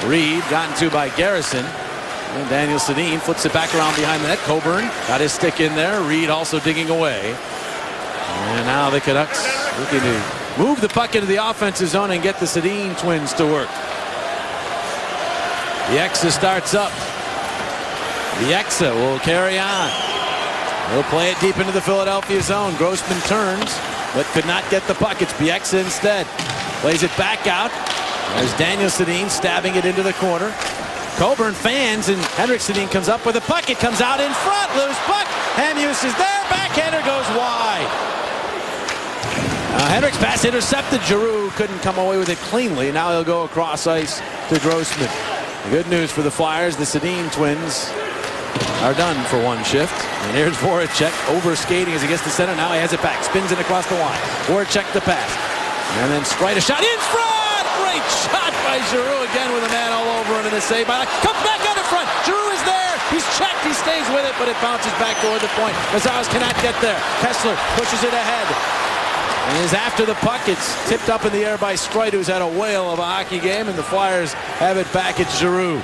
Reed gotten to by Garrison. And Daniel Sedin flips it back around behind the net. Coburn got his stick in there. Reed also digging away. And now the Canucks looking to move the puck into the offensive zone and get the Sedin twins to work. Bieksa starts up. Bieksa will carry on. He'll play it deep into the Philadelphia zone. Grossman turns, but could not get the puck. It's Bieksa instead. Plays it back out. There's Daniel Sedin stabbing it into the corner. Coburn fans, and Henrik Sedin comes up with a puck. It comes out in front. Loose puck. Hamhuis is there. Backhander goes wide. Henrik's pass intercepted. Giroux couldn't come away with it cleanly. Now he'll go across ice to Grossman. The good news for the Flyers, the Sedin twins are done for 1 shift. And here's Voracek over-skating as he gets to center. Now he has it back. Spins it across the line. Voracek the pass. And then Streit a shot in front. Great shot by Giroux again with a man all over him in the save. Comes back out in front. Giroux is there. He's checked. He stays with it, but it bounces back toward the point. Mazars cannot get there. Kessler pushes it ahead. And is after the puck. It's tipped up in the air by Streit, who's had a whale of a hockey game, and the Flyers have it back. It's Giroux.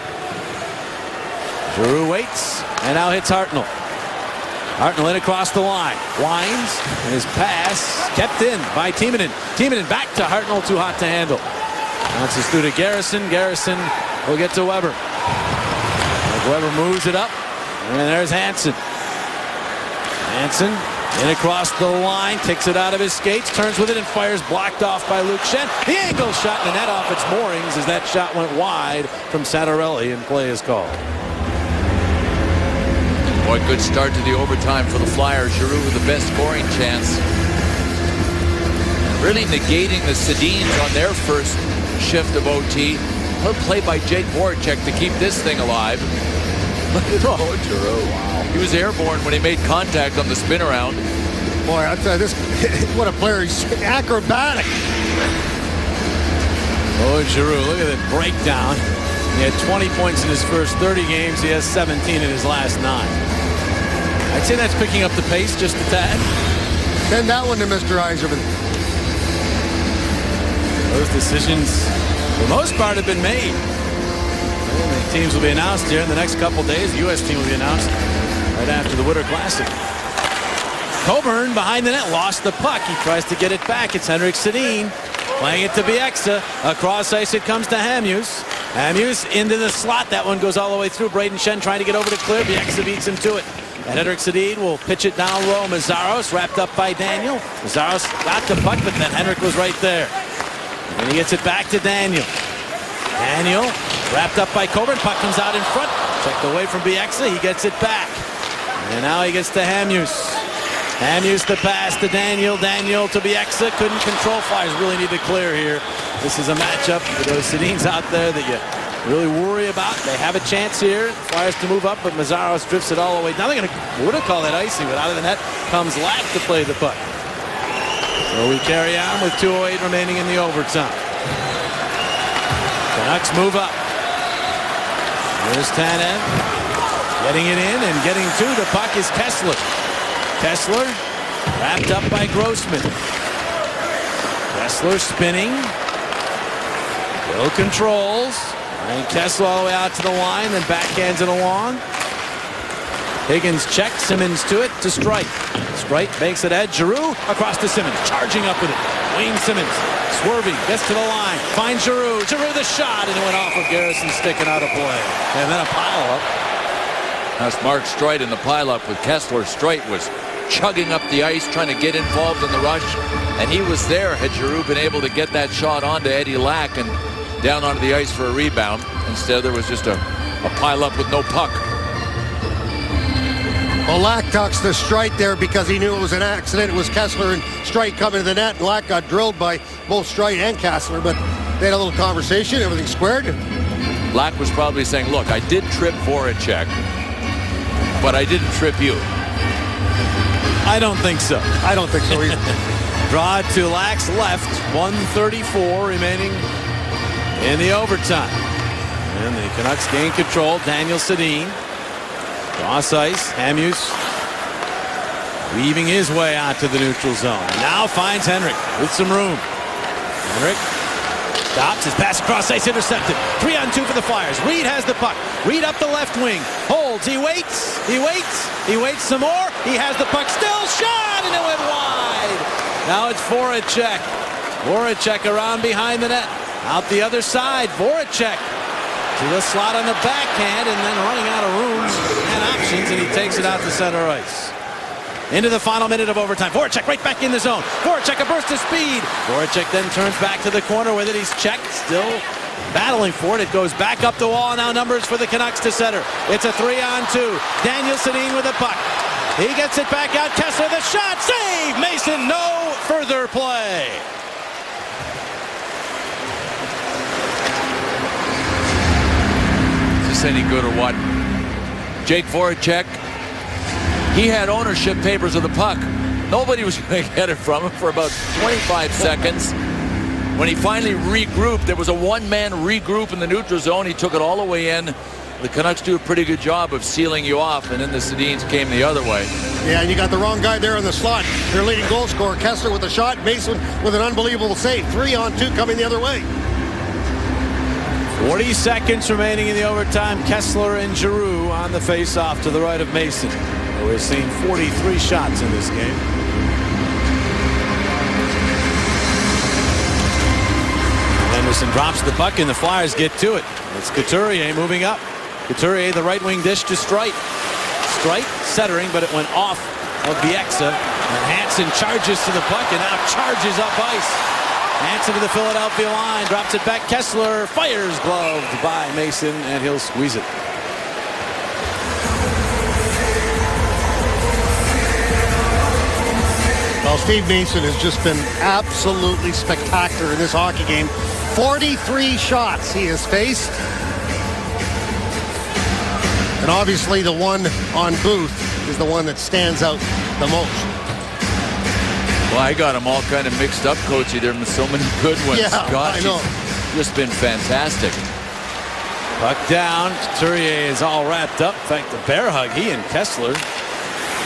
Giroux waits and now hits Hartnell. Hartnell in across the line. Winds, and his pass kept in by Timonen. Timonen back to Hartnell, too hot to handle. Bounces through to Garrison. Garrison will get to Weber. Weber moves it up, and there's Hansen. Hansen in across the line, takes it out of his skates, turns with it and fires, blocked off by Luke Schenn. The angle shot in the net off its moorings as that shot went wide from Santorelli, and play is called. Boy, good start to the overtime for the Flyers. Giroux with the best scoring chance. Really negating the Sedins on their first shift of OT. Good play by Jake Voracek to keep this thing alive. Look at Giroux. Wow. He was airborne when he made contact on the spin around. Boy, I tell you, this, what a player. He's acrobatic. Oh, Giroux, look at that breakdown. He had 20 points in his first 30 games. He has 17 in his last 9. I'd say that's picking up the pace just a tad. Send that one to Mr. Yzerman. Those decisions, for the most part, have been made. The teams will be announced here in the next couple days. The U.S. team will be announced right after the Winter Classic. Coburn behind the net, lost the puck. He tries to get it back. It's Henrik Sedin playing it to Bieksa. Across ice it comes to Hamhuis. Hamhuis into the slot. That one goes all the way through. Brayden Schenn trying to get over to clear. Bieksa beats him to it. And Henrik Sedin will pitch it down low. Mazzaros wrapped up by Daniel. Mazzaros got the puck, but then Henrik was right there. And he gets it back to Daniel. Daniel wrapped up by Coburn. Puck comes out in front. Checked away from Bieksa. He gets it back. And now he gets to Hamhuis. Hamhuis the pass to Daniel. Daniel to Bieksa. Couldn't control. Flyers really need to clear here. This is a matchup for those Sedins out there that you really worry about. They have a chance here. Flyers to move up, but Mazzaros drifts it all the way. Now they're going to would have called that icing, but out of the net comes Lack to play the puck. So we carry on with 2:08 remaining in the overtime. Canucks move up. There's Tanev. Getting it in and getting to the puck is Kessler. Kessler wrapped up by Grossman. Kessler spinning. Bill controls. And Kessler all the way out to the line, then backhands it along. Higgins checks, Simmons to it, to Streit. Streit makes it ahead. Giroux across to Simmons, charging up with it. Wayne Simmons swerving, gets to the line, finds Giroux. Giroux the shot, and it went off of Garrison, sticking out of play. And then a pile-up. That's Mark Streit in the pileup with Kessler. Streit was chugging up the ice, trying to get involved in the rush, and he was there had Giroux been able to get that shot onto Eddie Lack and down onto the ice for a rebound. Instead, there was just a a pile-up with no puck. Well, Lack ducks the strike there because he knew it was an accident. It was Kessler and Strite coming to the net, and Lack got drilled by both Strite and Kessler, but they had a little conversation, everything squared. Lack was probably saying, look, I did trip Voracek, but I didn't trip you. I don't think so. I don't think so either. Draw to Lack's left. 1:34 remaining in the overtime. And the Canucks gain control. Daniel Sedin. Cross ice. Hamhuis weaving his way out to the neutral zone. Now finds Henrik with some room. Henrik stops. His pass across ice intercepted. 3-on-2 for the Flyers. Reed has the puck. Reed up the left wing. Holds. He waits. He waits. He waits some more. He has the puck. Still shot, and it went wide. Now it's Voracek. Voracek around behind the net. Out the other side. Voracek to the slot on the backhand, and then running out of room and options, and he takes it out to center ice. Into the final minute of overtime. Voracek right back in the zone. Voracek a burst of speed. Voracek then turns back to the corner with it. He's checked. Still battling for it. It goes back up the wall. Now numbers for the Canucks to center. It's a 3-on-2. Daniel Sedin with the puck. He gets it back out. Kessler the shot. Save! Mason, no further play. Is this any good or what? Jake Voracek, he had ownership papers of the puck. Nobody was going to get it from him for about 25 seconds. When he finally regrouped, there was a one-man regroup in the neutral zone. He took it all the way in. The Canucks do a pretty good job of sealing you off, and then the Sedins came the other way. Yeah, and you got the wrong guy there in the slot. Their leading goal scorer, Kessler with a shot, Mason with an unbelievable save. 3-on-2 coming the other way. 40 seconds remaining in the overtime. Kessler and Giroux on the face-off to the right of Mason. We're seeing 43 shots in this game. Henderson drops the puck, and the Flyers get to it. It's Couturier moving up. Couturier, the right wing dish to Strite. Strite centering, but it went off of Bieksa. And Hansen charges to the puck and now charges up ice. Hansen to the Philadelphia line, drops it back. Kessler fires, gloved by Mason, and he'll squeeze it. Well, Steve Mason has just been absolutely spectacular in this hockey game. 43 shots he has faced. And obviously the one on Booth is the one that stands out the most. Well, I got them all kind of mixed up, Coachy. There are so many good ones. Yeah, Gosh, I know. He's just been fantastic. Puck down. Couturier is all wrapped up. In fact, the bear hug, he and Kessler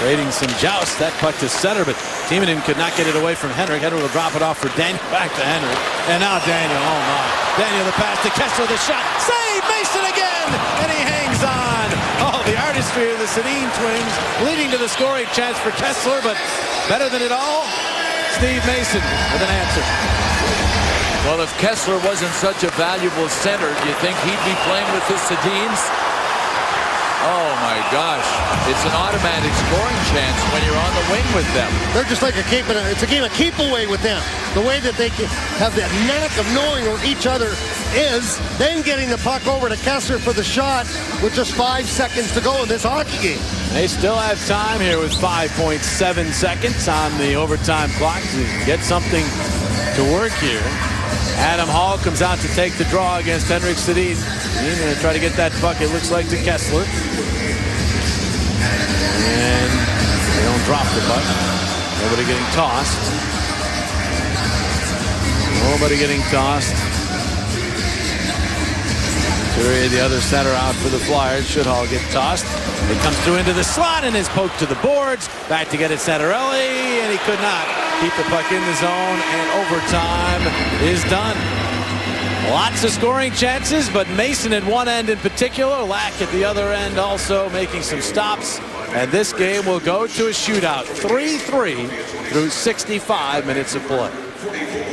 trading some joust. That puck to center, but Timonen could not get it away from Henrik. Henrik will drop it off for Daniel. Back to Henrik. And now Daniel. Oh, my. Daniel the pass to Kessler. The shot. Save! Mason again! And he hangs on. Oh, the artistry of the Sedin twins leading to the scoring chance for Kessler, but better than it all, Steve Mason with an answer. Well, if Kessler wasn't such a valuable center, do you think he'd be playing with the Sedins? Oh, my gosh. It's an automatic scoring chance when you're on the wing with them. They're just like it's a game of keep away with them. The way that they have that knack of knowing where each other is, then getting the puck over to Kessler for the shot with just 5 seconds to go in this hockey game. They still have time here with 5.7 seconds on the overtime clock to get something to work here. Adam Hall comes out to take the draw against Henrik Sedin. He's going to try to get that puck, it looks like, to Kessler. And they don't drop the puck. Nobody getting tossed. Nobody getting tossed. Couturier, the other center, out for the Flyers. Should Hall get tossed. It comes through into the slot and is poked to the boards. Back to get it Santorelli, and he could not keep the puck in the zone, and overtime is done. Lots of scoring chances, but Mason at one end in particular, Lack at the other end also making some stops. And this game will go to a shootout, 3-3 through 65 minutes of play.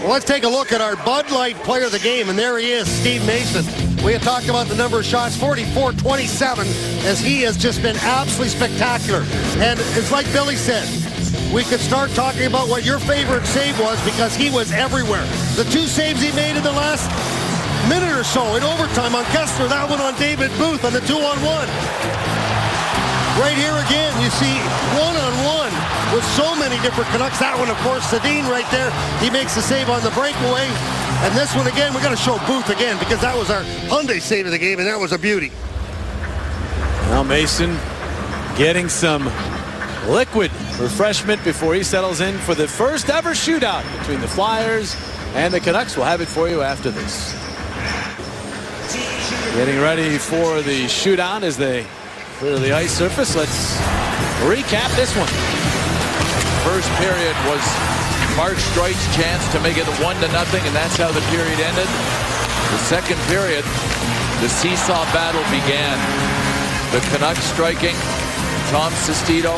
Well, let's take a look at our Bud Light player of the game, and there he is, Steve Mason. We had talked about the number of shots, 44-27, as he has just been absolutely spectacular. And it's like Billy said, we could start talking about what your favorite save was because he was everywhere. The 2 saves he made in the last minute or so in overtime on Kessler. That one on David Booth on the 2-on-1. Right here again, you see one-on-one with so many different Canucks. That one, of course, Sedin right there. He makes the save on the breakaway. And this one again, we got to show Booth again because that was our Hyundai save of the game, and that was a beauty. Now Mason getting some liquid refreshment before he settles in for the first ever shootout between the Flyers and the Canucks. We'll have it for you after this. Getting ready for the shootout as they clear the ice surface. Let's recap this one. First period was Mark Stroit's chance to make it 1-0, and that's how the period ended. The second period, the seesaw battle began. The Canucks striking, Tom Sestito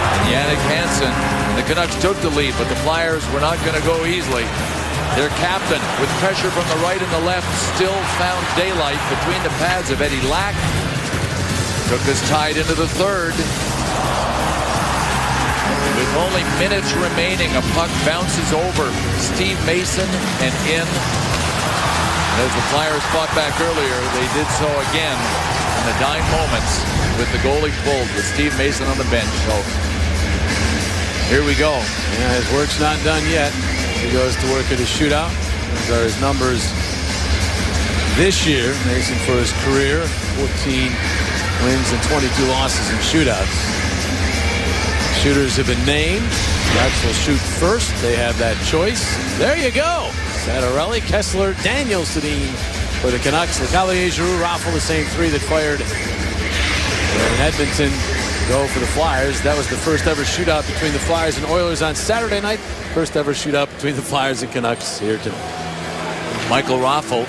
and Jannik Hansen. The Canucks took the lead, but the Flyers were not going to go easily. Their captain, with pressure from the right and the left, still found daylight between the pads of Eddie Lack. Took us tied into the third. With only minutes remaining, a puck bounces over Steve Mason and in. And as the Flyers fought back earlier, they did so again in the dying moments with the goalie pulled with Steve Mason on the bench. So here we go. Yeah, his work's not done yet. He goes to work at a shootout. These are his numbers this year. Mason for his career, 14 wins and 22 losses in shootouts. Shooters have been named. Canucks will shoot first. They have that choice. There you go. Santorelli, Kessler, Daniel Sedin for the Canucks. LeCavalier, Giroux, Raffl, the same three that fired in Edmonton go for the Flyers. That was the first ever shootout between the Flyers and Oilers on Saturday night. First ever shootout between the Flyers and Canucks here tonight. Michael Raffl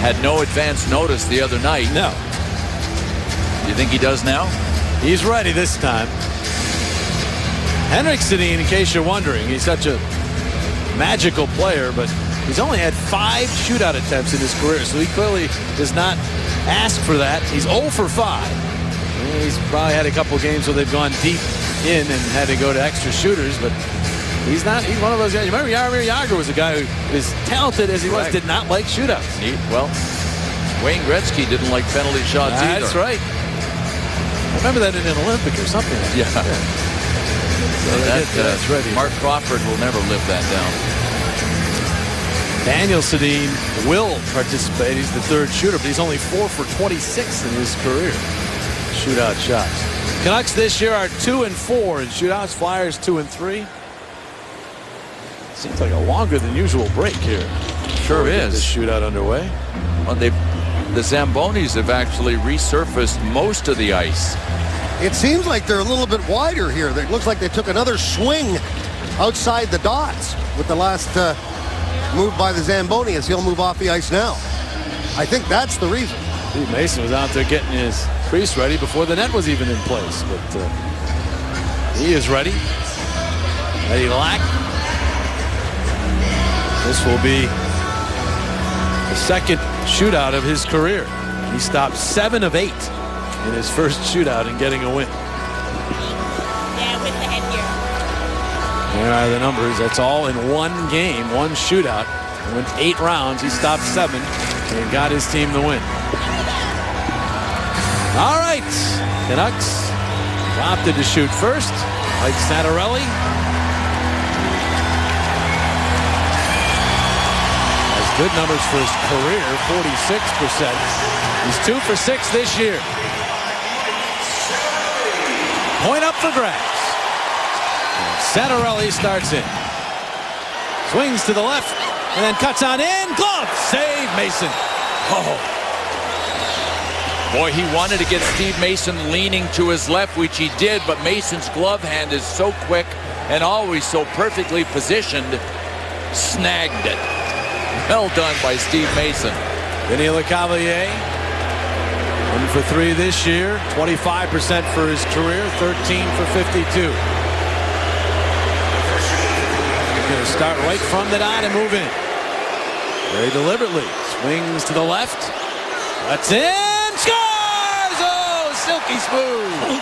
had no advance notice the other night. No. Do you think he does now? He's ready this time. Henrik Sedin, in case you're wondering, he's such a magical player, but he's only had 5 shootout attempts in his career, so he clearly does not ask for that. He's 0 for 5. And he's probably had a couple games where they've gone deep in and had to go to extra shooters, but he's one of those guys. You remember Jaromir Jagr was a guy who, as talented as he was, did not like shootouts. Well, Wayne Gretzky didn't like penalty shots either. That's right. I remember that in an Olympic or something. Yeah. So that's ready. Mark Crawford will never live that down. Daniel Sedin will participate. He's the third shooter, but he's only 4 for 26 in his career. Shootout shots. Canucks this year are 2-4 in shootouts. Flyers 2-3. Seems like a longer than usual break here. Sure is. This shootout underway. Well, the Zambonis have actually resurfaced most of the ice. It seems like they're a little bit wider here. It looks like they took another swing outside the dots with the last move by the Zamboni as he'll move off the ice now. I think that's the reason. Steve Mason was out there getting his crease ready before the net was even in place, but he is ready. Eddie Lack. This will be the second shootout of his career. He stopped 7 of 8 in his first shootout and getting a win. Yeah, with the headgear. There are the numbers. That's all in one game, one shootout. He went 8 rounds. He stopped 7 and got his team the win. All right. Canucks opted to shoot first. Mike Santorelli has good numbers for his career, 46%. He's 2 for 6 this year. Point up for grabs. Santorelli starts in. Swings to the left and then cuts on in. Glove save, Mason. Oh. Boy, he wanted to get Steve Mason leaning to his left, which he did, but Mason's glove hand is so quick and always so perfectly positioned. Snagged it. Well done by Steve Mason. Vinny LeCavalier, 1 for 3 this year, 25% for his career, 13 for 52. He's going to start right from the dot and move in. Very deliberately. Swings to the left. That's in. Scores! Oh, silky smooth.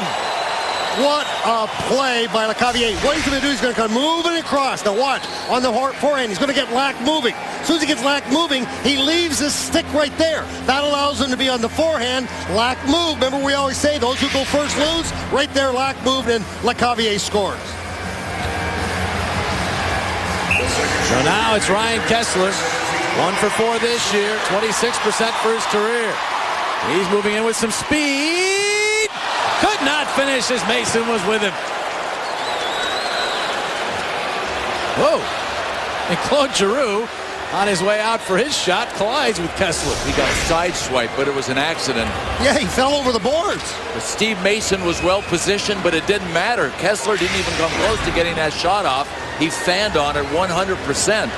What a play by LeCavier. What he's going to do, he's going to come moving across. Now watch, on the forehand, he's going to get Lack moving. As soon as he gets Lack moving, he leaves his stick right there. That allows him to be on the forehand. Lack move. Remember we always say, those who go first lose. Right there, Lack moved, and LeCavier scores. So now it's Ryan Kesler. 1 for 4 this year. 26% for his career. He's moving in with some speed. Could not finish as Mason was with him. Whoa. And Claude Giroux, on his way out for his shot, collides with Kesler. He got sideswiped, but it was an accident. Yeah, he fell over the boards. But Steve Mason was well positioned, but it didn't matter. Kesler didn't even come close to getting that shot off. He fanned on it 100%.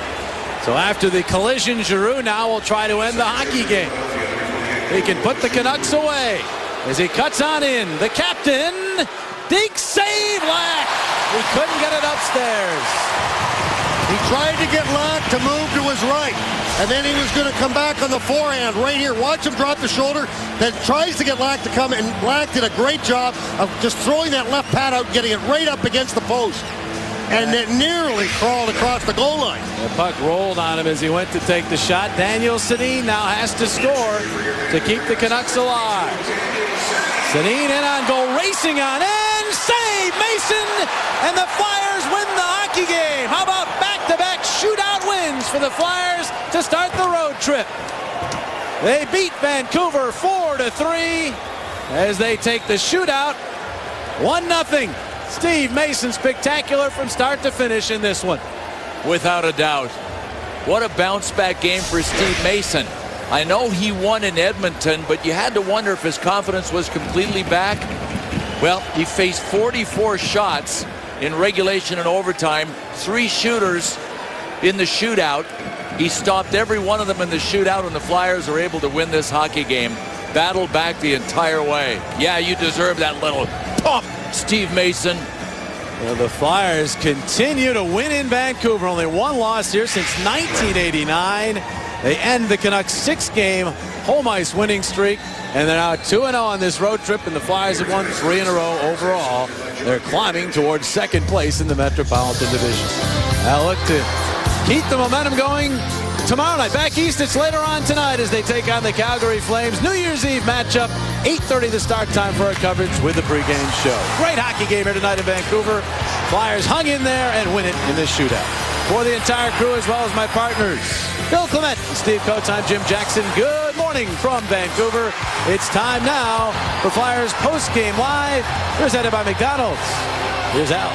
So after the collision, Giroux now will try to end the hockey game. He can put the Canucks away as he cuts on in. The captain, Deke save Lack. He couldn't get it upstairs. He tried to get Lack to move to his right, and then he was going to come back on the forehand right here. Watch him drop the shoulder. Then tries to get Lack to come, and Lack did a great job of just throwing that left pad out, getting it right up against the post. And it nearly crawled across the goal line. The puck rolled on him as he went to take the shot. Daniel Sedin now has to score to keep the Canucks alive. Sedin in on goal, racing on in, save Mason, and the Flyers win the hockey game. How about back-to-back shootout wins for the Flyers to start the road trip? They beat Vancouver 4-3 as they take the shootout 1-0. Steve Mason spectacular from start to finish in this one. Without a doubt. What a bounce back game for Steve Mason. I know he won in Edmonton, but you had to wonder if his confidence was completely back. Well, he faced 44 shots in regulation and overtime, 3 shooters in the shootout. He stopped every one of them in the shootout, and the Flyers are able to win this hockey game. Battled back the entire way. Yeah, you deserve that little pump, Steve Mason. Well, the Flyers continue to win in Vancouver. Only 1 loss here since 1989. They end the Canucks' 6-game home ice winning streak, and they're now 2-0 on this road trip, and the Flyers have won 3 in a row overall. They're climbing towards second place in the Metropolitan Division. Now look to keep the momentum going tomorrow night. Back east, it's later on tonight as they take on the Calgary Flames. New Year's Eve matchup, 8:30 the start time for our coverage with the pregame show. Great hockey game here tonight in Vancouver. Flyers hung in there and win it in this shootout. For the entire crew, as well as my partners, Bill Clement and Steve Coates, I'm Jim Jackson. Good morning from Vancouver. It's time now for Flyers Post Game Live, presented by McDonald's. Here's Al.